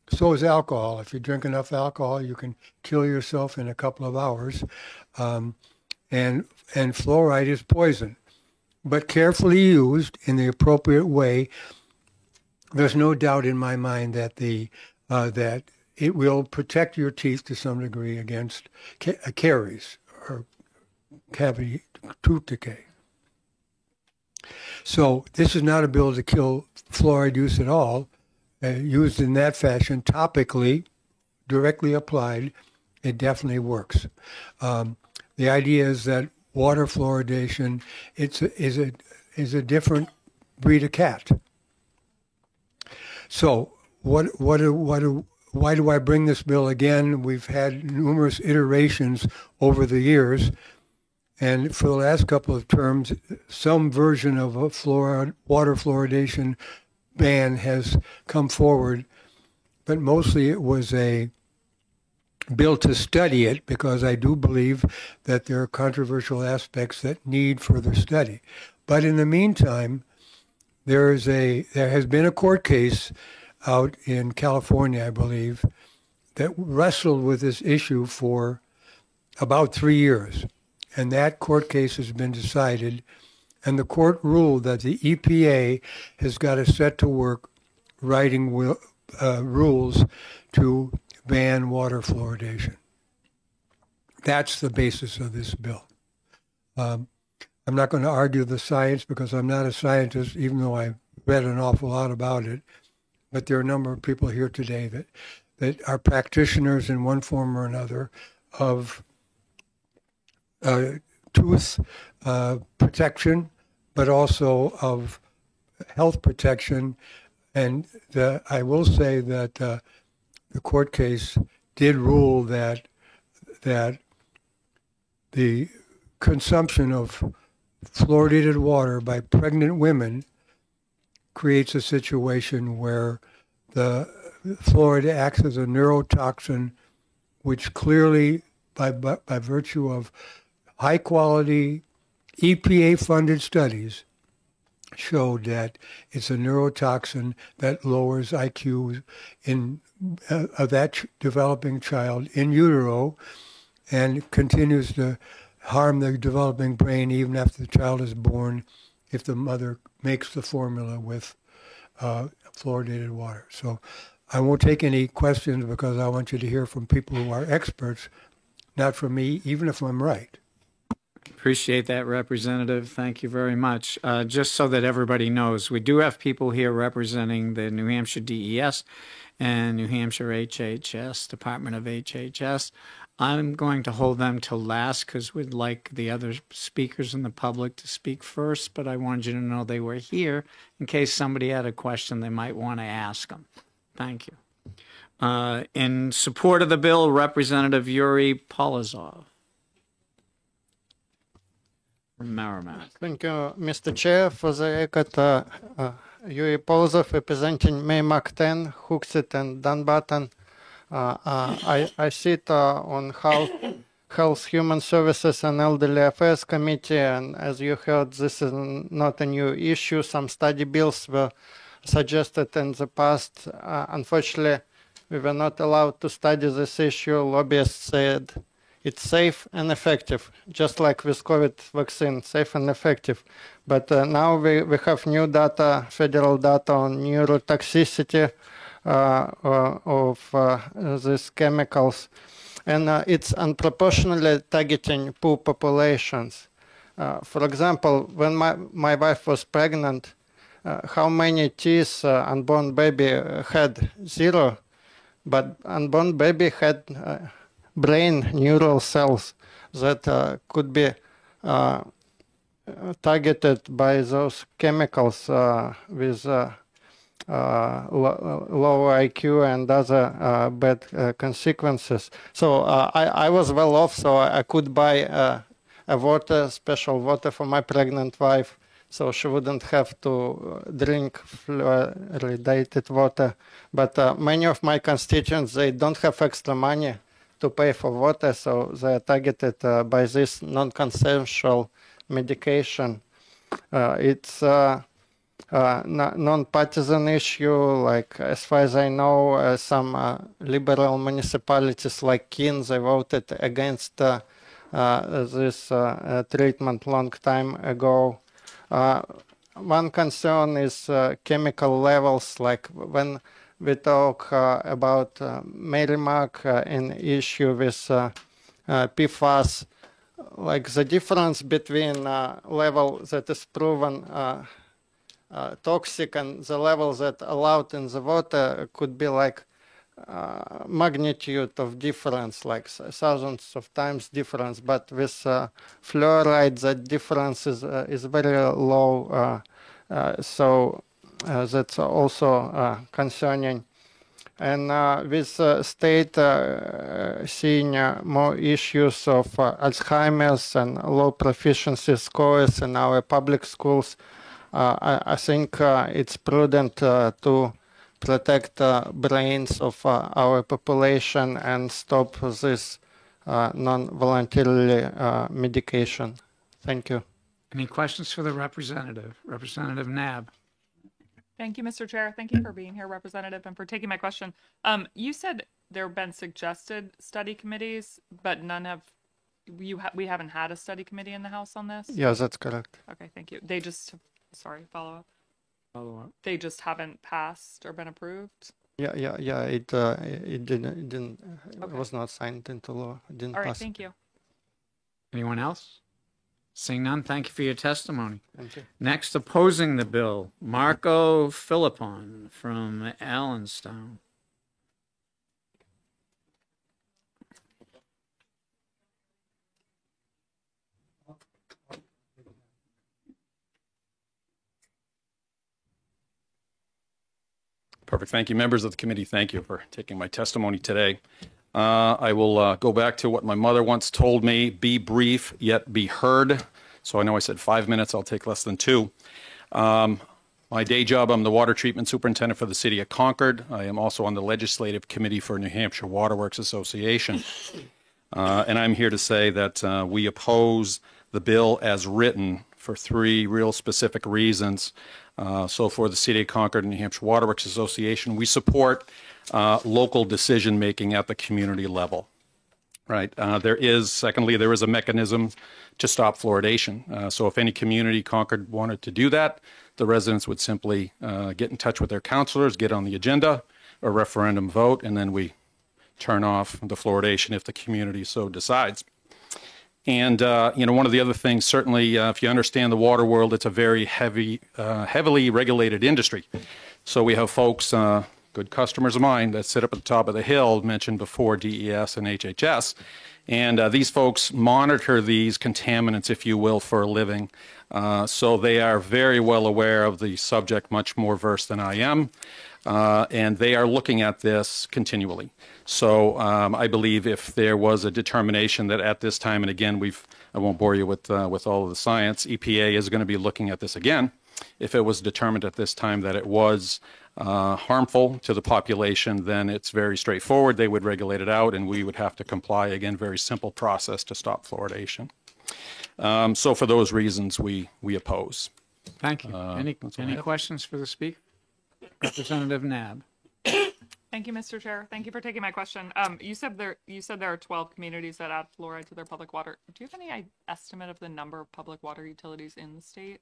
So is alcohol. If you drink enough alcohol, you can kill yourself in a couple of hours. And fluoride is poison. But carefully used in the appropriate way, there's no doubt in my mind that that it will protect your teeth to some degree against caries or cavity tooth decay. So this is not a bill to kill fluoride use at all. Used in that fashion, topically, directly applied, it definitely works. The idea is that water fluoridation is a different breed of cat. So why do I bring this bill again? We've had numerous iterations over the years, and for the last couple of terms, some version of a water fluoridation ban has come forward, but mostly it was a bill to study it, because I do believe that there are controversial aspects that need further study. But in the meantime, there has been a court case out in California, I believe, that wrestled with this issue for about 3 years. And that court case has been decided, and the court ruled that the EPA has got to set to work writing rules to ban water fluoridation. That's the basis of this bill. I'm not going to argue the science, because I'm not a scientist, even though I read an awful lot about it. But there are a number of people here today that are practitioners in one form or another of tooth protection, but also of health protection. And I will say that the court case did rule that the consumption of fluoridated water by pregnant women creates a situation where the fluoride acts as a neurotoxin, which clearly, by virtue of high-quality EPA-funded studies, showed that it's a neurotoxin that lowers IQ of that developing child in utero, and continues to harm the developing brain even after the child is born if the mother makes the formula with fluoridated water. So I won't take any questions because I want you to hear from people who are experts, not from me, even if I'm right. Appreciate that, Representative. Thank you very much. Just so that everybody knows, we do have people here representing the New Hampshire DES and New Hampshire HHS, Department of HHS. I'm going to hold them till last because we'd like the other speakers in the public to speak first, but I wanted you to know they were here in case somebody had a question they might want to ask them. Thank you. In support of the bill, Representative Yuri Polozov from Merrimack. Thank you, Mr. Chair. For the record, Yuri Polozov representing Merrimack 10, Hooksett and Dunbarton. I sit on Health, Human Services and Elderly Affairs Committee, and as you heard, this is not a new issue. Some study bills were suggested in the past. Unfortunately, we were not allowed to study this issue. Lobbyists said it's safe and effective, just like with COVID vaccine, safe and effective. But now we have new data, federal data on neurotoxicity of these chemicals. And it's unproportionately targeting poor populations. For example, when my wife was pregnant, how many teeth unborn baby had? 0. But unborn baby had brain neural cells that could be targeted by those chemicals with low IQ and other bad consequences. So I was well off, so I could buy special water for my pregnant wife, so she wouldn't have to drink fluoridated water. But many of my constituents, they don't have extra money to pay for water, so they are targeted by this non-consensual medication. It's non-partisan issue. Like, as far as I know, some liberal municipalities like Keene, they voted against this treatment long time ago. One concern is chemical levels, like when we talk about Merrimack in issue with PFAS, like the difference between level that is proven toxic and the level that allowed in the water could be like magnitude of difference, like thousands of times difference. But with fluoride, that difference is very low. So that's also concerning. And with state seeing more issues of Alzheimer's and low proficiency scores in our public schools, I think it's prudent to protect the brains of our population and stop this non-voluntarily medication. Thank you. Any questions for the representative? Representative Nab. Thank you, Mr. Chair. Thank you for being here, Representative, and for taking my question. You said there have been suggested study committees, but none have. We haven't had a study committee in the House on this? Yes, that's correct. Okay, thank you. They just, sorry, follow up. Follow up. They just haven't passed or been approved? Yeah. It didn't. It was not signed into law. It didn't All right, pass. thank you. Anyone else? Seeing none, thank you for your testimony. Thank you. Next, opposing the bill, Marco Philippon from Allenstown. Perfect. Thank you, members of the committee. Thank you for taking my testimony today. I will go back to what my mother once told me, be brief, yet be heard. So I know I said 5 minutes. I'll take less than 2. My day job, I'm the water treatment superintendent for the city of Concord. I am also on the legislative committee for New Hampshire Waterworks Association. And I'm here to say that we oppose the bill as written for 3 real specific reasons. So for the City of Concord and New Hampshire Waterworks Association, we support local decision-making at the community level. Right. Secondly, there is a mechanism to stop fluoridation. So if any community Concord wanted to do that, the residents would simply get in touch with their counselors, get on the agenda, a referendum vote, and then we turn off the fluoridation if the community so decides. And, one of the other things, certainly, if you understand the water world, it's a very heavily regulated industry. So we have folks, good customers of mine, that sit up at the top of the hill, mentioned before, DES and HHS. And these folks monitor these contaminants, if you will, for a living. So they are very well aware of the subject, much more versed than I am. And they are looking at this continually. So I believe if there was a determination that at this time, and again, I won't bore you with all of the science, EPA is going to be looking at this again. If it was determined at this time that it was harmful to the population, then it's very straightforward. They would regulate it out, and we would have to comply. Again, very simple process to stop fluoridation. So for those reasons, we oppose. Thank you. Any questions for the speaker? Representative Nab. Thank you, Mr. Chair. Thank you for taking my question. You said there are 12 communities that add fluoride to their public water. Do you have any estimate of the number of public water utilities in the state?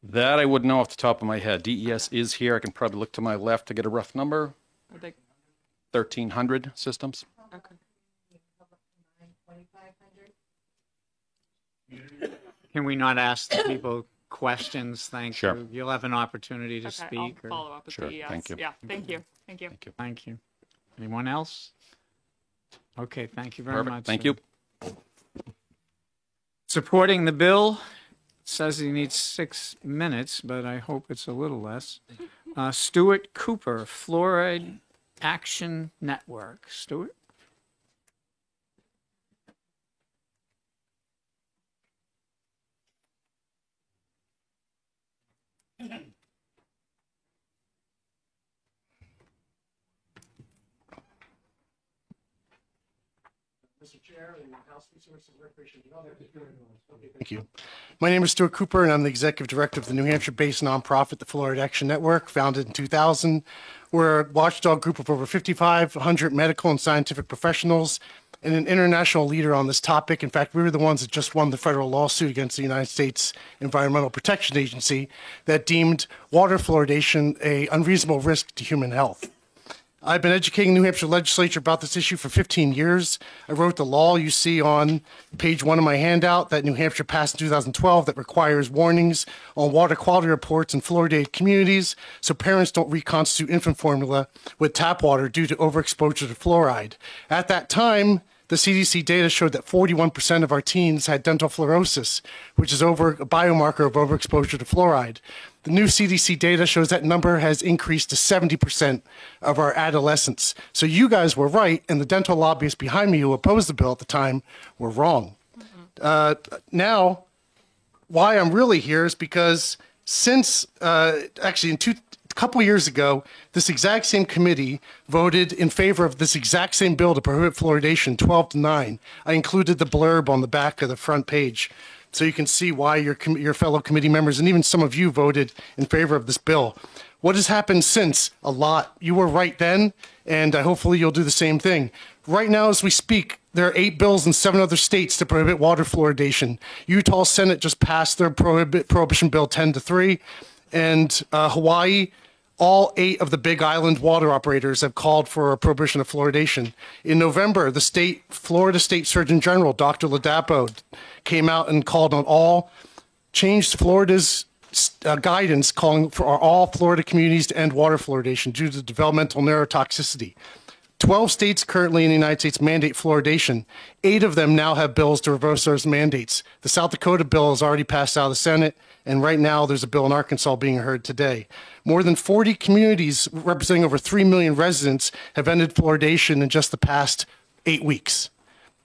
That I wouldn't know off the top of my head. DES is here. I can probably look to my left to get a rough number. 1,300 systems. Okay. Can we not ask the people questions? Thank Sure. you. You'll have an opportunity to Okay, speak. I'll follow up with Sure, DES. thank you. Yeah, thank you. Thank you. Thank you. Anyone else? Okay, thank you very Perfect. much. Thank sir. you. Supporting the bill says he needs 6 minutes, but I hope it's a little less. Stuart Cooper, Fluoride Action Network. Stuart? Mr. Chair and House Resources and Recreation Development. Thank you. My name is Stuart Cooper, and I'm the executive director of the New Hampshire-based nonprofit, the Fluoride Action Network, founded in 2000. We're a watchdog group of over 5,500 medical and scientific professionals and an international leader on this topic. In fact, we were the ones that just won the federal lawsuit against the United States Environmental Protection Agency that deemed water fluoridation an unreasonable risk to human health. I've been educating the New Hampshire legislature about this issue for 15 years. I wrote the law you see on page 1 of my handout that New Hampshire passed in 2012 that requires warnings on water quality reports in fluoridated communities so parents don't reconstitute infant formula with tap water due to overexposure to fluoride. At that time, the CDC data showed that 41% of our teens had dental fluorosis, which is a biomarker of overexposure to fluoride. The new CDC data shows that number has increased to 70% of our adolescents. So you guys were right, and the dental lobbyists behind me who opposed the bill at the time were wrong. Now, why I'm really here is because since, actually a couple years ago, this exact same committee voted in favor of this exact same bill to prohibit fluoridation 12-9. I included the blurb on the back of the front page so you can see why your fellow committee members and even some of you voted in favor of this bill. What has happened since? A lot. You were right then, and hopefully you'll do the same thing. Right now, as we speak, there are 8 bills in 7 other states to prohibit water fluoridation. Utah Senate just passed their prohibition bill 10-3, and Hawaii, all 8 of the Big Island water operators have called for a prohibition of fluoridation. In November, the Florida State Surgeon General, Dr. Ladapo, came out and called on changed Florida's guidance calling for all Florida communities to end water fluoridation due to developmental neurotoxicity. 12 states currently in the United States mandate fluoridation. 8 of them now have bills to reverse those mandates. The South Dakota bill has already passed out of the Senate, and right now there's a bill in Arkansas being heard today. More than 40 communities representing over 3 million residents have ended fluoridation in just the past 8 weeks.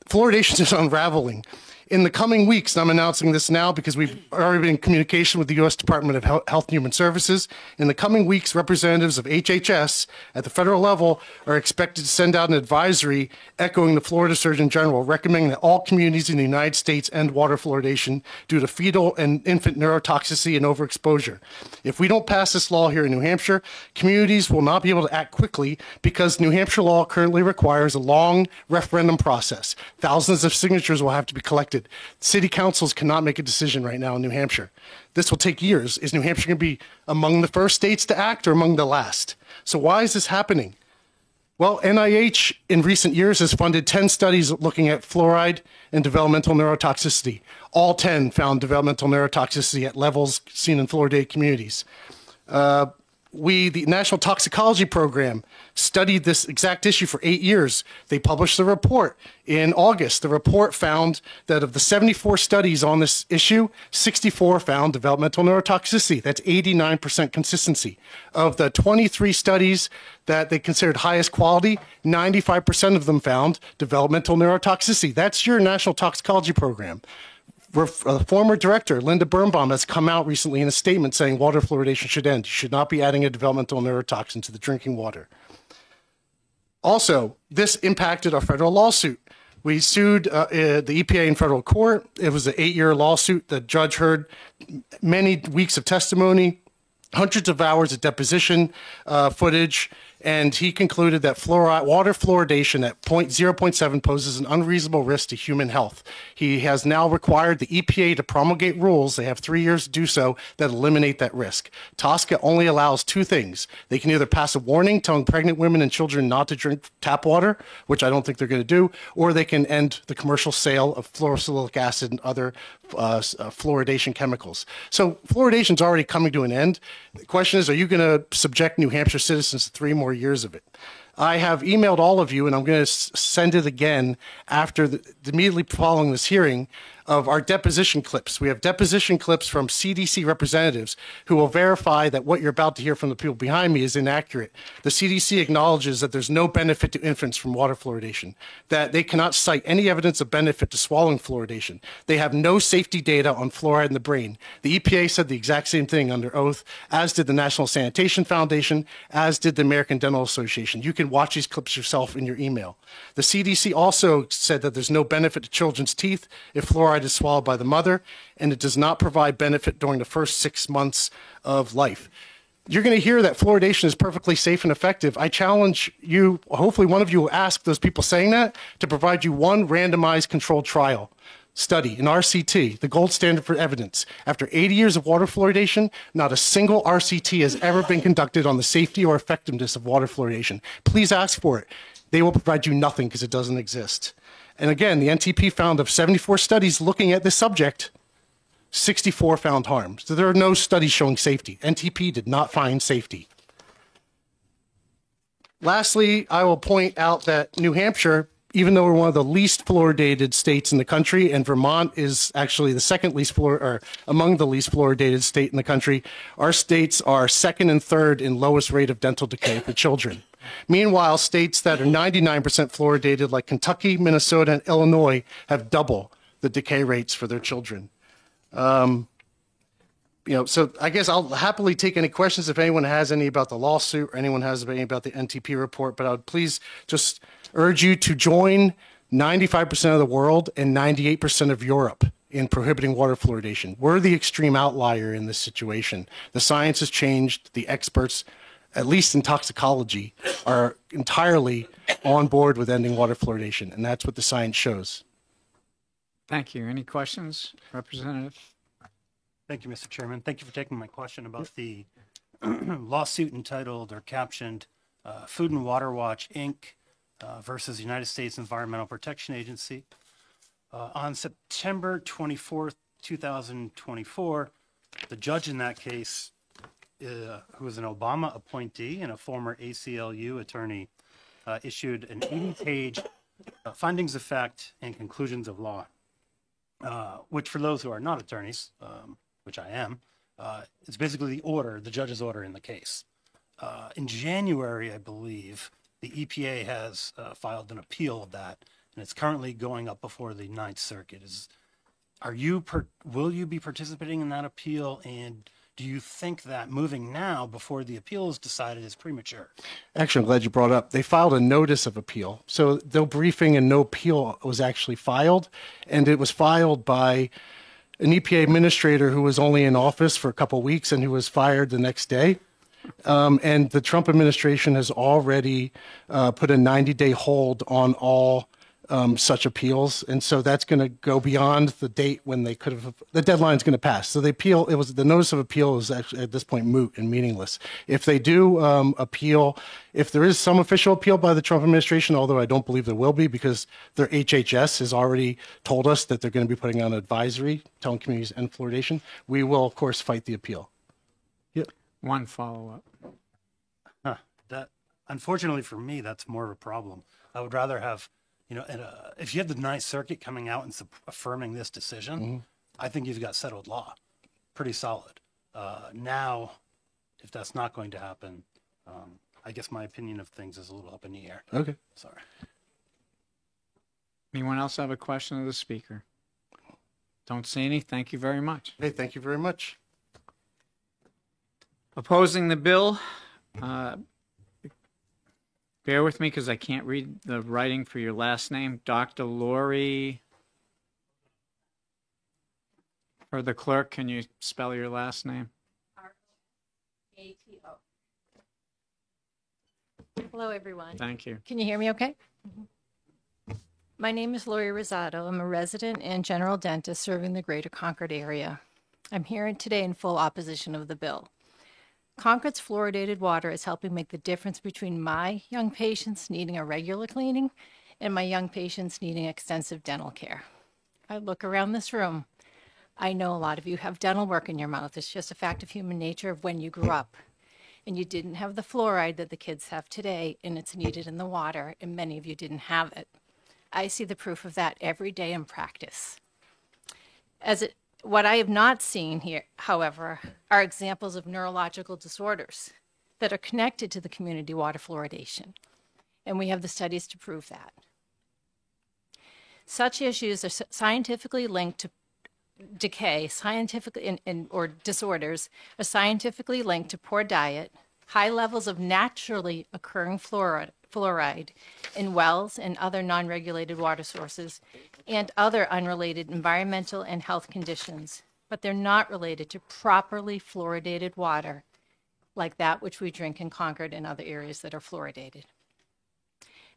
Fluoridation is unraveling. In the coming weeks, and I'm announcing this now because we've already been in communication with the U.S. Department of Health and Human Services. In the coming weeks, representatives of HHS at the federal level are expected to send out an advisory echoing the Florida Surgeon General, recommending that all communities in the United States end water fluoridation due to fetal and infant neurotoxicity and overexposure. If we don't pass this law here in New Hampshire, communities will not be able to act quickly because New Hampshire law currently requires a long referendum process. Thousands of signatures will have to be collected. City councils cannot make a decision right now in New Hampshire. This will take years. Is New Hampshire going to be among the first states to act or among the last? So why is this happening? Well, NIH in recent years has funded 10 studies looking at fluoride and developmental neurotoxicity. All 10 found developmental neurotoxicity at levels seen in fluoridated communities. The National Toxicology Program, studied this exact issue for 8 years. They published a report in August. The report found that of the 74 studies on this issue, 64 found developmental neurotoxicity. That's 89% consistency. Of the 23 studies that they considered highest quality, 95% of them found developmental neurotoxicity. That's your National Toxicology Program. Former director Linda Birnbaum has come out recently in a statement saying water fluoridation should end. You should not be adding a developmental neurotoxin to the drinking water. Also, this impacted our federal lawsuit. We sued the EPA in federal court. It was an 8-year lawsuit. The judge heard many weeks of testimony, hundreds of hours of deposition footage, and he concluded that water fluoridation at 0.7 poses an unreasonable risk to human health. He has now required the EPA to promulgate rules, they have 3 years to do so, that eliminate that risk. TSCA only allows two things. They can either pass a warning telling pregnant women and children not to drink tap water, which I don't think they're going to do, or they can end the commercial sale of fluorosilicic acid and other fluoridation chemicals. So fluoridation is already coming to an end. The question is, are you going to subject New Hampshire citizens to 3 more years of it? I have emailed all of you, and I'm going to send it again after immediately following this hearing, of our deposition clips. We have deposition clips from CDC representatives who will verify that what you're about to hear from the people behind me is inaccurate. The CDC acknowledges that there's no benefit to infants from water fluoridation, that they cannot cite any evidence of benefit to swallowing fluoridation. They have no safety data on fluoride in the brain. The EPA said the exact same thing under oath, as did the National Sanitation Foundation, as did the American Dental Association. You can watch these clips yourself in your email. The CDC also said that there's no benefit to children's teeth if fluoride is swallowed by the mother, and it does not provide benefit during the first 6 months of life. You're going to hear that fluoridation is perfectly safe and effective. I challenge you, hopefully one of you will ask those people saying that to provide you one randomized controlled trial study in RCT, the gold standard for evidence. After 80 years of water fluoridation, not a single RCT has ever been conducted on the safety or effectiveness of water fluoridation. Please ask for it. They will provide you nothing because it doesn't exist. And again, the NTP found of 74 studies looking at this subject, 64 found harm. So there are no studies showing safety. NTP did not find safety. Lastly, I will point out that New Hampshire, even though we're one of the least fluoridated states in the country, and Vermont is actually the second least or among the least fluoridated state in the country, our states are second and third in lowest rate of dental decay for children. Meanwhile, states that are 99% fluoridated, like Kentucky, Minnesota, and Illinois, have double the decay rates for their children. So I guess I'll happily take any questions if anyone has any about the lawsuit or anyone has any about the NTP report, but I would please just urge you to join 95% of the world and 98% of Europe in prohibiting water fluoridation. We're the extreme outlier in this situation. The science has changed. The experts, at least in toxicology, are entirely on board with ending water fluoridation, and that's what the science shows. Thank you. Any questions, Representative? Thank you, Mr. Chairman. Thank you for taking my question about the lawsuit entitled or captioned Food and Water Watch, Inc. Versus United States Environmental Protection Agency. On September 24th, 2024, the judge in that case, who was an Obama appointee and a former ACLU attorney, issued an 80-page findings of fact and conclusions of law, which for those who are not attorneys, which I am, it's basically the judge's order in the case. In January, I believe, the EPA has filed an appeal of that, and it's currently going up before the Ninth Circuit. will you be participating in that appeal? And do you think that moving now before the appeal is decided is premature? Actually, I'm glad you brought up. They filed a notice of appeal. So no briefing and no appeal was actually filed. And it was filed by an EPA administrator who was only in office for a couple of weeks and who was fired the next day. And the Trump administration has already put a 90-day hold on all such appeals. And so that's going to go beyond the date when they could have, the deadline's going to pass. So the notice of appeal is actually at this point moot and meaningless. If they do appeal, if there is some official appeal by the Trump administration, although I don't believe there will be because their HHS has already told us that they're going to be putting on an advisory telling communities and fluoridation, we will of course fight the appeal. Yep. One follow-up. That, unfortunately for me, that's more of a problem. I would rather have, if you have the Ninth Circuit coming out and affirming this decision, I think you've got settled law, pretty solid. Now, if that's not going to happen, I guess my opinion of things is a little up in the air. Okay. Sorry. Anyone else have a question of the speaker? Don't see any. Thank you very much. Hey, thank you very much. Opposing the bill, bear with me because I can't read the writing for your last name. Dr. Lori. For the clerk, can you spell your last name? R-O-A-T-O. Hello, everyone. Thank you. Can you hear me okay? My name is Lori Rosado. I'm a resident and general dentist serving the greater Concord area. I'm here today in full opposition of the bill. Concord's fluoridated water is helping make the difference between my young patients needing a regular cleaning and my young patients needing extensive dental care. I look around this room. I know a lot of you have dental work in your mouth. It's just a fact of human nature of when you grew up. And you didn't have the fluoride that the kids have today, and it's needed in the water, and many of you didn't have it. I see the proof of that every day in practice. What I have not seen here, however, are examples of neurological disorders that are connected to the community water fluoridation. And we have the studies to prove that. Such issues are scientifically linked to decay, or disorders are scientifically linked to poor diet, high levels of naturally occurring fluoride in wells and other non-regulated water sources, and other unrelated environmental and health conditions, but they're not related to properly fluoridated water like that which we drink in Concord and other areas that are fluoridated.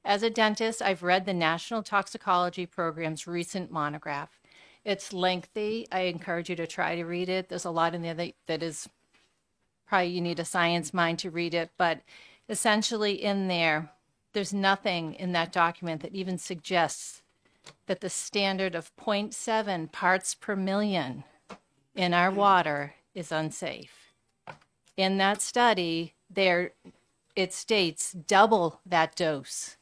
As a dentist, I've read the National Toxicology Program's recent monograph. It's lengthy. I encourage you to try to read it. There's a lot in there that is probably you need a science mind to read it, but essentially in there, there's nothing in that document that even suggests that the standard of 0.7 parts per million in our water is unsafe. In that study, it states double that dose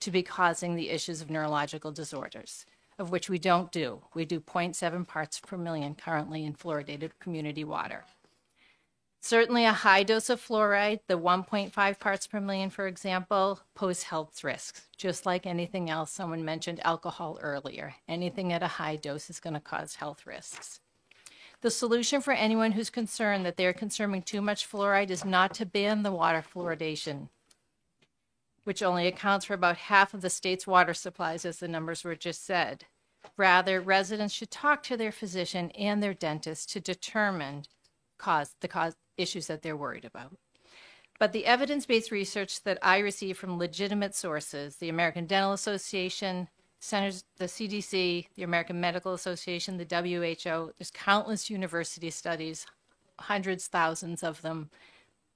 to be causing the issues of neurological disorders, of which we don't do. We do 0.7 parts per million currently in fluoridated community water. Certainly a high dose of fluoride, the 1.5 parts per million, for example, pose health risks. Just like anything else, someone mentioned alcohol earlier. Anything at a high dose is going to cause health risks. The solution for anyone who's concerned that they're consuming too much fluoride is not to ban the water fluoridation, which only accounts for about half of the state's water supplies, as the numbers were just said. Rather, residents should talk to their physician and their dentist to determine the issues that they're worried about. But the evidence-based research that I receive from legitimate sources, the American Dental Association, the CDC, the American Medical Association, the WHO, there's countless university studies, hundreds, thousands of them,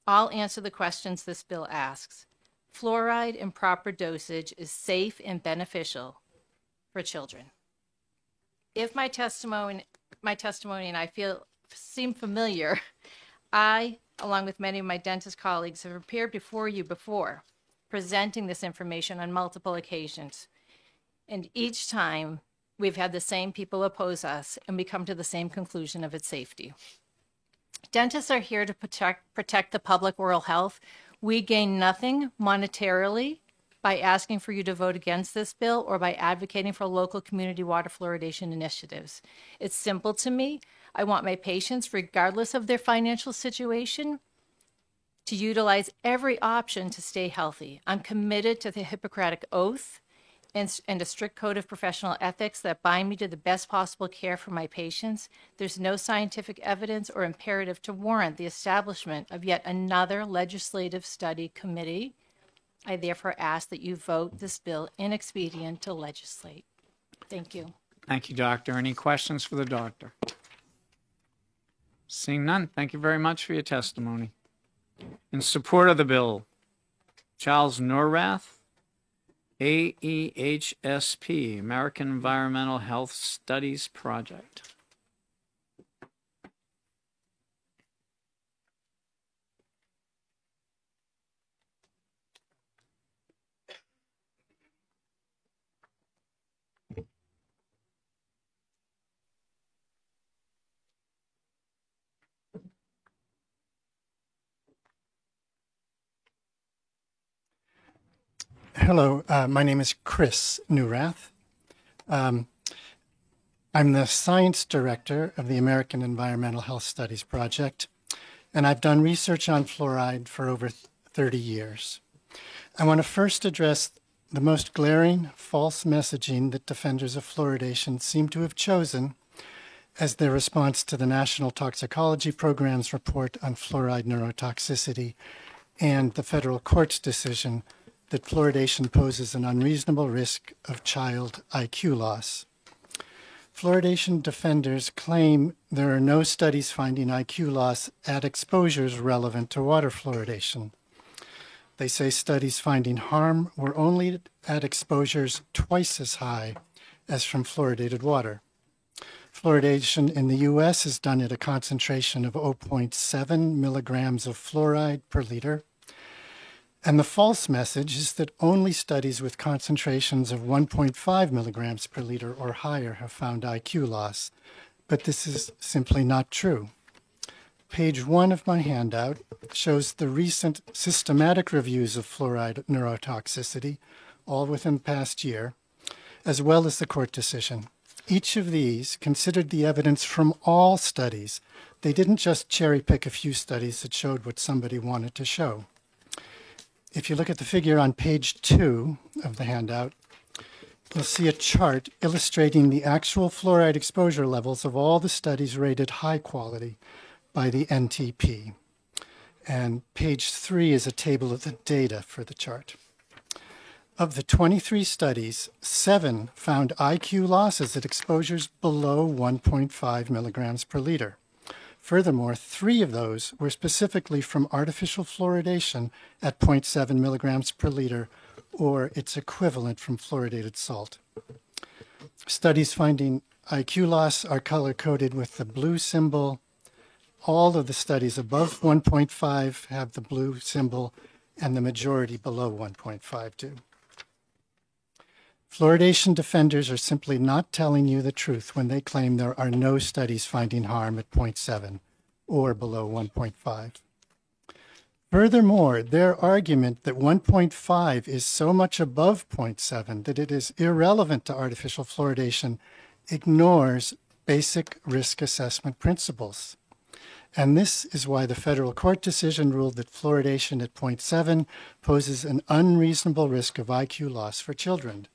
all answer the questions this bill asks. Fluoride in proper dosage is safe and beneficial for children. If my testimony and I seem familiar, I, along with many of my dentist colleagues, have appeared before you before, presenting this information on multiple occasions. And each time, we've had the same people oppose us, and we come to the same conclusion of its safety. Dentists are here to protect the public oral health. We gain nothing monetarily by asking for you to vote against this bill or by advocating for local community water fluoridation initiatives. It's simple to me. I want my patients, regardless of their financial situation, to utilize every option to stay healthy. I'm committed to the Hippocratic Oath and a strict code of professional ethics that bind me to the best possible care for my patients. There's no scientific evidence or imperative to warrant the establishment of yet another legislative study committee. I therefore ask that you vote this bill inexpedient to legislate. Thank you. Thank you, Doctor. Any questions for the doctor? Seeing none, thank you very much for your testimony. In support of the bill, Charles Norrath, AEHSP, American Environmental Health Studies Project. Hello, my name is Chris Neurath. I'm the science director of the American Environmental Health Studies Project, and I've done research on fluoride for over 30 years. I want to first address the most glaring false messaging that defenders of fluoridation seem to have chosen as their response to the National Toxicology Program's report on fluoride neurotoxicity and the federal court's decision that fluoridation poses an unreasonable risk of child IQ loss. Fluoridation defenders claim there are no studies finding IQ loss at exposures relevant to water fluoridation. They say studies finding harm were only at exposures twice as high as from fluoridated water. Fluoridation in the U.S. is done at a concentration of 0.7 milligrams of fluoride per liter. And the false message is that only studies with concentrations of 1.5 milligrams per liter or higher have found IQ loss. But this is simply not true. Page 1 of my handout shows the recent systematic reviews of fluoride neurotoxicity, all within the past year, as well as the court decision. Each of these considered the evidence from all studies. They didn't just cherry pick a few studies that showed what somebody wanted to show. If you look at the figure on page 2 of the handout, you'll see a chart illustrating the actual fluoride exposure levels of all the studies rated high quality by the NTP. And page 3 is a table of the data for the chart. Of the 23 studies, 7 found IQ losses at exposures below 1.5 milligrams per liter. Furthermore, 3 of those were specifically from artificial fluoridation at 0.7 milligrams per liter, or its equivalent from fluoridated salt. Studies finding IQ loss are color-coded with the blue symbol. All of the studies above 1.5 have the blue symbol, and the majority below 1.5 do. Fluoridation defenders are simply not telling you the truth when they claim there are no studies finding harm at 0.7 or below 1.5. Furthermore, their argument that 1.5 is so much above 0.7 that it is irrelevant to artificial fluoridation ignores basic risk assessment principles. And this is why the federal court decision ruled that fluoridation at 0.7 poses an unreasonable risk of IQ loss for children.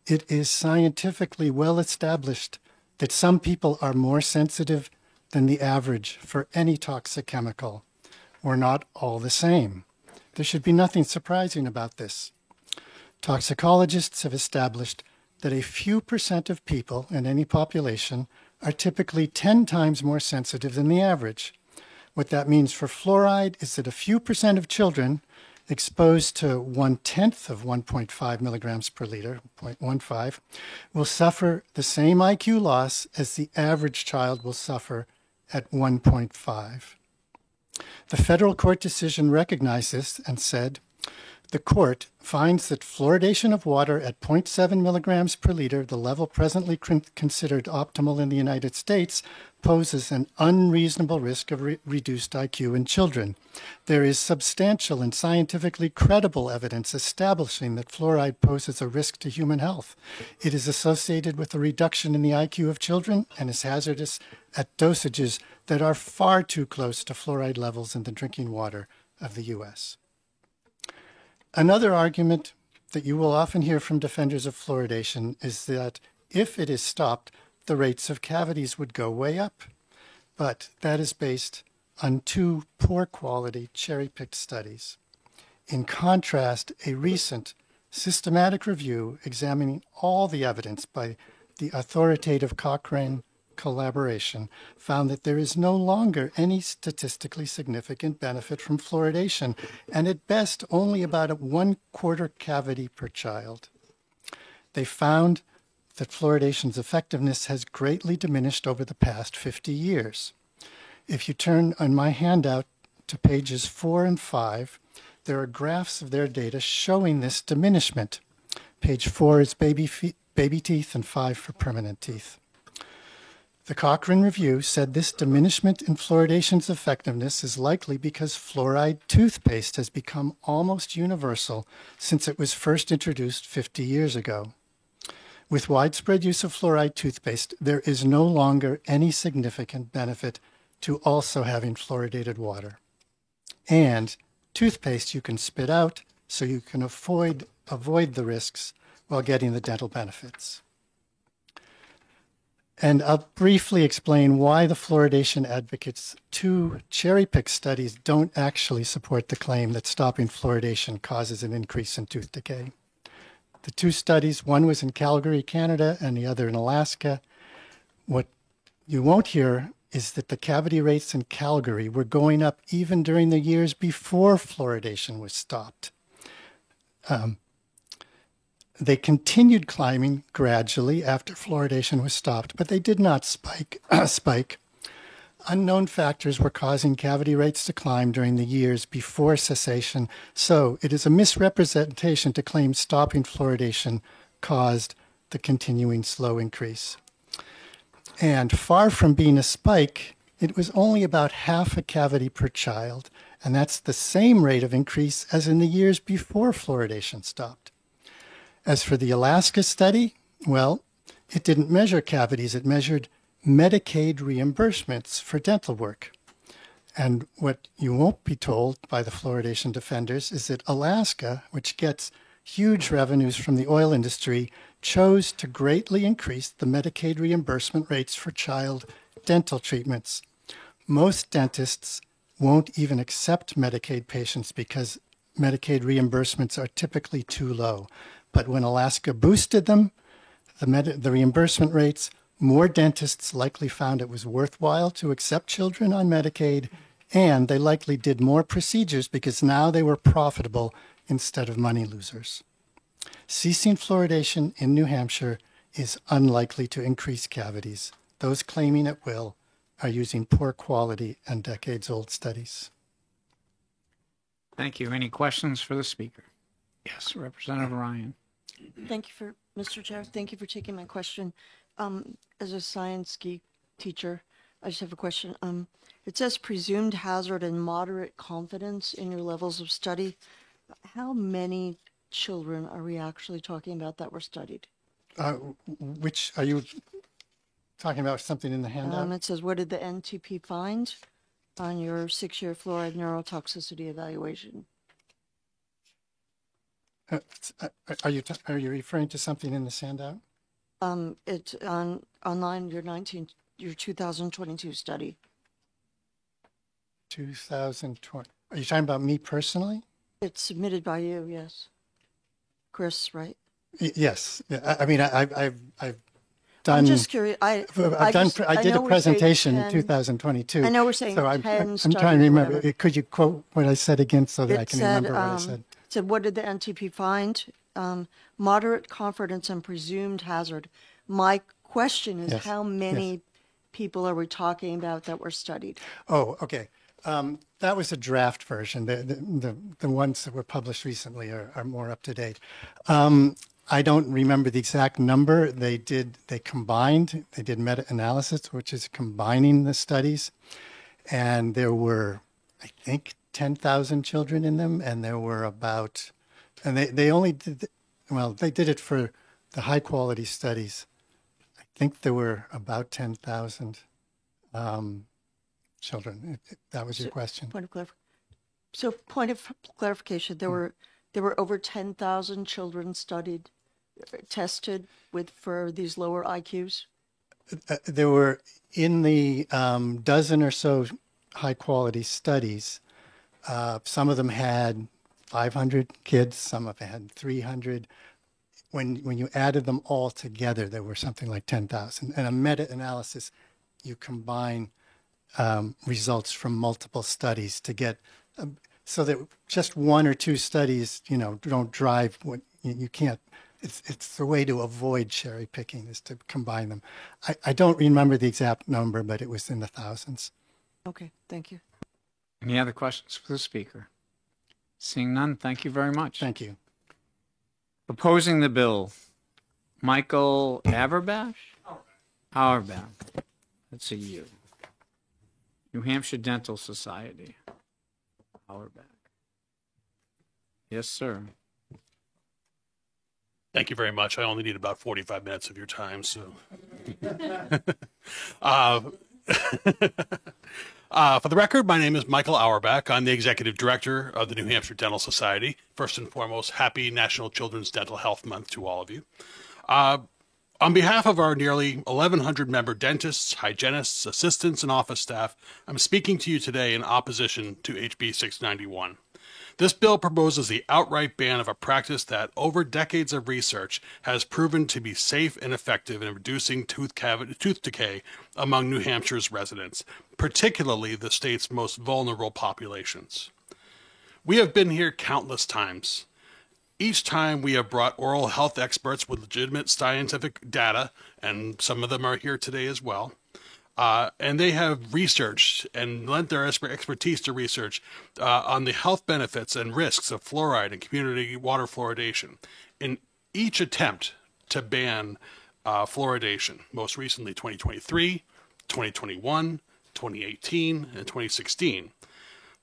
It is scientifically well established that some people are more sensitive than the average for any toxic chemical. We're not all the same. There should be nothing surprising about this. Toxicologists have established that a few percent of people in any population are typically 10 times more sensitive than the average. What that means for fluoride is that a few percent of children exposed to 1/10 of 1.5 milligrams per liter, 0.15, will suffer the same IQ loss as the average child will suffer at 1.5. The federal court decision recognized this and said, The court finds that fluoridation of water at 0.7 milligrams per liter, the level presently considered optimal in the United States, poses an unreasonable risk of reduced IQ in children. There is substantial and scientifically credible evidence establishing that fluoride poses a risk to human health. It is associated with a reduction in the IQ of children and is hazardous at dosages that are far too close to fluoride levels in the drinking water of the U.S. Another argument that you will often hear from defenders of fluoridation is that if it is stopped, the rates of cavities would go way up. But that is based on two poor quality cherry-picked studies. In contrast, a recent systematic review examining all the evidence by the authoritative Cochrane collaboration found that there is no longer any statistically significant benefit from fluoridation, and at best only about a 1/4 cavity per child. They found that fluoridation's effectiveness has greatly diminished over the past 50 years. If you turn on my handout to pages 4 and 5, there are graphs of their data showing this diminishment. Page 4 is baby teeth and 5 for permanent teeth. The Cochrane review said this diminishment in fluoridation's effectiveness is likely because fluoride toothpaste has become almost universal since it was first introduced 50 years ago. With widespread use of fluoride toothpaste, there is no longer any significant benefit to also having fluoridated water. And toothpaste you can spit out, so you can avoid the risks while getting the dental benefits. And I'll briefly explain why the fluoridation advocates' two cherry-picked studies don't actually support the claim that stopping fluoridation causes an increase in tooth decay. The two studies, one was in Calgary, Canada, and the other in Alaska. What you won't hear is that the cavity rates in Calgary were going up even during the years before fluoridation was stopped. They continued climbing gradually after fluoridation was stopped, but they did not spike. Unknown factors were causing cavity rates to climb during the years before cessation, so it is a misrepresentation to claim stopping fluoridation caused the continuing slow increase. And far from being a spike, it was only about half a cavity per child, and that's the same rate of increase as in the years before fluoridation stopped. As for the Alaska study, well, it didn't measure cavities, it measured Medicaid reimbursements for dental work. And what you won't be told by the fluoridation defenders is that Alaska, which gets huge revenues from the oil industry, chose to greatly increase the Medicaid reimbursement rates for child dental treatments. Most dentists won't even accept Medicaid patients because Medicaid reimbursements are typically too low. But when Alaska boosted them, the reimbursement rates, more dentists likely found it was worthwhile to accept children on Medicaid, and they likely did more procedures because now they were profitable instead of money losers. Ceasing fluoridation in New Hampshire is unlikely to increase cavities. Those claiming it will are using poor quality and decades-old studies. Thank you. Any questions for the speaker? Yes, Representative Ryan. Thank you for, Mr. Chair, thank you for taking my question. As a science geek teacher, I just have a question. It says presumed hazard and moderate confidence in your levels of study. How many children are we actually talking about that were studied? Which, are you talking about something in the handout? It says, what did the NTP find on your 6-year fluoride neurotoxicity evaluation? Are you referring to something in this handout? It's online, your 2022 study. 2020. Are you talking about me personally? It's submitted by you, yes. Chris, right? Yes. I mean, I've done. I'm just curious. I did a presentation in 2022. I know we're saying so 10 I'm trying to remember. whatever. Could you quote what I said again so that I can remember what I said? It said, what did the NTP find? Moderate confidence and presumed hazard. My question is, Yes, how many people are we talking about that were studied? Oh, okay. That was a draft version. The ones that were published recently are more up to date. I don't remember the exact number. They did meta-analysis, which is combining the studies. And there were, I think, 10,000 children in them. And there were about, and they only did, they did it for the high quality studies. I think there were about 10,000 children. If that was your question. Point of clarification, there were over 10,000 children tested for these lower IQs? There were, in the dozen or so high quality studies, some of them had 500 kids, some of them had 300. When you added them all together, there were something like 10,000. And a meta-analysis, you combine results from multiple studies to get, so that just one or two studies, don't drive what you can't. It's the way to avoid cherry picking is to combine them. I don't remember the exact number, but it was in the thousands. Okay, thank you. Any other questions for the speaker? Seeing none, thank you very much. Thank you. Opposing the bill, Michael Averbach? Auerbach. That's a U. New Hampshire Dental Society. Auerbach. Yes, sir. Thank you very much. I only need about 45 minutes of your time, so. For the record, my name is Michael Auerbach. I'm the Executive Director of the New Hampshire Dental Society. First and foremost, happy National Children's Dental Health Month to all of you. On behalf of our nearly 1,100 member dentists, hygienists, assistants, and office staff, I'm speaking to you today in opposition to HB 691. This bill proposes the outright ban of a practice that, over decades of research, has proven to be safe and effective in reducing tooth decay among New Hampshire's residents, particularly the state's most vulnerable populations. We have been here countless times. Each time we have brought oral health experts with legitimate scientific data, and some of them are here today as well, and they have researched and lent their expertise to research on the health benefits and risks of fluoride and community water fluoridation in each attempt to ban fluoridation, most recently 2023, 2021, 2018, and 2016.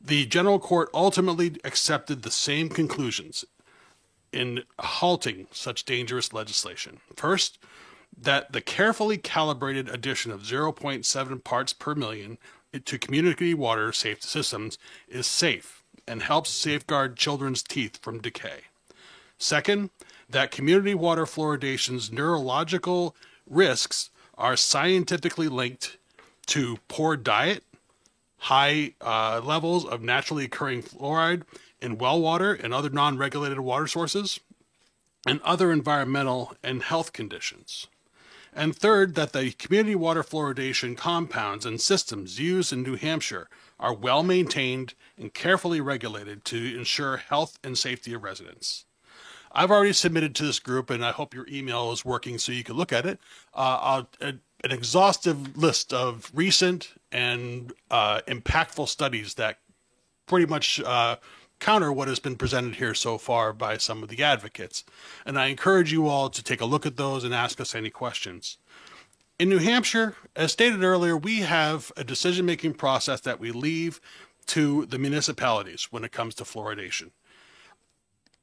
The General Court ultimately accepted the same conclusions in halting such dangerous legislation. First, that the carefully calibrated addition of 0.7 parts per million to community water safety systems is safe and helps safeguard children's teeth from decay. Second, that community water fluoridation's neurological risks are scientifically linked to poor diet, high levels of naturally occurring fluoride in well water and other non-regulated water sources, and other environmental and health conditions. And third, that the community water fluoridation compounds and systems used in New Hampshire are well maintained and carefully regulated to ensure health and safety of residents. I've already submitted to this group, and I hope your email is working so you can look at it, an exhaustive list of recent and impactful studies that pretty much counter what has been presented here so far by some of the advocates. And I encourage you all to take a look at those and ask us any questions. In New Hampshire, as stated earlier, we have a decision-making process that we leave to the municipalities when it comes to fluoridation.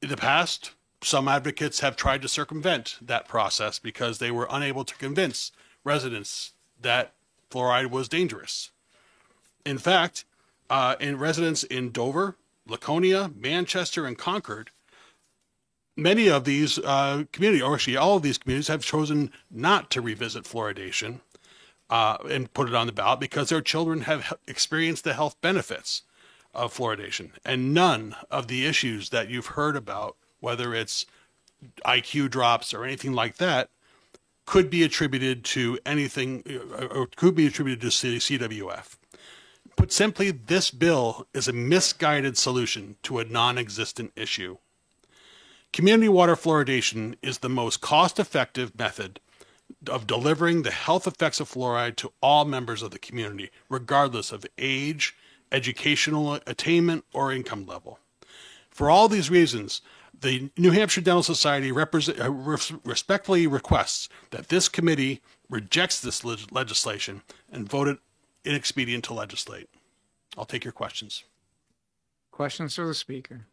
In the past, some advocates have tried to circumvent that process because they were unable to convince residents that fluoride was dangerous. In fact, in residents in Dover, Laconia, Manchester, and Concord, many of these communities, or actually all of these communities, have chosen not to revisit fluoridation and put it on the ballot because their children have experienced the health benefits of fluoridation. And none of the issues that you've heard about, whether it's IQ drops or anything like that, could be attributed to anything, or could be attributed to CWF. Put simply, this bill is a misguided solution to a non-existent issue. Community water fluoridation is the most cost-effective method of delivering the health effects of fluoride to all members of the community, regardless of age, educational attainment, or income level. For all these reasons, the New Hampshire Dental Society respectfully requests that this committee rejects this legislation and vote it inexpedient to legislate. I'll take your questions. Questions for the speaker?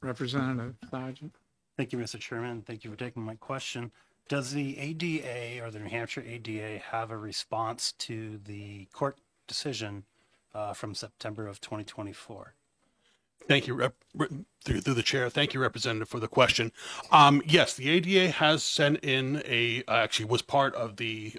Representative Sargent. Thank you, Mr. Chairman. Thank you for taking my question. Does the ADA or the New Hampshire ADA have a response to the court decision from September of 2024? Thank you, through the chair. Thank you, Representative, for the question. Yes, the ADA has sent in actually was part of the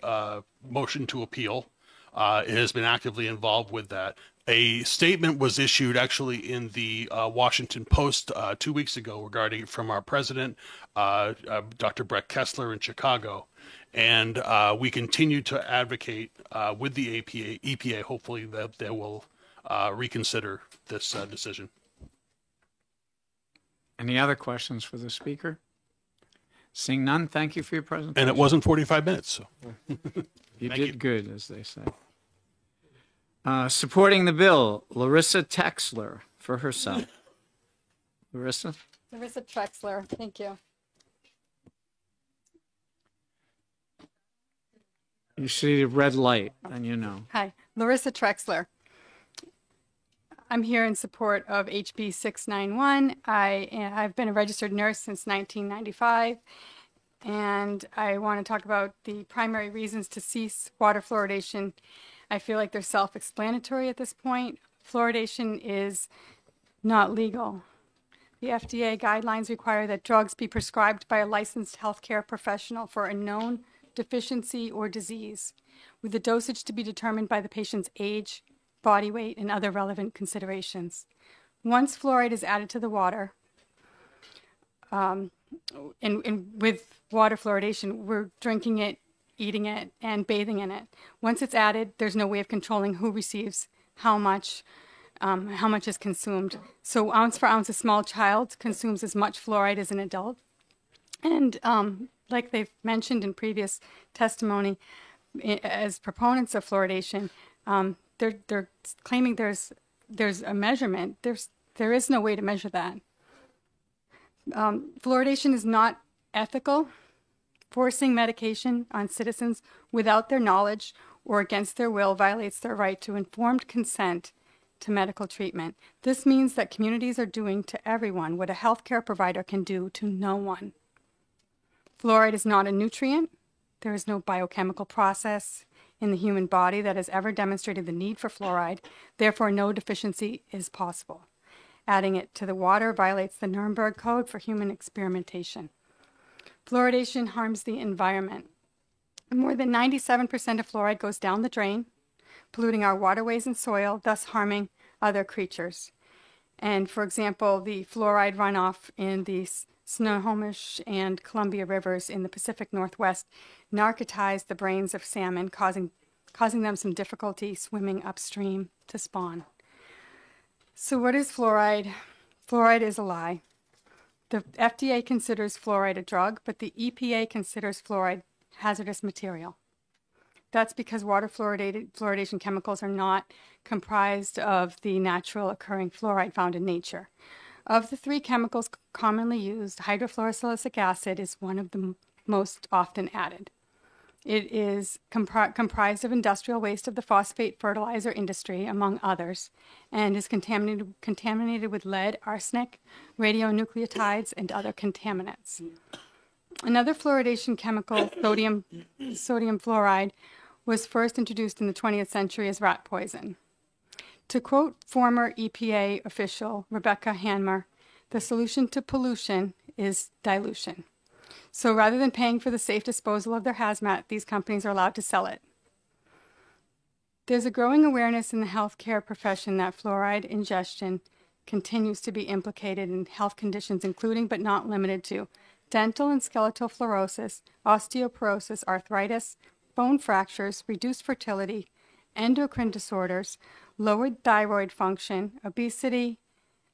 motion to appeal. It has been actively involved with that. A statement was issued actually in the Washington Post 2 weeks ago regarding from our president, Dr. Brett Kessler in Chicago. And we continue to advocate with the EPA, hopefully that they will reconsider this decision. Any other questions for the speaker? Seeing none, thank you for your presentation. And it wasn't 45 minutes, so. You did good, as they say. Supporting the bill, Larissa Texler for herself. Larissa? Larissa Trexler, thank you. You see a red light, and you know. Hi, Larissa Trexler. I'm here in support of HB 691. I've been a registered nurse since 1995, and I want to talk about the primary reasons to cease water fluoridation. I feel like they're self-explanatory at this point. Fluoridation is not legal. The FDA guidelines require that drugs be prescribed by a licensed healthcare professional for a known deficiency or disease, with the dosage to be determined by the patient's age, body weight, and other relevant considerations. Once fluoride is added to the water, and with water fluoridation, we're drinking it, eating it, and bathing in it. Once it's added, there's no way of controlling who receives how much is consumed. So ounce for ounce, a small child consumes as much fluoride as an adult. And like they've mentioned in previous testimony, as proponents of fluoridation, they're claiming there's a measurement. There is no way to measure that. Fluoridation is not ethical. Forcing medication on citizens without their knowledge or against their will violates their right to informed consent to medical treatment. This means that communities are doing to everyone what a healthcare provider can do to no one. Fluoride is not a nutrient. There is no biochemical process in the human body that has ever demonstrated the need for fluoride. Therefore, no deficiency is possible. Adding it to the water violates the Nuremberg Code for human experimentation. Fluoridation harms the environment. More than 97% of fluoride goes down the drain, polluting our waterways and soil, thus harming other creatures. And for example, the fluoride runoff in the Snohomish and Columbia rivers in the Pacific Northwest narcotized the brains of salmon, causing them some difficulty swimming upstream to spawn. So what is fluoride? Fluoride is a lie. The FDA considers fluoride a drug, but the EPA considers fluoride hazardous material. That's because water fluoridation chemicals are not comprised of the natural occurring fluoride found in nature. Of the three chemicals commonly used, hydrofluorosilicic acid is one of the most often added. It is comprised of industrial waste of the phosphate fertilizer industry, among others, and is contaminated with lead, arsenic, radionuclides, and other contaminants. Another fluoridation chemical, sodium fluoride, was first introduced in the 20th century as rat poison. To quote former EPA official Rebecca Hanmer, the solution to pollution is dilution. So rather than paying for the safe disposal of their hazmat, these companies are allowed to sell it. There's a growing awareness in the healthcare profession that fluoride ingestion continues to be implicated in health conditions including but not limited to dental and skeletal fluorosis, osteoporosis, arthritis, bone fractures, reduced fertility, endocrine disorders, lowered thyroid function, obesity,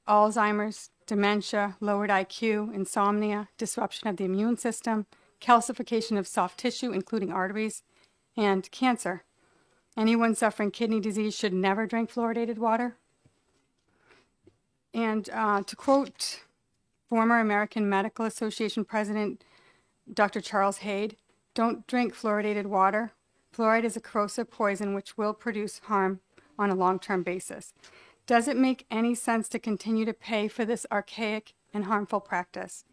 Alzheimer's, dementia, lowered IQ, insomnia, disruption of the immune system, calcification of soft tissue, including arteries, and cancer. Anyone suffering kidney disease should never drink fluoridated water. And to quote former American Medical Association President Dr. Charles Hayde, "Don't drink fluoridated water. Fluoride is a corrosive poison which will produce harm on a long-term basis." Does it make any sense to continue to pay for this archaic and harmful practice?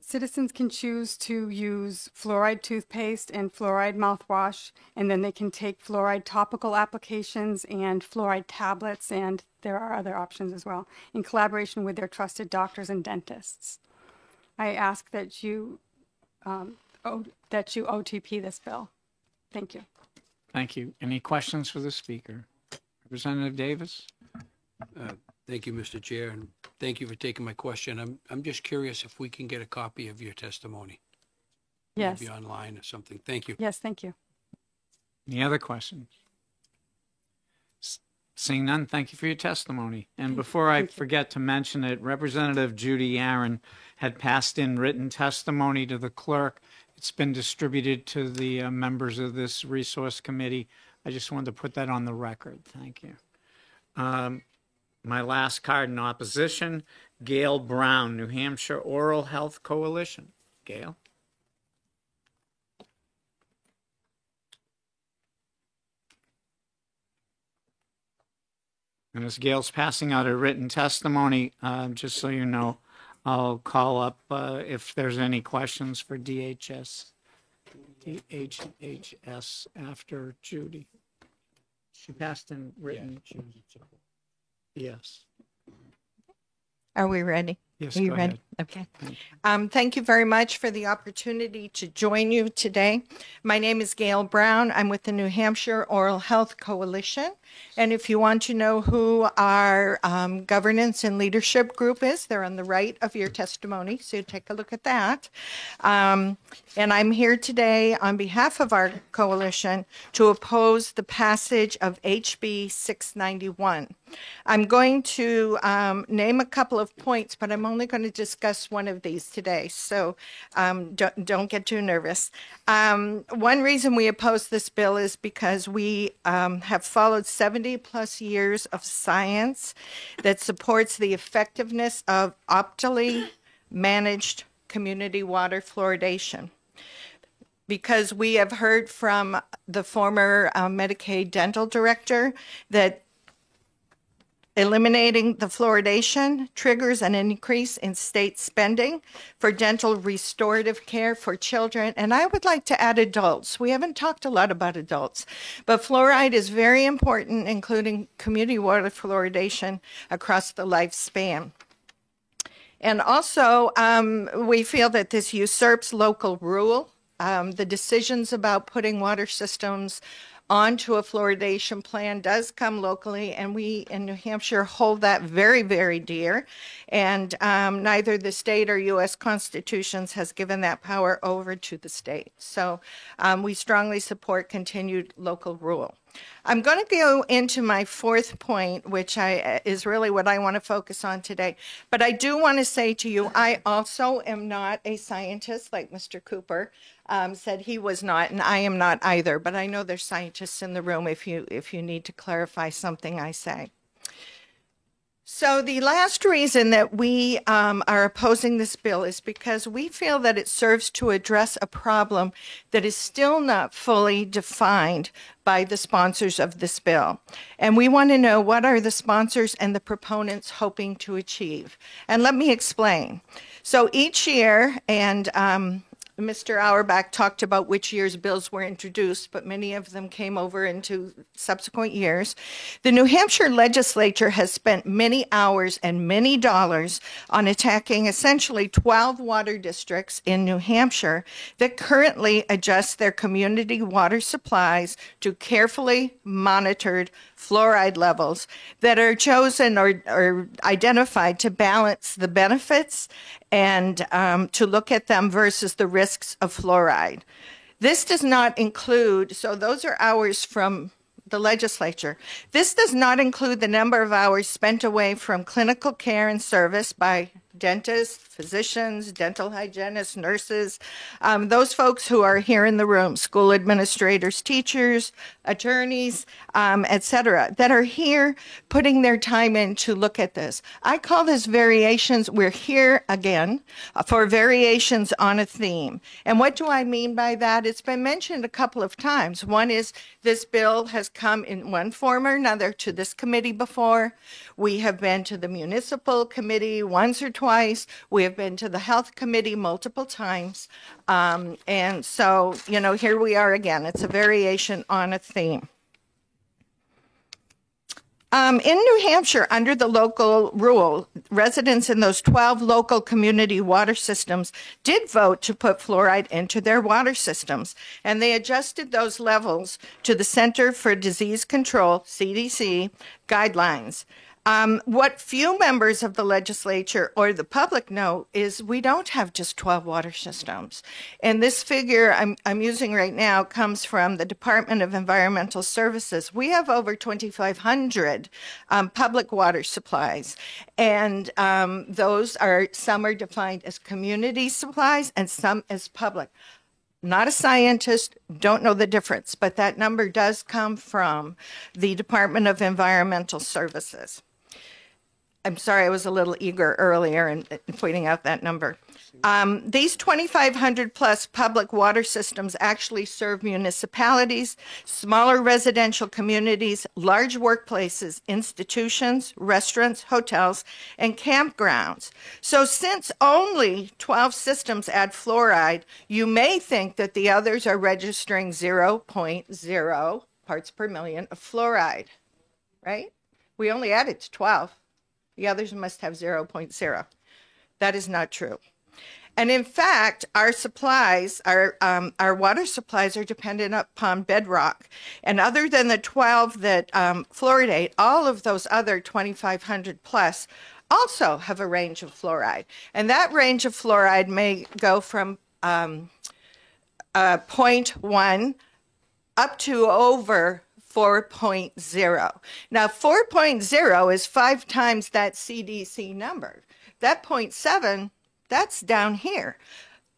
Citizens can choose to use fluoride toothpaste and fluoride mouthwash, and then they can take fluoride topical applications and fluoride tablets, and there are other options as well, in collaboration with their trusted doctors and dentists. I ask that you OTP this bill. Thank you. Thank you. Any questions for the speaker? Representative Davis? Thank you, Mr. Chair, and thank you for taking my question. I'm just curious if we can get a copy of your testimony. Yes. Maybe online or something. Thank you. Yes, thank you. Any other questions? Seeing none, thank you for your testimony. And before I forget to mention it, Representative Judy Aaron had passed in written testimony to the clerk. It's been distributed to the members of this resource committee. I just wanted to put that on the record. Thank you. My last card in opposition, Gail Brown, New Hampshire Oral Health Coalition. Gail? And as Gail's passing out a written testimony, just so you know, I'll call up if there's any questions for DHS after Judy. She passed in written. Yeah, yes. Are we ready? Yes, Are you go ready? ahead. Okay. Thank you very much for the opportunity to join you today. My name is Gail Brown. I'm with the New Hampshire Oral Health Coalition. And if you want to know who our governance and leadership group is, they're on the right of your testimony, so take a look at that. And I'm here today on behalf of our coalition to oppose the passage of HB 691. I'm going to name a couple of points, but I'm only going to discuss one of these today, so don't get too nervous. One reason we oppose this bill is because we have followed 70 plus years of science that supports the effectiveness of optimally managed community water fluoridation. Because we have heard from the former Medicaid dental director that eliminating the fluoridation triggers an increase in state spending for dental restorative care for children. And I would like to add adults. We haven't talked a lot about adults, but fluoride is very important, including community water fluoridation across the lifespan. And also, we feel that this usurps local rule. The decisions about putting water systems onto a fluoridation plan does come locally, and we in New Hampshire hold that very, very dear. And neither the state or U.S. constitutions has given that power over to the state. So we strongly support continued local rule. I'm going to go into my fourth point, which is really what I want to focus on today. But I do want to say to you, I also am not a scientist like Mr. Cooper said he was not, and I am not either. But I know there's scientists in the room if you need to clarify something I say. So the last reason that we are opposing this bill is because we feel that it serves to address a problem that is still not fully defined by the sponsors of this bill. And we want to know, what are the sponsors and the proponents hoping to achieve? And let me explain. So each year, and Mr. Auerbach talked about which year's bills were introduced, but many of them came over into subsequent years. The New Hampshire legislature has spent many hours and many dollars on attacking essentially 12 water districts in New Hampshire that currently adjust their community water supplies to carefully monitored fluoride levels that are chosen or identified to balance the benefits and to look at them versus the risks of fluoride. This does not include, so those are hours from the legislature. This does not include the number of hours spent away from clinical care and service by dentists, physicians, dental hygienists, nurses, those folks who are here in the room, school administrators, teachers, attorneys, etc., that are here putting their time in to look at this. I call this variations. We're here again for variations on a theme. And what do I mean by that? It's been mentioned a couple of times. One is this bill has come in one form or another to this committee before. We have been to the municipal committee once or twice. We have been to the health committee multiple times. And so, you know, here we are again. It's a variation on a theme. In New Hampshire, under the local rule, residents in those 12 local community water systems did vote to put fluoride into their water systems, and they adjusted those levels to the Center for Disease Control, CDC, guidelines. What few members of the legislature or the public know is we don't have just 12 water systems. And this figure I'm using right now comes from the Department of Environmental Services. We have over 2,500 public water supplies. And those are, some are defined as community supplies and some as public. Not a scientist, don't know the difference, but that number does come from the Department of Environmental Services. I'm sorry, I was a little eager earlier in pointing out that number. These 2,500 plus public water systems actually serve municipalities, smaller residential communities, large workplaces, institutions, restaurants, hotels, and campgrounds. So since only 12 systems add fluoride, you may think that the others are registering 0.0 parts per million of fluoride, right? We only added to 12. The others must have 0.0. That is not true. And in fact, our supplies, our water supplies are dependent upon bedrock. And other than the 12 that fluoridate, all of those other 2,500 plus also have a range of fluoride. And that range of fluoride may go from 0.1 up to over 4.0. Now, 4.0 is 5 times that CDC number. That 0.7, that's down here.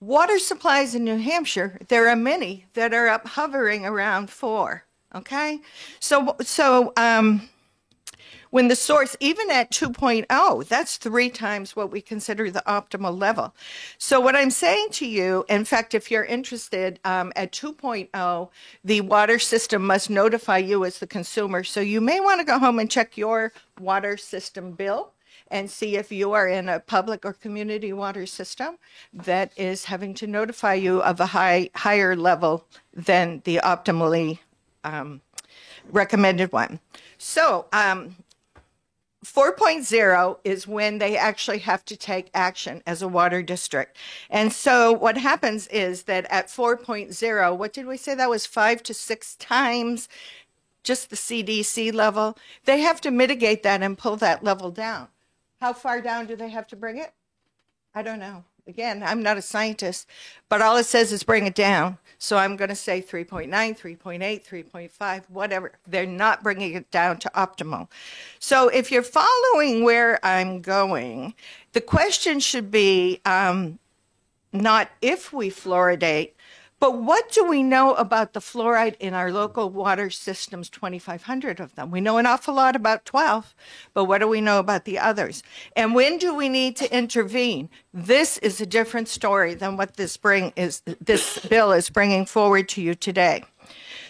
Water supplies in New Hampshire, there are many that are up hovering around 4, okay? So when the source, even at 2.0, that's 3 times what we consider the optimal level. So what I'm saying to you, in fact, if you're interested, at 2.0, the water system must notify you as the consumer. So you may want to go home and check your water system bill and see if you are in a public or community water system that is having to notify you of a higher level than the optimally recommended one. So 4.0 is when they actually have to take action as a water district. And so what happens is that at 4.0, what did we say? That was 5 to 6 times just the CDC level. They have to mitigate that and pull that level down. How far down do they have to bring it? I don't know. Again, I'm not a scientist, but all it says is bring it down. So I'm going to say 3.9, 3.8, 3.5, whatever. They're not bringing it down to optimal. So if you're following where I'm going, the question should be not if we fluoridate, but what do we know about the fluoride in our local water systems, 2,500 of them? We know an awful lot about 12, but what do we know about the others? And when do we need to intervene? This is a different story than what this bill is bringing forward to you today.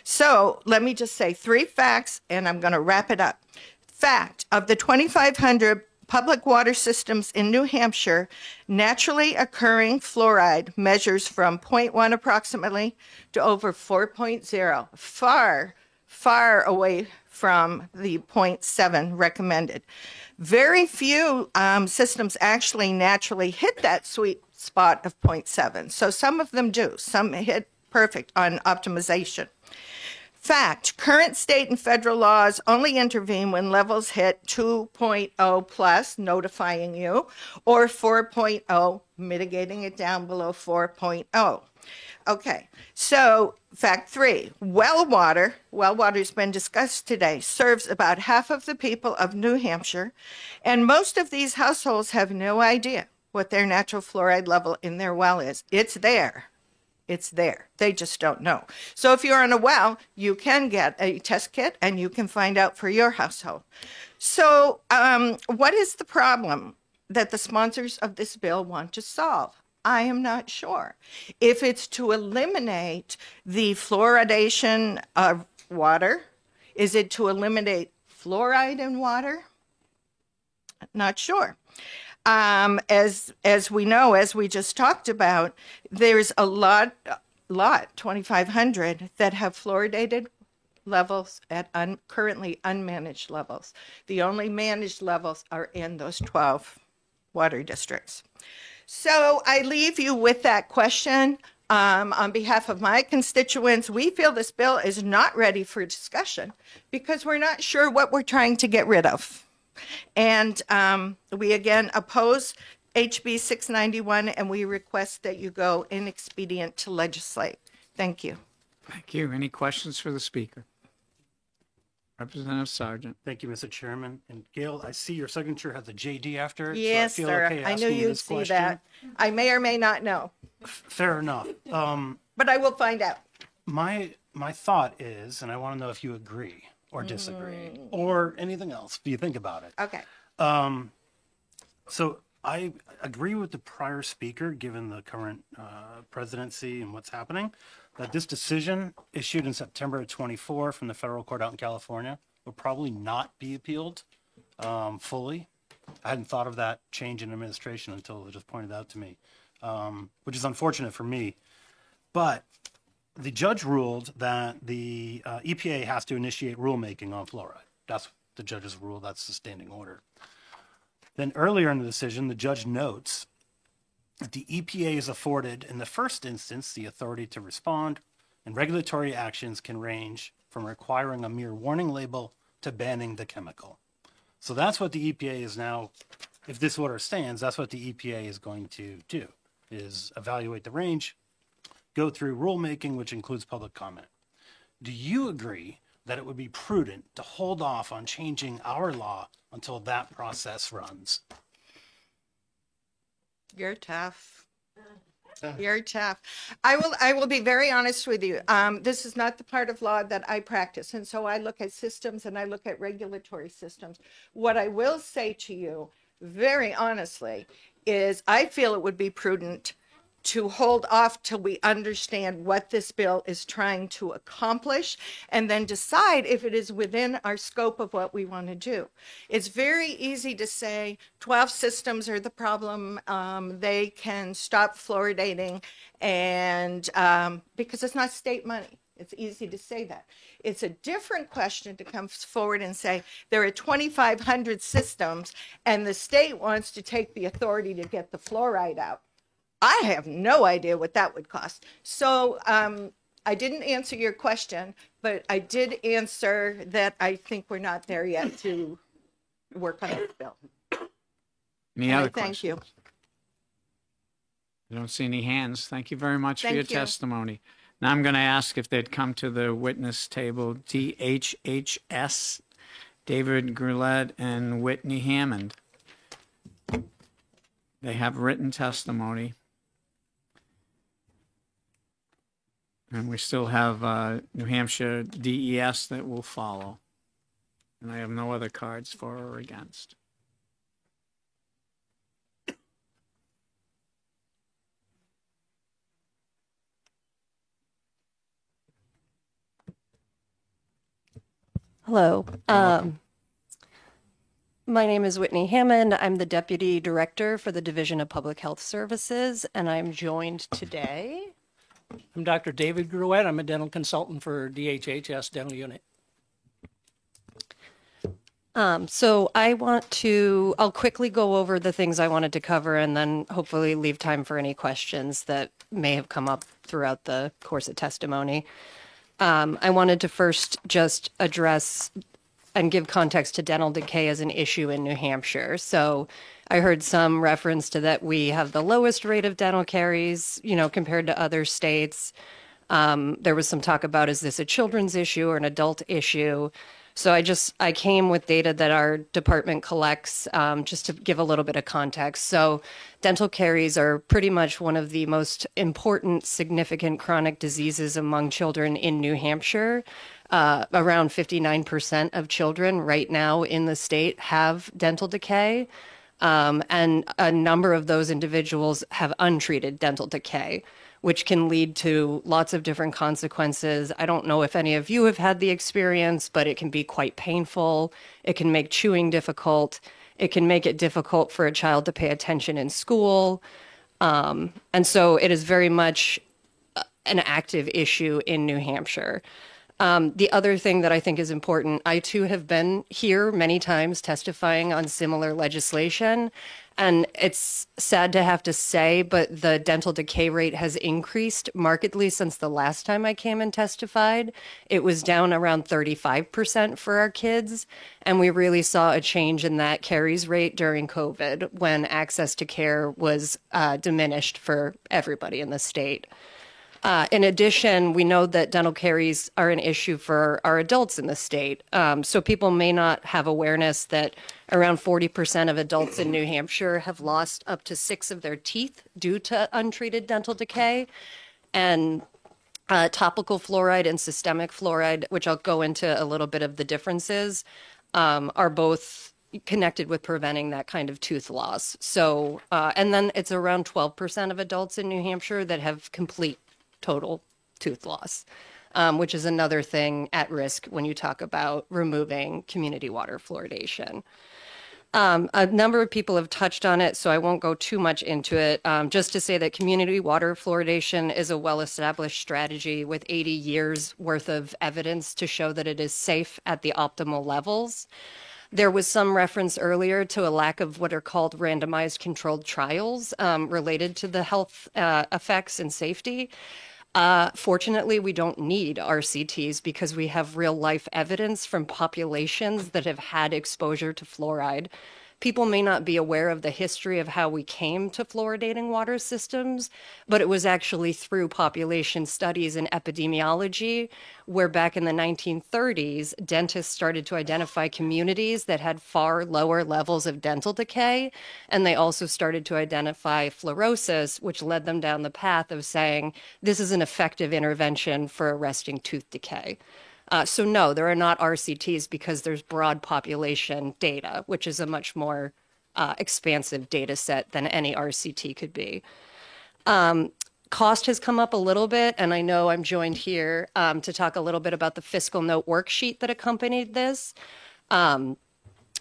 So let me just say 3 facts, and I'm going to wrap it up. Fact, of the 2,500 public water systems in New Hampshire, naturally occurring fluoride measures from 0.1 approximately to over 4.0, far, far away from the 0.7 recommended. Very few systems actually naturally hit that sweet spot of 0.7. So some of them do. Some hit perfect on optimization. Fact, current state and federal laws only intervene when levels hit 2.0 plus, notifying you, or 4.0, mitigating it down below 4.0. Okay, so fact 3, well water's been discussed today, serves about half of the people of New Hampshire, and most of these households have no idea what their natural fluoride level in their well is. It's there. It's there. They just don't know. So if you're on a well, you can get a test kit and you can find out for your household. So what is the problem that the sponsors of this bill want to solve? I am not sure. If it's to eliminate the fluoridation of water, is it to eliminate fluoride in water? Not sure. As we know, as we just talked about, there's a lot, 2,500 that have fluoridated levels at currently unmanaged levels. The only managed levels are in those 12 water districts. So I leave you with that question. On behalf of my constituents, we feel this bill is not ready for discussion because we're not sure what we're trying to get rid of. And we again oppose HB 691 and we request that you go inexpedient to legislate. Thank you. Thank you. Any questions for the speaker? Representative Sargent. Thank you, Mr. Chairman. And Gail, I see your signature has a JD after it. Yes, so I feel sir. okay I knew asking you'd this see question. that. I may or may not know. Fair enough. But I will find out. My thought is, and I want to know if you agree or disagree or anything else. Do you think about it? Okay. So I agree with the prior speaker, given the current presidency and what's happening, that this decision issued in September of 24 from the federal court out in California will probably not be appealed fully. I hadn't thought of that change in administration until it just pointed out to me, which is unfortunate for me. But the judge ruled that the EPA has to initiate rulemaking on fluoride. That's the judge's rule. That's the standing order. Then earlier in the decision, the judge notes that the EPA is afforded, in the first instance, the authority to respond, and regulatory actions can range from requiring a mere warning label to banning the chemical. So that's what the EPA is now, if this order stands, that's what the EPA is going to do, is evaluate the range, go through rulemaking, which includes public comment. Do you agree that it would be prudent to hold off on changing our law until that process runs? You're tough. You're tough. I will be very honest with you. This is not the part of law that I practice. And so I look at systems and I look at regulatory systems. What I will say to you very honestly is I feel it would be prudent to hold off till we understand what this bill is trying to accomplish and then decide if it is within our scope of what we want to do. It's very easy to say 12 systems are the problem. They can stop fluoridating and because it's not state money. It's easy to say that. It's a different question to come forward and say there are 2,500 systems and the state wants to take the authority to get the fluoride out. I have no idea what that would cost. So I didn't answer your question, but I did answer that I think we're not there yet to work on this bill. Any other questions? Thank you. I don't see any hands. Thank you very much for your Thank you. testimony. Now I'm going to ask if they'd come to the witness table, DHHS, David Goulet and Whitney Hammond. They have written testimony. And we still have New Hampshire DES that will follow. And I have no other cards for or against. Hello. My name is Whitney Hammond. I'm the Deputy Director for the Division of Public Health Services, and I'm joined today. I'm Dr. David Grouet. I'm a dental consultant for DHHS Dental Unit. So I'll quickly go over the things I wanted to cover and then hopefully leave time for any questions that may have come up throughout the course of testimony. I wanted to first just address and give context to dental decay as an issue in New Hampshire. So I heard some reference to that we have the lowest rate of dental caries, compared to other states. There was some talk about, is this a children's issue or an adult issue? So I came with data that our department collects just to give a little bit of context. So dental caries are pretty much one of the most important, significant chronic diseases among children in New Hampshire. Around 59% of children right now in the state have dental decay. And a number of those individuals have untreated dental decay, which can lead to lots of different consequences. I don't know if any of you have had the experience, but it can be quite painful. It can make chewing difficult. It can make it difficult for a child to pay attention in school. And so it is very much an active issue in New Hampshire. The other thing that I think is important, I too have been here many times testifying on similar legislation, and it's sad to have to say, but the dental decay rate has increased markedly since the last time I came and testified. It was down around 35% for our kids, and we really saw a change in that caries rate during COVID when access to care was diminished for everybody in the state. In addition, we know that dental caries are an issue for our adults in the state. So people may not have awareness that around 40% of adults in New Hampshire have lost up to 6 of their teeth due to untreated dental decay. And topical fluoride and systemic fluoride, which I'll go into a little bit of the differences, are both connected with preventing that kind of tooth loss. So, and then it's around 12% of adults in New Hampshire that have complete total tooth loss, which is another thing at risk when you talk about removing community water fluoridation. A number of people have touched on it, so I won't go too much into it. Just to say that community water fluoridation is a well-established strategy with 80 years worth of evidence to show that it is safe at the optimal levels. There was some reference earlier to a lack of what are called randomized controlled trials related to the health effects and safety. Fortunately, we don't need RCTs because we have real life evidence from populations that have had exposure to fluoride. People may not be aware of the history of how we came to fluoridating water systems, but it was actually through population studies and epidemiology, where back in the 1930s, dentists started to identify communities that had far lower levels of dental decay, and they also started to identify fluorosis, which led them down the path of saying, this is an effective intervention for arresting tooth decay. So no, there are not RCTs because there's broad population data, which is a much more expansive data set than any RCT could be. Cost has come up a little bit, and I know I'm joined here to talk a little bit about the fiscal note worksheet that accompanied this.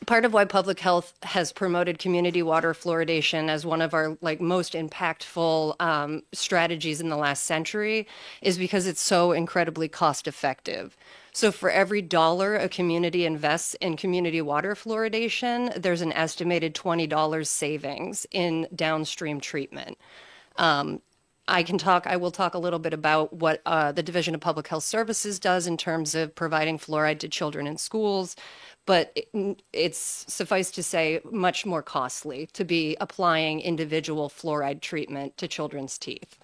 Part of why public health has promoted community water fluoridation as one of our most impactful strategies in the last century is because it's so incredibly cost effective. So for every dollar a community invests in community water fluoridation, there's an estimated $20 savings in downstream treatment. I will talk a little bit about what the Division of Public Health Services does in terms of providing fluoride to children in schools, but it's suffice to say much more costly to be applying individual fluoride treatment to children's teeth.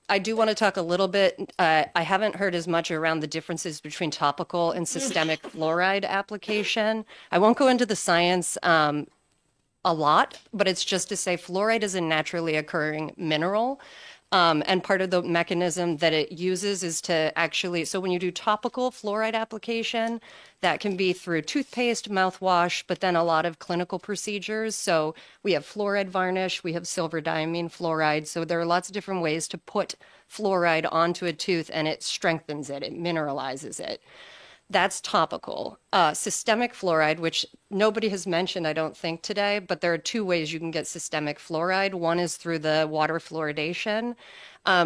I do want to talk a little bit, I haven't heard as much around the differences between topical and systemic fluoride application. I won't go into the science a lot, but it's just to say fluoride is a naturally occurring mineral. And part of the mechanism that it uses is to actually, so when you do topical fluoride application, that can be through toothpaste, mouthwash, but then a lot of clinical procedures. So we have fluoride varnish, we have silver diamine fluoride. So there are lots of different ways to put fluoride onto a tooth and it strengthens it, it mineralizes it. That's topical. Systemic fluoride, which nobody has mentioned, I don't think, today, but there are 2 ways you can get systemic fluoride. One is through the water fluoridation.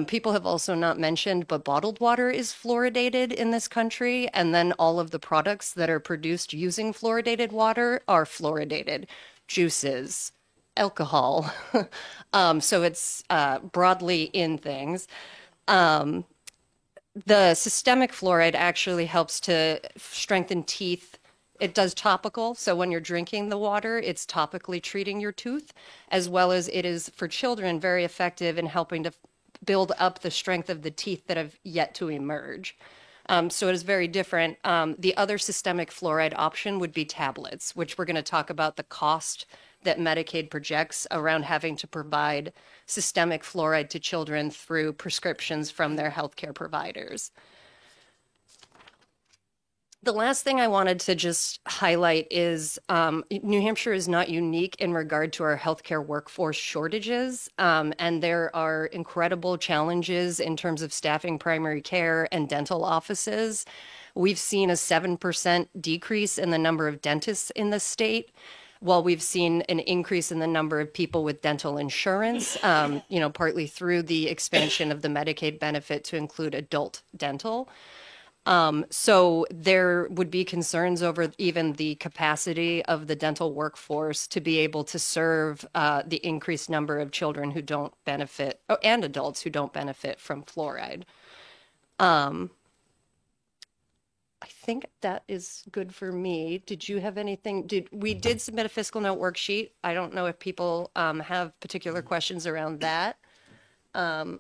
People have also not mentioned, but bottled water is fluoridated in this country, and then all of the products that are produced using fluoridated water are fluoridated. Juices, alcohol. So it's broadly in things. The systemic fluoride actually helps to strengthen teeth. It does topical, so when you're drinking the water, it's topically treating your tooth, as well as it is, for children, very effective in helping to build up the strength of the teeth that have yet to emerge. So it is very different. The other systemic fluoride option would be tablets, which we're going to talk about the cost that Medicaid projects around having to provide systemic fluoride to children through prescriptions from their healthcare providers. The last thing I wanted to just highlight is New Hampshire is not unique in regard to our healthcare workforce shortages, and there are incredible challenges in terms of staffing primary care and dental offices. We've seen a 7% decrease in the number of dentists in the state, while we've seen an increase in the number of people with dental insurance, partly through the expansion of the Medicaid benefit to include adult dental. So there would be concerns over even the capacity of the dental workforce to be able to serve the increased number of children who don't benefit, and adults who don't benefit from fluoride. I think that is good for me. Did you have anything? We did submit a fiscal note worksheet. I don't know if people have particular questions around that. And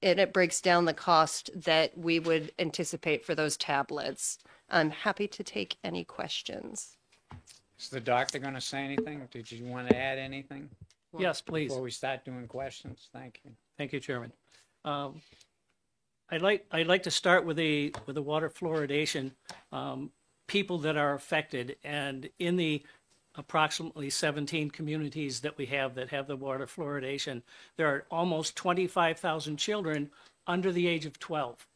it breaks down the cost that we would anticipate for those tablets. I'm happy to take any questions. Is the doctor going to say anything? Did you want to add anything? Yes, please. Before we start doing questions, thank you. Thank you, Chairman. I'd like to start with the water fluoridation, people that are affected, and in the approximately 17 communities that we have that have the water fluoridation, there are almost 25,000 children under the age of 12.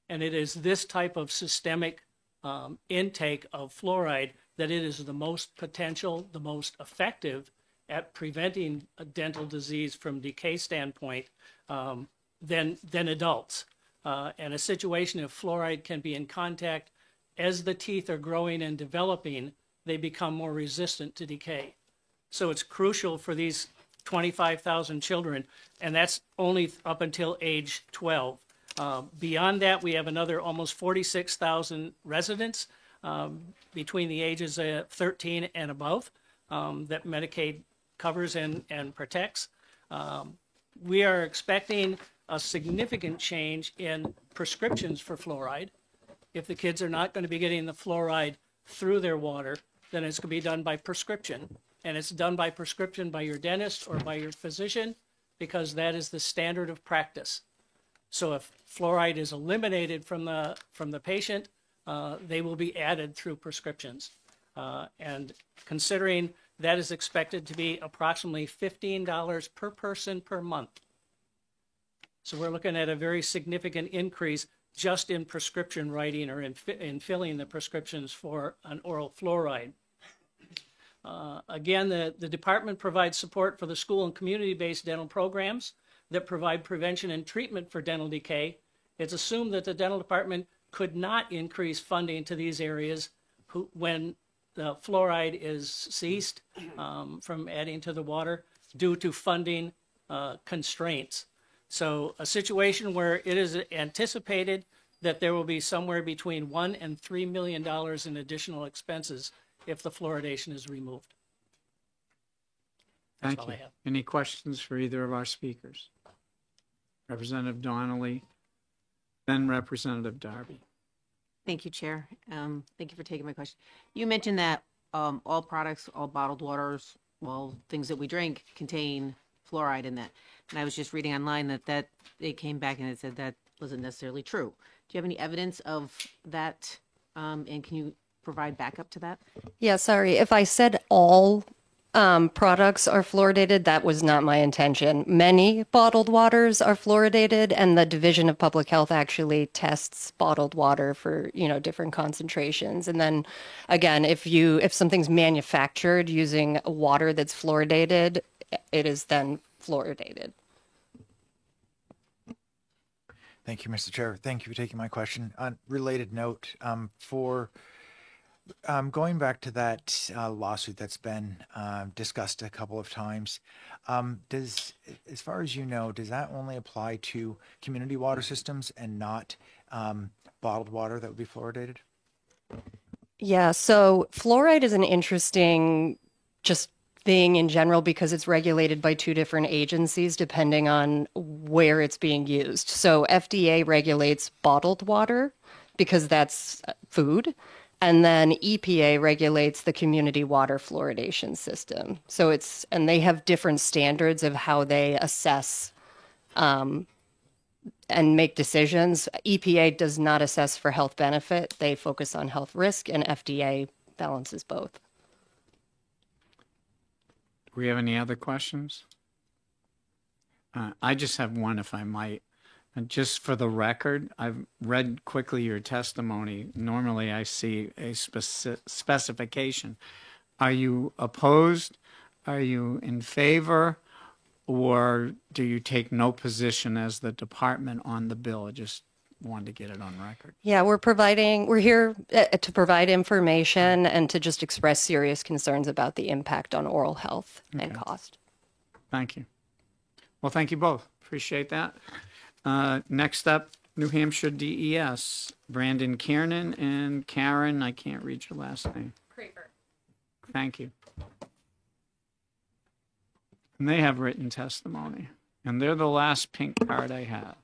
And it is this type of systemic intake of fluoride that it is the most potential, the most effective at preventing a dental disease from decay standpoint than adults. And a situation if fluoride can be in contact as the teeth are growing and developing, they become more resistant to decay. So it's crucial for these 25,000 children, and that's only up until age 12. Beyond that, we have another almost 46,000 residents between the ages of 13 and above that Medicaid covers and protects. We are expecting a significant change in prescriptions for fluoride. If the kids are not going to be getting the fluoride through their water, then it's going to be done by prescription. And it's done by prescription by your dentist or by your physician because that is the standard of practice. So if fluoride is eliminated from the patient, they will be added through prescriptions. And considering that is expected to be approximately $15 per person per month. So we're looking at a very significant increase just in prescription writing or in filling the prescriptions for an oral fluoride. Again, the department provides support for the school and community-based dental programs that provide prevention and treatment for dental decay. It's assumed that the dental department could not increase funding to these areas when the fluoride is ceased from adding to the water due to funding constraints. So a situation where it is anticipated that there will be somewhere between $1 and $3 million in additional expenses if the fluoridation is removed. That's Thank all you. I have. Any questions for either of our speakers? Representative Donnelly, then Representative Darby. Thank you, Chair. Thank you for taking my question. You mentioned that all products, all bottled waters, well, things that we drink contain fluoride in that. And I was just reading online that it came back and it said that wasn't necessarily true. Do you have any evidence of that? And can you provide backup to that? Yeah, sorry. If I said all products are fluoridated, that was not my intention. Many bottled waters are fluoridated, and the Division of Public Health actually tests bottled water for, different concentrations. And then again, if something's manufactured using water that's fluoridated, it is then fluoridated. Thank you, Mr. Chair. Thank you for taking my question. On related note, for going back to that lawsuit that's been discussed a couple of times, as far as you know, does that only apply to community water systems and not bottled water that would be fluoridated? Yeah, so fluoride is an interesting just thing in general because it's regulated by two different agencies depending on where it's being used. So FDA regulates bottled water because that's food. And then EPA regulates the community water fluoridation system. So and they have different standards of how they assess and make decisions. EPA does not assess for health benefit. They focus on health risk, and FDA balances both. Do we have any other questions? I just have one, if I might. And just for the record, I've read quickly your testimony. Normally, I see a specification. Are you opposed? Are you in favor? Or do you take no position as the department on the bill? I just wanted to get it on record. Yeah, we're here to provide information and to just express serious concerns about the impact on oral health and cost. Thank you. Well, thank you both. Appreciate that. Next up, New Hampshire DES, Brandon Kiernan and Karen, I can't read your last name. Craver. Thank you. And they have written testimony, and they're the last pink card I have.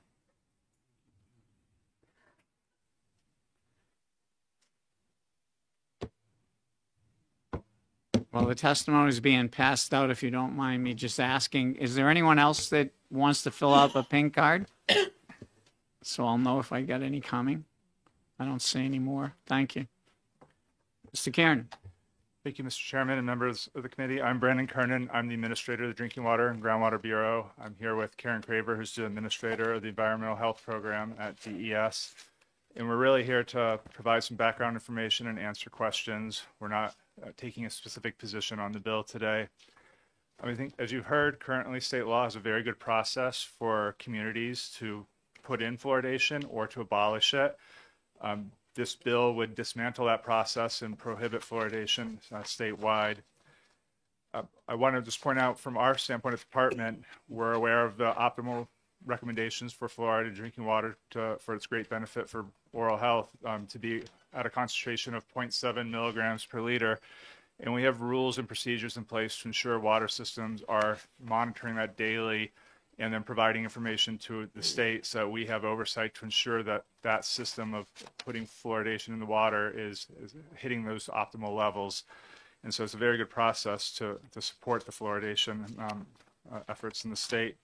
Well, the testimony is being passed out, if you don't mind me just asking. Is there anyone else that wants to fill out a pink card? So I'll know if I got any coming. I don't see any more. Thank you. Mr. Kiernan. Thank you, Mr. Chairman and members of the committee. I'm Brandon Kernan. I'm the administrator of the Drinking Water and Groundwater Bureau. I'm here with Karen Craver, who's the administrator of the Environmental Health Program at DES. And we're really here to provide some background information and answer questions. We're not taking a specific position on the bill today. I think, as you've heard, currently state law has a very good process for communities to put in fluoridation or to abolish it. This bill would dismantle that process and prohibit fluoridation statewide. I want to just point out from our standpoint at the department, we're aware of the optimal recommendations for fluoride in drinking water for its great benefit for oral health to be at a concentration of 0.7 milligrams per liter. And we have rules and procedures in place to ensure water systems are monitoring that daily and then providing information to the state so we have oversight to ensure that that system of putting fluoridation in the water is hitting those optimal levels. And so it's a very good process to support the fluoridation efforts in the state.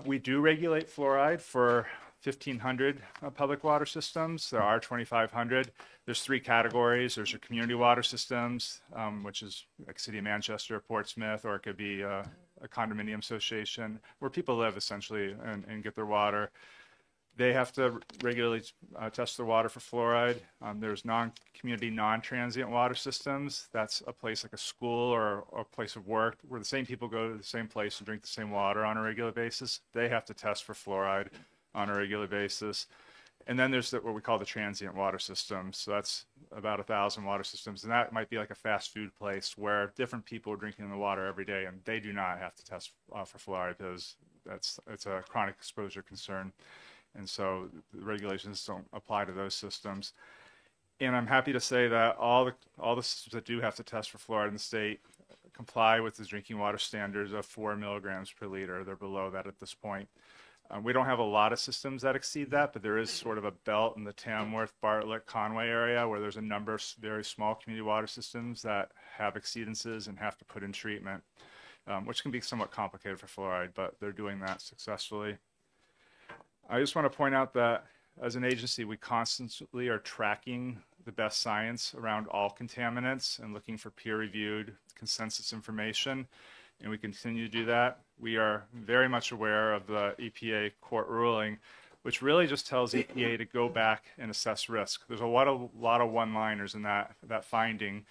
We do regulate fluoride for 1,500 public water systems. There are 2,500. There's three categories. There's your community water systems, which is like City of Manchester, Portsmouth, or it could be a condominium association where people live essentially and get their water. They have to regularly test their water for fluoride. There's community non-transient water systems. That's a place like a school or a place of work where the same people go to the same place and drink the same water on a regular basis. They have to test for fluoride on a regular basis. And then there's what we call the transient water systems. So that's about 1,000 water systems. And that might be like a fast food place where different people are drinking the water every day, and they do not have to test for fluoride because it's a chronic exposure concern. And so the regulations don't apply to those systems. And I'm happy to say that all the systems that do have to test for fluoride in the state comply with the drinking water standards of 4 milligrams per liter. They're below that at this point. We don't have a lot of systems that exceed that, but there is sort of a belt in the Tamworth, Bartlett, Conway area where there's a number of very small community water systems that have exceedances and have to put in treatment, which can be somewhat complicated for fluoride, but they're doing that successfully. I just want to point out that as an agency, we constantly are tracking the best science around all contaminants and looking for peer-reviewed consensus information, and we continue to do that. We are very much aware of the EPA court ruling, which really just tells EPA to go back and assess risk. There's a lot of one-liners in that finding,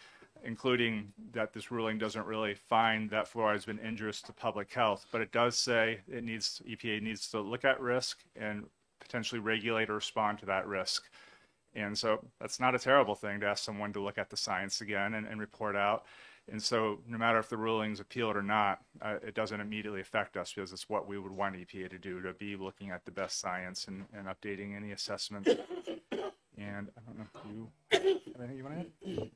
including that this ruling doesn't really find that fluoride has been injurious to public health, but it does say EPA needs to look at risk and potentially regulate or respond to that risk. And so that's not a terrible thing to ask someone to look at the science again and report out. And so no matter if the ruling's appealed or not, it doesn't immediately affect us because it's what we would want EPA to do, to be looking at the best science and updating any assessments. And I don't know if you have anything you want to add?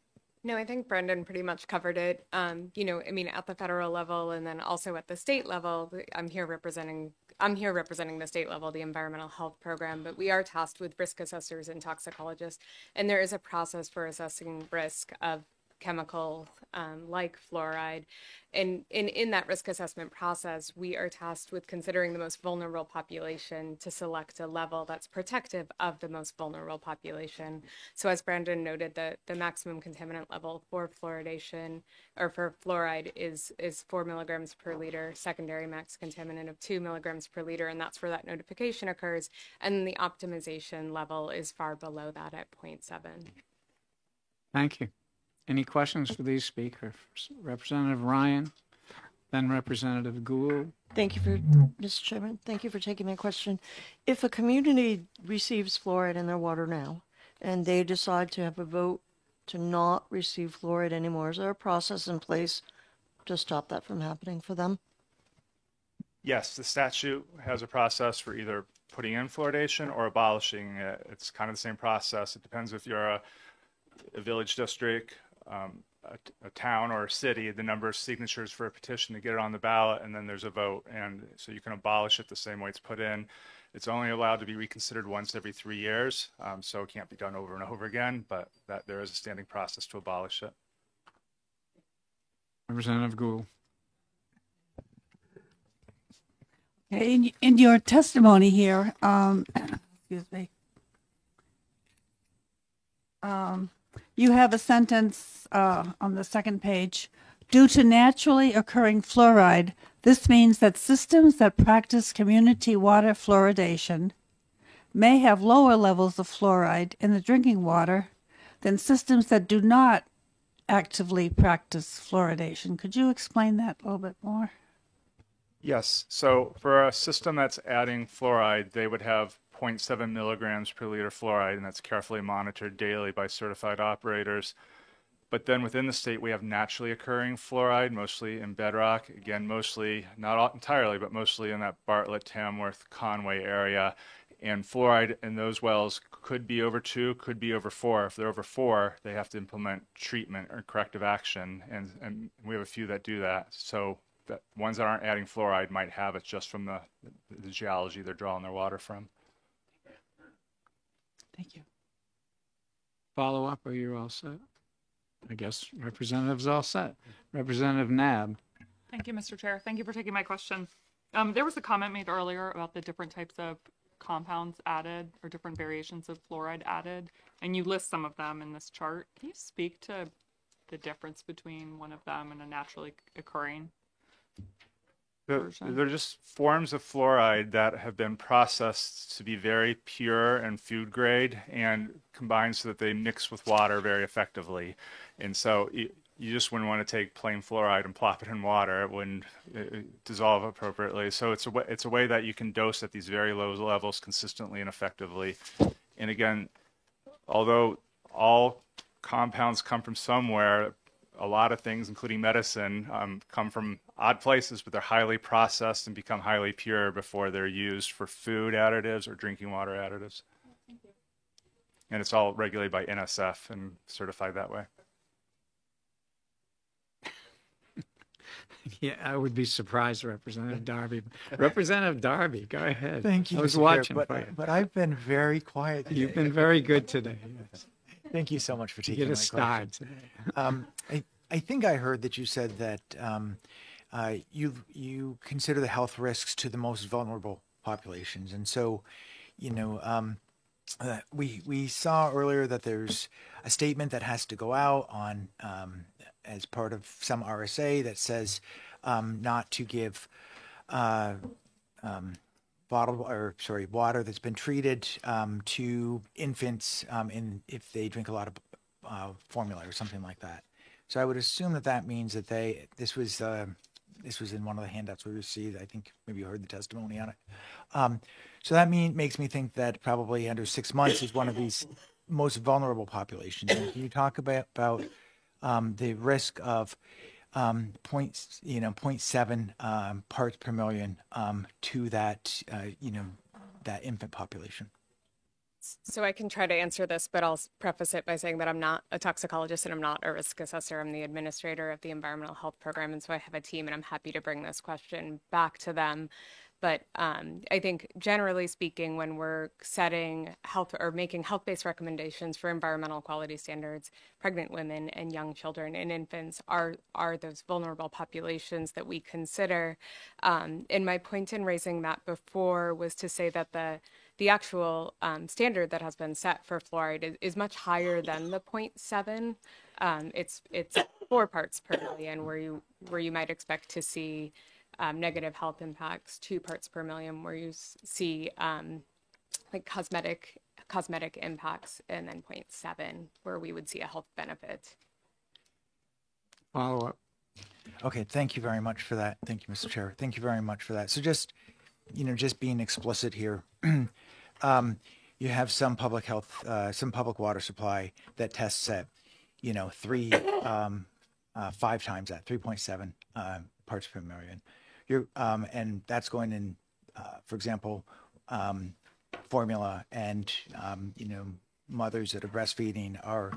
No, I think Brendan pretty much covered it. I mean, at the federal level and then also at the state level, I'm here representing the state level, the environmental health program, but we are tasked with risk assessors and toxicologists, and there is a process for assessing risk of chemical like fluoride. And in that risk assessment process, we are tasked with considering the most vulnerable population to select a level that's protective of the most vulnerable population. So as Brandon noted, the maximum contaminant level for fluoridation or for fluoride is 4 milligrams per liter, secondary max contaminant of 2 milligrams per liter, and that's where that notification occurs. And the optimization level is far below that at 0.7. Thank you. Any questions for these speakers? Representative Ryan, then Representative Gould. Thank you for, Mr. Chairman, thank you for taking my question. If a community receives fluoride in their water now, and they decide to have a vote to not receive fluoride anymore, is there a process in place to stop that from happening for them? Yes, the statute has a process for either putting in fluoridation or abolishing it. It's kind of the same process. It depends if you're a village district, a town or a city, the number of signatures for a petition to get it on the ballot, and then there's a vote. And so you can abolish it the same way it's put in. It's only allowed to be reconsidered once every 3 years, so it can't be done over and over again, but that there is a standing process to abolish it. Representative Gould. In your testimony here, excuse me, you have a sentence on the second page. Due to naturally occurring fluoride, this means that systems that practice community water fluoridation may have lower levels of fluoride in the drinking water than systems that do not actively practice fluoridation. Could you explain that a little bit more? Yes. So for a system that's adding fluoride, they would have 0.7 milligrams per liter fluoride, and that's carefully monitored daily by certified operators. But then within the state, we have naturally occurring fluoride, mostly in bedrock. Again, mostly, not entirely, but mostly in that Bartlett, Tamworth, Conway area. And fluoride in those wells could be over 2, could be over 4. If they're over 4, they have to implement treatment or corrective action, and we have a few that do that. So that ones that aren't adding fluoride might have it just from the geology they're drawing their water from. Thank you. Follow up, or you're all set? I guess Representative's all set. Representative Nab. Thank you, Mr. Chair. Thank you for taking my question. There was a comment made earlier about the different types of compounds added or different variations of fluoride added, and you list some of them in this chart. Can you speak to the difference between one of them and a naturally occurring version? They're just forms of fluoride that have been processed to be very pure and food grade and combined so that they mix with water very effectively. And so you just wouldn't want to take plain fluoride and plop it in water. It wouldn't dissolve appropriately. So it's a way that you can dose at these very low levels consistently and effectively. And again, although all compounds come from somewhere, a lot of things, including medicine, come from odd places, but they're highly processed and become highly pure before they're used for food additives or drinking water additives. And it's all regulated by NSF and certified that way. Yeah, I would be surprised, Representative Darby. Representative Darby, go ahead. Thank you. I was Mr. watching Chair, for you. but I've been very quiet today. You've been very good today. Yes. Thank you so much for taking You get my a star question. today. I think I heard that you said that you consider the health risks to the most vulnerable populations, and so, we saw earlier that there's a statement that has to go out on as part of some RSA that says not to give water that's been treated to infants if they drink a lot of formula or something like that. So I would assume that means that this was in one of the handouts we received. I think maybe you heard the testimony on it. So that makes me think that probably under 6 months is one of these most vulnerable populations. And can you talk about the risk of 0.7 parts per million to that that infant population? So I can try to answer this, but I'll preface it by saying that I'm not a toxicologist and I'm not a risk assessor. I'm the administrator of the environmental health program. And so I have a team and I'm happy to bring this question back to them. But I think generally speaking, when we're setting health or making health-based recommendations for environmental quality standards, pregnant women and young children and infants are those vulnerable populations that we consider. And my point in raising that before was to say that the actual standard that has been set for fluoride is much higher than the 0.7. It's 4 parts per million, where you might expect to see negative health impacts, 2 parts per million, where you see like cosmetic impacts, and then 0.7, where we would see a health benefit. Follow up. Okay, thank you very much for that. Thank you, Mr. Chair. Thank you very much for that. So just, just being explicit here, you have some public health, some public water supply that tests at, 5 times that, 3.7 parts per million. And that's going in, for example, formula and, mothers that are breastfeeding are,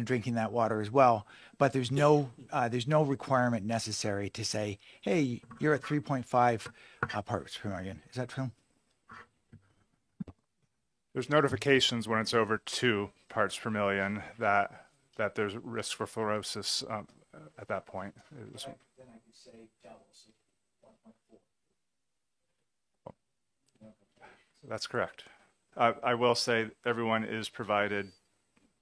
drinking that water as well. But there's no requirement necessary to say, hey, you're at 3.5 parts per million. Is that true? There's notifications when it's over 2 parts per million that there's risk for fluorosis at that point. Then I could say double, so 1.4. That's correct. I will say everyone is provided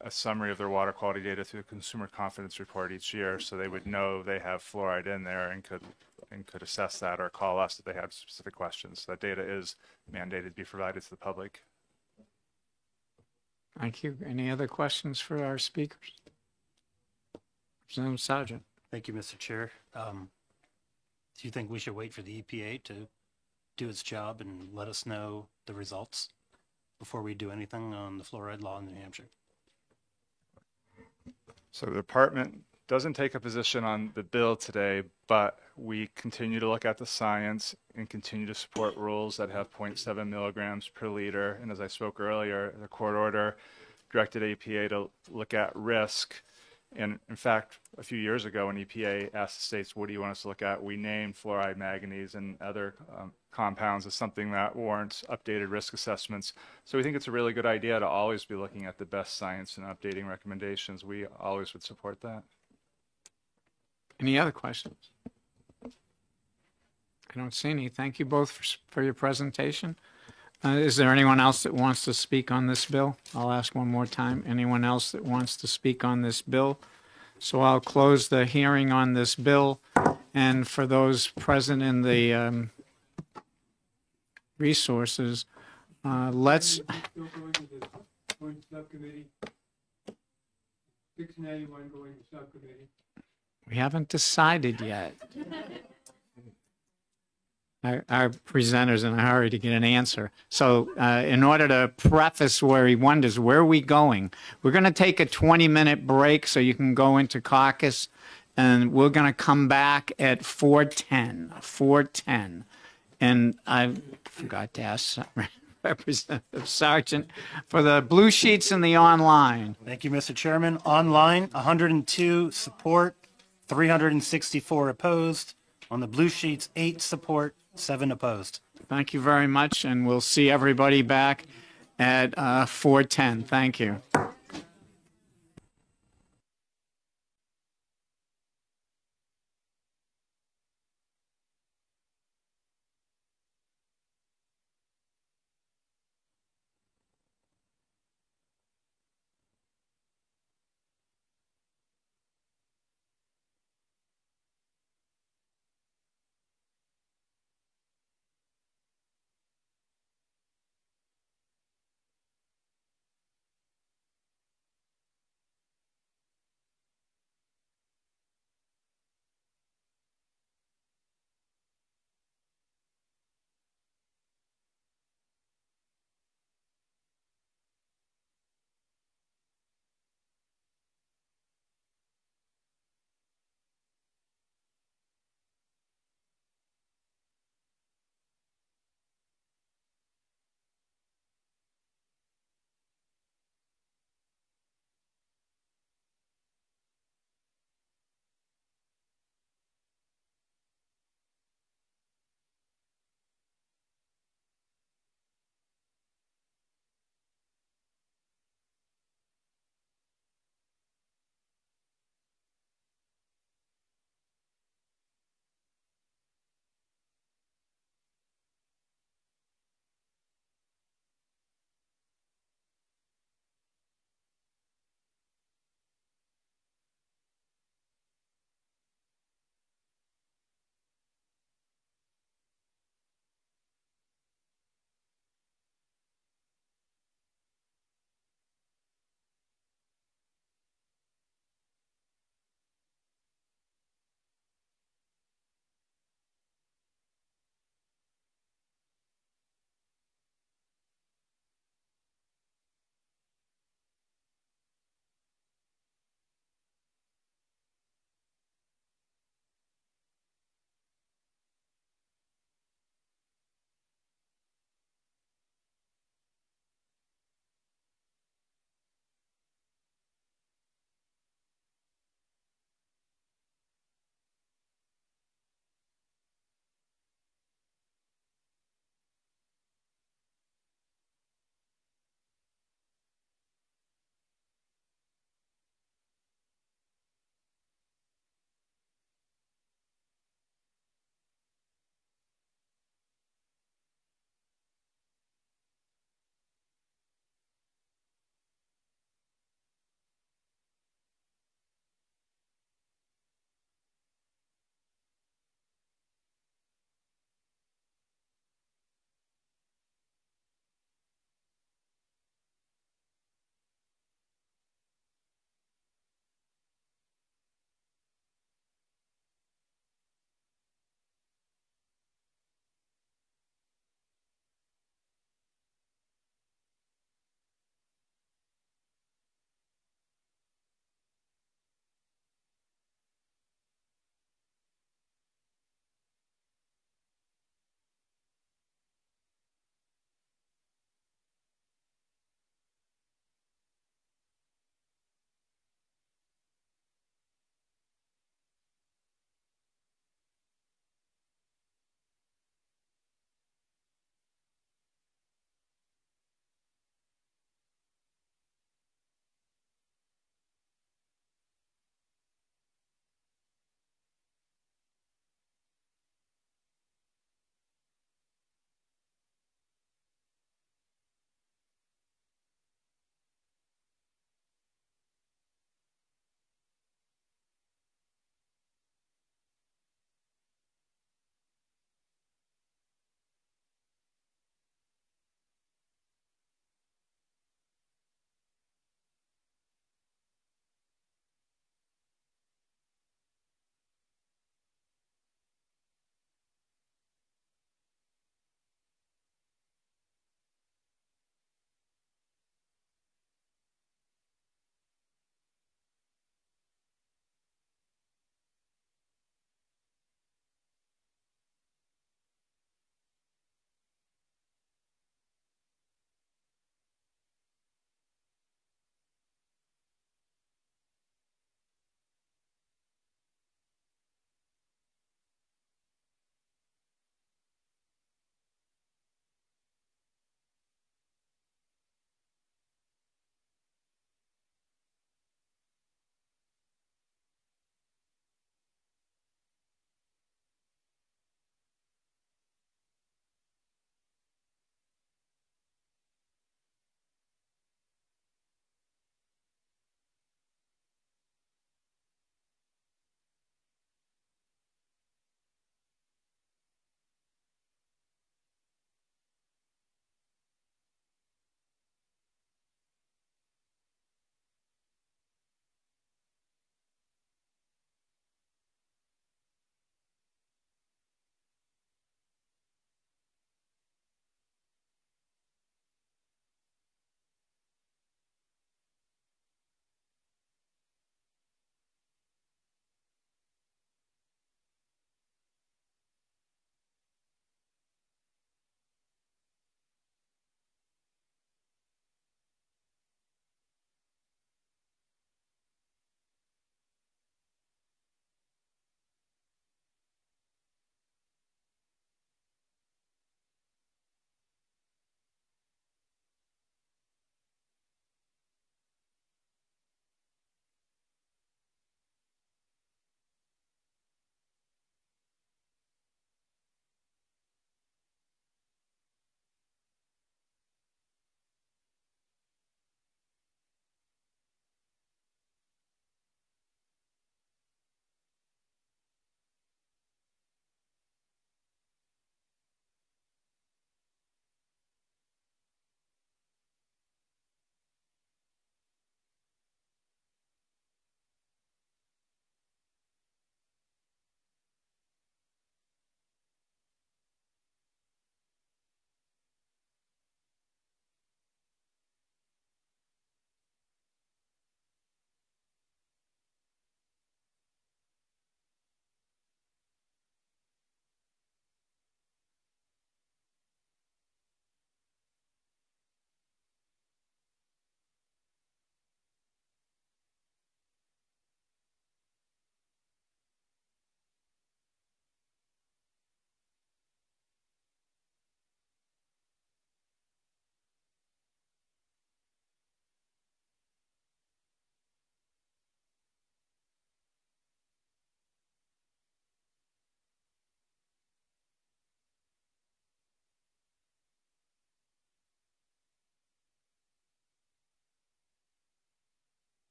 a summary of their water quality data through the Consumer Confidence Report each year, so they would know they have fluoride in there and could assess that or call us if they have specific questions. That data is mandated to be provided to the public. Thank you. Any other questions for our speakers? Representative Sargent. Thank you, Mr. Chair. Do you think we should wait for the EPA to do its job and let us know the results before we do anything on the fluoride law in New Hampshire? So the department doesn't take a position on the bill today, but we continue to look at the science and continue to support rules that have 0.7 milligrams per liter. And as I spoke earlier, the court order directed EPA to look at risk. And in fact, a few years ago, when EPA asked the states, what do you want us to look at? We named fluoride, manganese, and other compounds as something that warrants updated risk assessments. So we think it's a really good idea to always be looking at the best science and updating recommendations. We always would support that. Any other questions? I don't see any. Thank you both for your presentation. Is there anyone else that wants to speak on this bill? I'll ask one more time. Anyone else that wants to speak on this bill? So I'll close the hearing on this bill. And for those present in the resources, let's... 691 going to subcommittee. We haven't decided yet. Our presenter's in a hurry to get an answer. So in order to preface where he wonders, where are we going? We're going to take a 20-minute break so you can go into caucus, and we're going to come back at 4:10. And I forgot to ask Representative Sargent for the blue sheets and the online. Thank you, Mr. Chairman. Online, 102 support, 364 opposed. On the blue sheets, 8 support, 7 opposed. Thank you very much, and we'll see everybody back at 4:10. Thank you.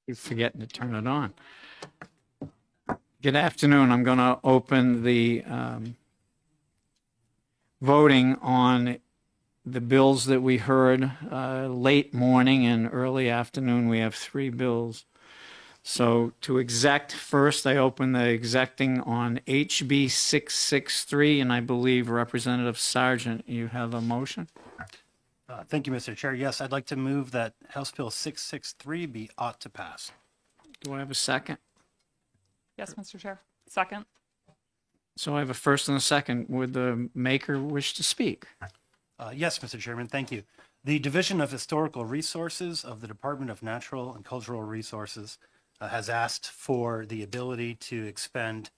keep forgetting to turn it on. Good afternoon. I'm going to open the voting on the bills that we heard late morning and early afternoon. We have 3 bills. So to exec first, I open the execting on HB 663, and I believe Representative Sargent, you have a motion? Thank you, Mr. Chair. Yes, I'd like to move that House Bill 663 be ought to pass. Do I have a second? Yes, Mr. Chair. Second. So I have a first and a second. Would the maker wish to speak? Yes, Mr. Chairman, thank you. The Division of Historical Resources of the Department of Natural and Cultural Resources has asked for the ability to expend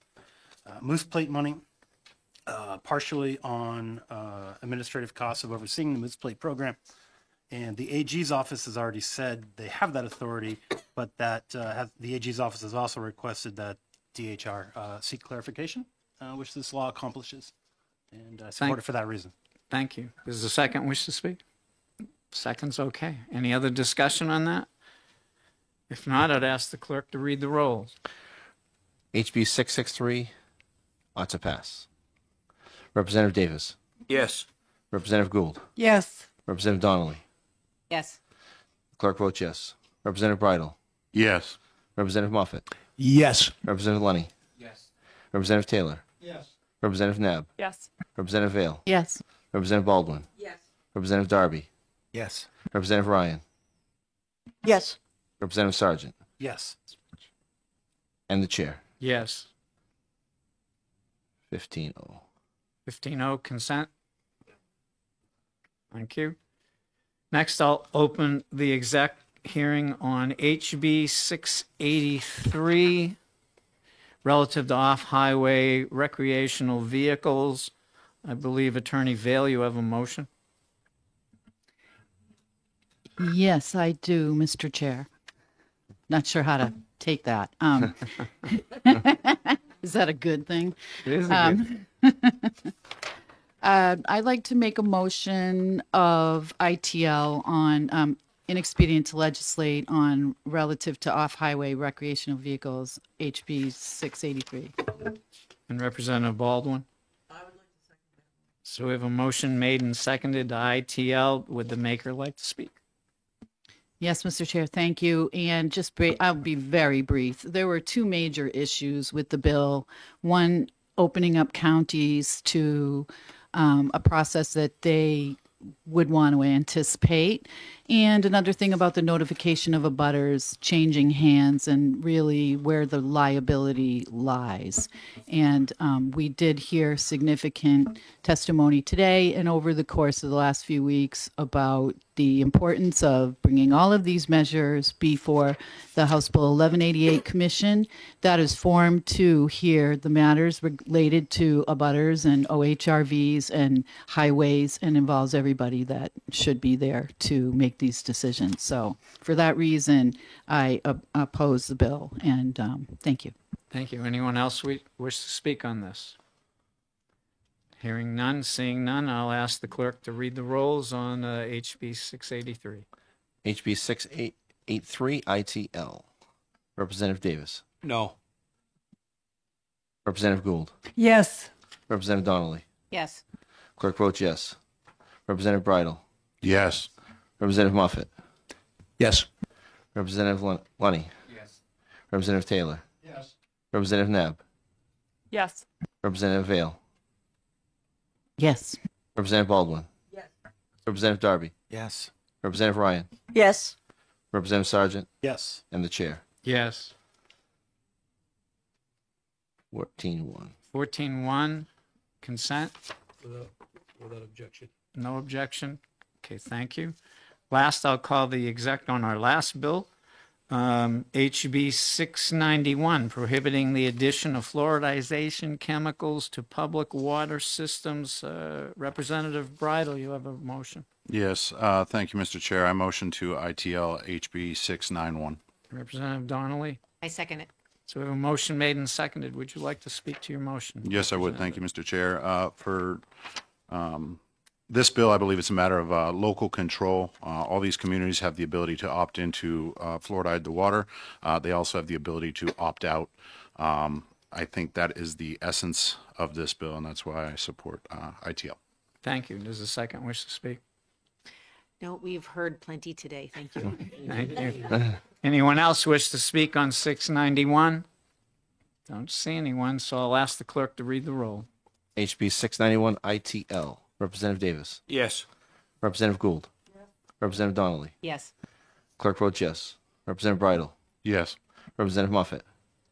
Moose Plate money partially on administrative costs of overseeing the Moose Plate program. And the AG's office has already said they have that authority, but that the AG's office has also requested that DHR seek clarification, which this law accomplishes. And I support it for that reason. Thank you. Does the second wish to speak? Second's okay. Any other discussion on that? If not, I'd ask the clerk to read the rolls. HB 663 ought to pass. Representative Davis. Yes. Representative Gould. Yes. Representative Donnelly. Yes. Clerk votes yes. Representative Bridle. Yes. Representative Moffett. Yes. Representative Lenny. Yes. Representative Taylor. Yes. Representative Nab. Yes. Representative Vale. Yes. Representative Baldwin. Yes. Representative Darby. Yes. Representative Ryan. Yes. Representative Sargent. Yes. And the chair. Yes. 15-0. 15-0 consent. Thank you. Next, I'll open the exec hearing on HB 683 relative to off-highway recreational vehicles. I believe Attorney Vale, you have a motion. Yes, I do, Mr. Chair. Not sure how to take that. Is that a good thing? It is a good I'd like to make a motion of ITL on inexpedient to legislate on relative to off-highway recreational vehicles, HB 683. And Representative Baldwin. So we have a motion made and seconded to ITL. Would the maker like to speak? Yes, Mr. Chair, thank you. And just I'll be very brief. There were 2 major issues with the bill. One, opening up counties to a process that they would want to anticipate. And another thing about the notification of abutters changing hands and really where the liability lies. And we did hear significant testimony today and over the course of the last few weeks about the importance of bringing all of these measures before the House Bill 1188 Commission that is formed to hear the matters related to abutters and OHRVs and highways and involves everybody that should be there to make these decisions. So for that reason, I oppose the bill, and thank you. Thank you. Anyone else wish to speak on this? Hearing none, seeing none, I'll ask the clerk to read the rolls on HB 683. HB 683 ITL. Representative Davis. No. Representative Gould. Yes. Representative Donnelly. Yes. Clerk votes yes. Representative Bridle. Yes. Representative Moffett. Yes. Representative Lenny. Yes. Representative Taylor. Yes. Representative Nab. Yes. Representative Vale. Yes. Representative Baldwin. Yes. Representative Darby. Yes. Representative Ryan. Yes. Representative Sargent. Yes. And the chair. Yes. 14-1. 14-1, consent. Without objection. No objection. Okay, thank you. Last, I'll call the exec on our last bill, HB 691, prohibiting the addition of fluoridization chemicals to public water systems. Representative Bridle, you have a motion. Yes, thank you, Mr. Chair. I motion to ITL HB 691. Representative Donnelly. I second it. So we have a motion made and seconded. Would you like to speak to your motion? Yes, I would. Thank you, Mr. Chair. For This bill, I believe it's a matter of local control. All these communities have the ability to opt into fluoride the water. They also have the ability to opt out. I think that is the essence of this bill, and that's why I support ITL. Thank you. Does the second wish to speak? No, we've heard plenty today. Thank you. Thank you. Anyone else wish to speak on 691? Don't see anyone, so I'll ask the clerk to read the roll. HB 691 ITL. Representative Davis. Yes. Representative Gould. Yes. Representative Donnelly. Yes. Clerk votes yes. Representative Bridle. Yes. Representative Muffett.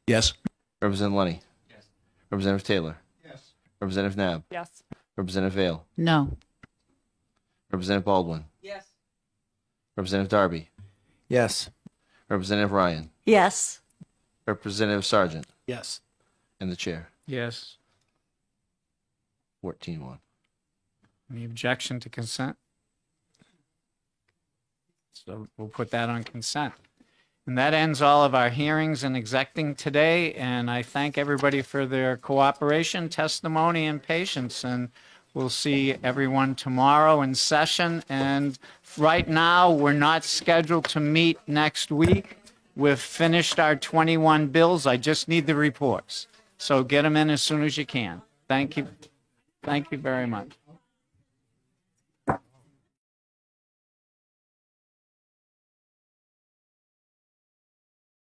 Yes. Representative Lunny. Yes. Representative Taylor. Yes. Representative Nab. Yes. Representative Vale. No. Representative Baldwin. Yes. Representative Darby. Yes. Representative Ryan. Yes. Representative Sargent. Yes. And the chair. Yes. 14-1. Any objection to consent? So we'll put that on consent. And that ends all of our hearings and execting today, and I thank everybody for their cooperation, testimony, and patience, and we'll see everyone tomorrow in session. And right now, we're not scheduled to meet next week. We've finished our 21 bills. I just need the reports. So get them in as soon as you can. Thank you. Thank you very much.